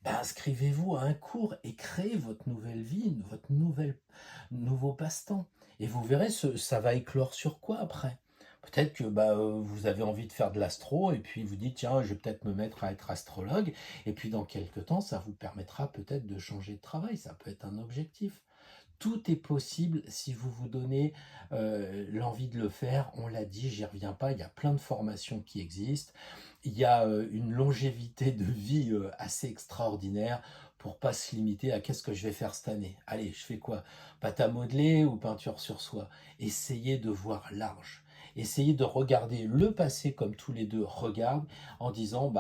inscrivez-vous à un cours et créez votre nouvelle vie, votre nouveau passe-temps. Et vous verrez, ça va éclore sur quoi après? Peut-être que vous avez envie de faire de l'astro et puis vous dites, tiens, je vais peut-être me mettre à être astrologue. Et puis dans quelques temps, ça vous permettra peut-être de changer de travail. Ça peut être un objectif. Tout est possible si vous vous donnez l'envie de le faire. On l'a dit, j'y reviens pas, il y a plein de formations qui existent. Il y a une longévité de vie assez extraordinaire pour pas se limiter à qu'est-ce que je vais faire cette année. Allez, je fais quoi? Pâte à modeler ou peinture sur soie? Essayez de voir large. Essayez de regarder le passé comme tous les deux regardent en disant,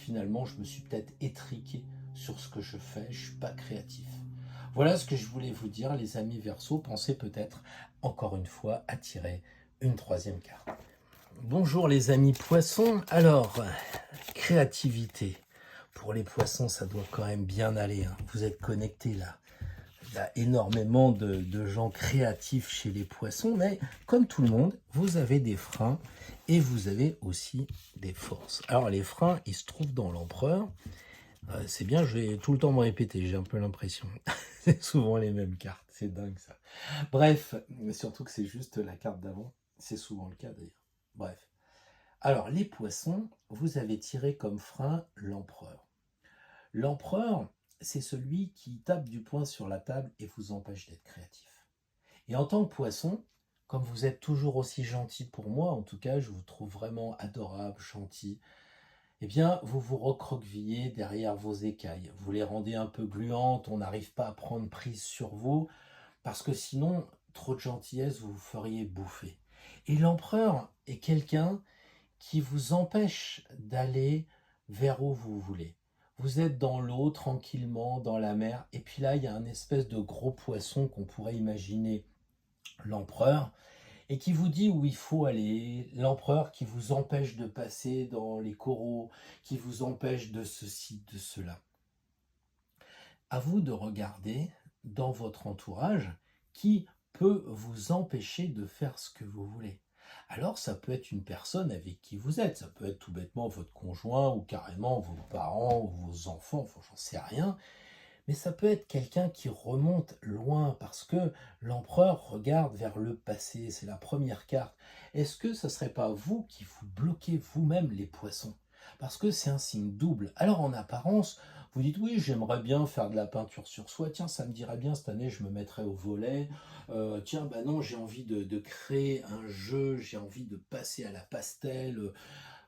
finalement, je me suis peut-être étriqué sur ce que je fais, je suis pas créatif. Voilà ce que je voulais vous dire, les amis Verseaux. Pensez peut-être, encore une fois, à tirer une troisième carte. Bonjour les amis Poissons. Alors, créativité. Pour les Poissons, ça doit quand même bien aller, hein. Vous êtes connectés là. Il y a énormément de gens créatifs chez les Poissons, mais comme tout le monde, vous avez des freins et vous avez aussi des forces. Alors les freins, ils se trouvent dans l'Empereur. C'est bien, je vais tout le temps me répéter, j'ai un peu l'impression. C'est souvent les mêmes cartes, c'est dingue ça. Bref, surtout que c'est juste la carte d'avant, c'est souvent le cas d'ailleurs. Bref. Alors, les Poissons, vous avez tiré comme frein l'Empereur. L'Empereur, c'est celui qui tape du poing sur la table et vous empêche d'être créatif. Et en tant que Poisson, comme vous êtes toujours aussi gentil pour moi, en tout cas, je vous trouve vraiment adorable, gentil, eh bien, vous vous recroquevillez derrière vos écailles. Vous les rendez un peu gluantes, on n'arrive pas à prendre prise sur vous, parce que sinon, trop de gentillesse, vous vous feriez bouffer. Et l'Empereur est quelqu'un qui vous empêche d'aller vers où vous voulez. Vous êtes dans l'eau, tranquillement, dans la mer, et puis là, il y a un espèce de gros poisson qu'on pourrait imaginer l'empereur, et qui vous dit où il faut aller, l'empereur qui vous empêche de passer dans les coraux, qui vous empêche de ceci, de cela. À vous de regarder dans votre entourage qui peut vous empêcher de faire ce que vous voulez. Alors ça peut être une personne avec qui vous êtes, ça peut être tout bêtement votre conjoint ou carrément vos parents ou vos enfants, enfin, j'en sais rien, mais ça peut être quelqu'un qui remonte loin parce que l'empereur regarde vers le passé, c'est la première carte. Est-ce que ce ne serait pas vous qui vous bloquez vous-même les Poissons? Parce que c'est un signe double. Alors en apparence, vous dites oui, j'aimerais bien faire de la peinture sur soie, tiens, ça me dirait bien cette année, je me mettrais au volet. Tiens, non, j'ai envie de créer un jeu, j'ai envie de passer à la pastel.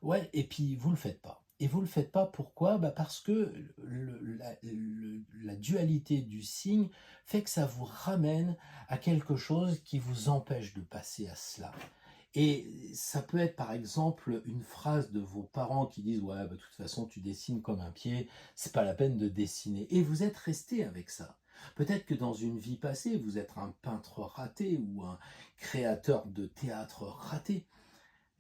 Ouais, et puis vous le faites pas. Et vous le faites pas, pourquoi? Parce que la dualité du signe fait que ça vous ramène à quelque chose qui vous empêche de passer à cela. Et ça peut être par exemple une phrase de vos parents qui disent ouais, de toute façon tu dessines comme un pied, c'est pas la peine de dessiner. Et vous êtes resté avec ça. Peut-être que dans une vie passée, vous êtes un peintre raté ou un créateur de théâtre raté.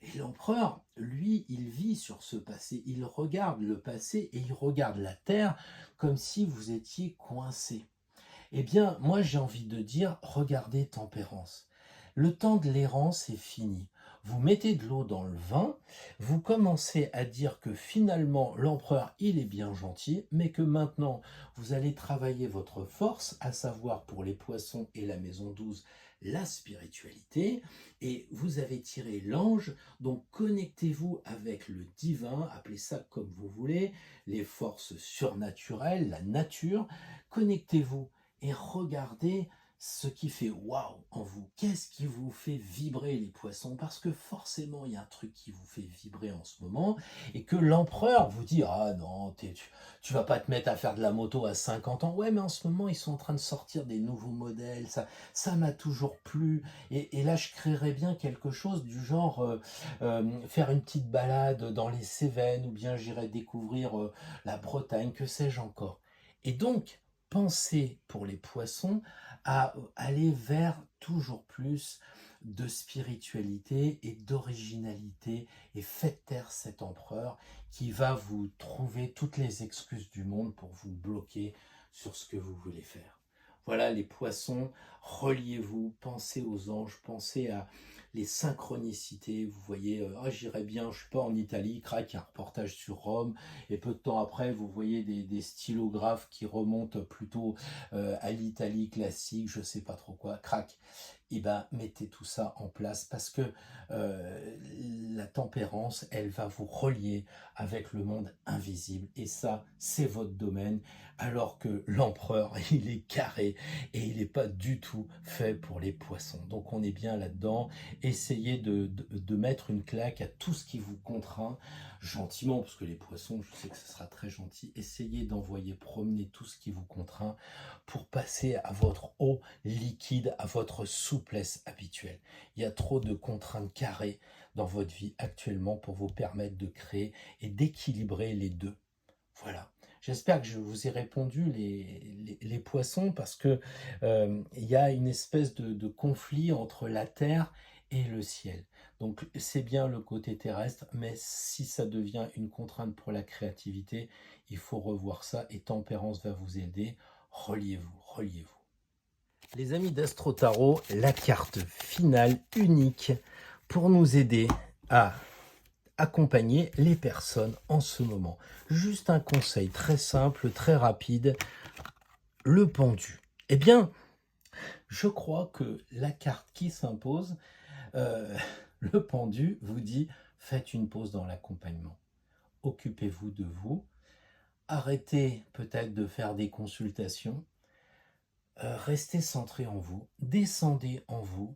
Et l'empereur, lui, il vit sur ce passé, il regarde le passé et il regarde la terre comme si vous étiez coincé. Eh bien, moi j'ai envie de dire, regardez Tempérance. Le temps de l'errance est fini. Vous mettez de l'eau dans le vin, vous commencez à dire que finalement l'empereur il est bien gentil, mais que maintenant vous allez travailler votre force, à savoir pour les poissons et la maison 12, la spiritualité, et vous avez tiré l'ange, donc connectez-vous avec le divin, appelez ça comme vous voulez, les forces surnaturelles, la nature, connectez-vous et regardez ce qui fait waouh en vous. Qu'est-ce qui vous fait vibrer les poissons? Parce que forcément, il y a un truc qui vous fait vibrer en ce moment et que l'empereur vous dit ah non, tu vas pas te mettre à faire de la moto à 50 ans. Ouais, mais en ce moment, ils sont en train de sortir des nouveaux modèles. Ça m'a toujours plu. Et là, je créerais bien quelque chose du genre faire une petite balade dans les Cévennes ou bien j'irais découvrir la Bretagne, que sais-je encore. Et donc, pensez pour les poissons à aller vers toujours plus de spiritualité et d'originalité et faites taire cet empereur qui va vous trouver toutes les excuses du monde pour vous bloquer sur ce que vous voulez faire. Voilà les poissons, reliez-vous, pensez aux anges, pensez à les synchronicités, vous voyez, ah j'irais bien, je suis pas en Italie, crac, un reportage sur Rome, et peu de temps après, vous voyez des stylographes qui remontent plutôt à l'Italie classique, je sais pas trop quoi, crac. Et ben mettez tout ça en place parce que la tempérance, elle va vous relier avec le monde invisible. Et ça, c'est votre domaine. Alors que l'empereur, il est carré et il n'est pas du tout fait pour les poissons. Donc on est bien là-dedans. Essayez de mettre une claque à tout ce qui vous contraint gentiment, parce que les poissons, je sais que ce sera très gentil. Essayez d'envoyer promener tout ce qui vous contraint pour passer à votre eau liquide, à votre souplesse habituelle. Il y a trop de contraintes carrées dans votre vie actuellement pour vous permettre de créer et d'équilibrer les deux. Voilà. J'espère que je vous ai répondu les poissons parce que il y a une espèce de conflit entre la terre et le ciel. Donc c'est bien le côté terrestre, mais si ça devient une contrainte pour la créativité, il faut revoir ça et Tempérance va vous aider. Reliez-vous, reliez-vous. Les amis d'Astro Tarot, la carte finale unique pour nous aider à accompagner les personnes en ce moment. Juste un conseil très simple, très rapide, le pendu. Eh bien, je crois que la carte qui s'impose, euh, le pendu vous dit, faites une pause dans l'accompagnement. Occupez-vous de vous. Arrêtez peut-être de faire des consultations. Restez centré en vous. Descendez en vous.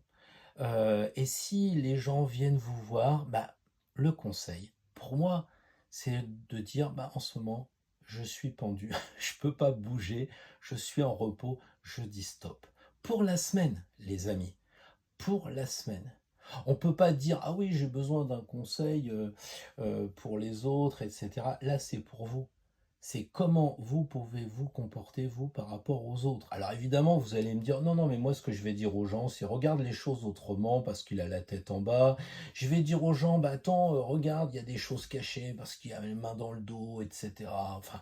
Et si les gens viennent vous voir, bah, le conseil, pour moi, c'est de dire, bah, en ce moment, je suis pendu, je ne peux pas bouger, je suis en repos, je dis stop. Pour la semaine, les amis, pour la semaine. On ne peut pas dire, ah oui, j'ai besoin d'un conseil pour les autres, etc. Là, c'est pour vous. C'est comment vous pouvez vous comporter, vous, par rapport aux autres. Alors évidemment, vous allez me dire, non, non, mais moi, ce que je vais dire aux gens, c'est regarde les choses autrement parce qu'il a la tête en bas. Je vais dire aux gens, bah attends, regarde, il y a des choses cachées parce qu'il a les mains dans le dos, etc. Enfin,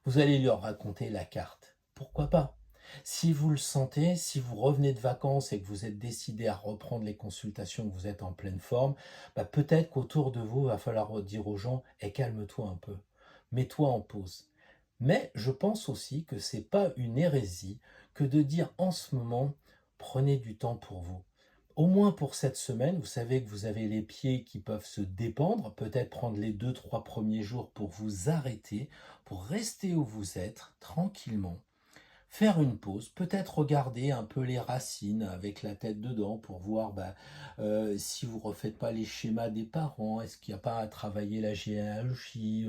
vous allez leur raconter la carte. Pourquoi pas? Si vous le sentez, si vous revenez de vacances et que vous êtes décidé à reprendre les consultations, que vous êtes en pleine forme, bah peut-être qu'autour de vous, il va falloir dire aux gens, calme-toi un peu, mets-toi en pause. Mais je pense aussi que c'est pas une hérésie que de dire en ce moment, prenez du temps pour vous. Au moins pour cette semaine, vous savez que vous avez les pieds qui peuvent se dépendre, peut-être prendre les 2, 3 premiers jours pour vous arrêter, pour rester où vous êtes, tranquillement, faire une pause, peut-être regarder un peu les racines avec la tête dedans pour voir si vous ne refaites pas les schémas des parents, est-ce qu'il n'y a pas à travailler la généalogie,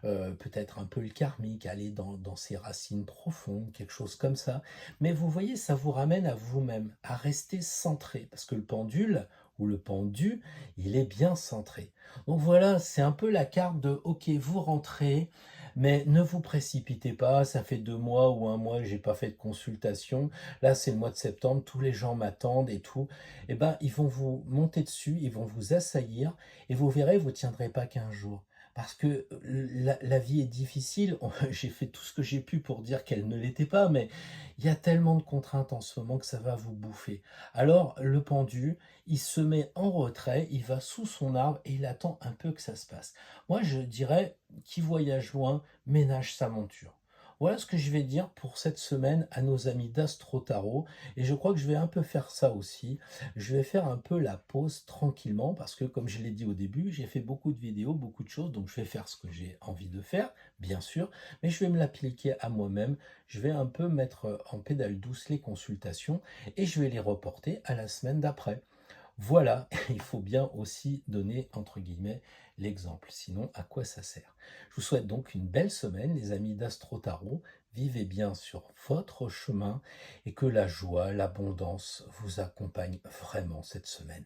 peut-être un peu le karmique, aller dans ces racines profondes, quelque chose comme ça. Mais vous voyez, ça vous ramène à vous-même, à rester centré, parce que le pendule ou le pendu, il est bien centré. Donc voilà, c'est un peu la carte de, ok, vous rentrez, mais ne vous précipitez pas, ça fait 2 mois ou un mois que j'ai pas fait de consultation. Là, c'est le mois de septembre, tous les gens m'attendent et tout. Eh ben, ils vont vous monter dessus, ils vont vous assaillir et vous verrez, vous tiendrez pas 15 jours. parce que la vie est difficile. J'ai fait tout ce que j'ai pu pour dire qu'elle ne l'était pas, mais il y a tellement de contraintes en ce moment que ça va vous bouffer. Alors, le pendu, il se met en retrait, il va sous son arbre et il attend un peu que ça se passe. Moi, je dirais, qui voyage loin, ménage sa monture. Voilà ce que je vais dire pour cette semaine à nos amis d'Astro Tarot. Et je crois que je vais un peu faire ça aussi. Je vais faire un peu la pause tranquillement parce que, comme je l'ai dit au début, j'ai fait beaucoup de vidéos, beaucoup de choses. Donc, je vais faire ce que j'ai envie de faire, bien sûr, mais je vais me l'appliquer à moi-même. Je vais un peu mettre en pédale douce les consultations et je vais les reporter à la semaine d'après. Voilà, il faut bien aussi donner, entre guillemets, l'exemple. Sinon, à quoi ça sert? Je vous souhaite donc une belle semaine, les amis d'Astro Tarot. Vivez bien sur votre chemin et que la joie, l'abondance vous accompagne vraiment cette semaine.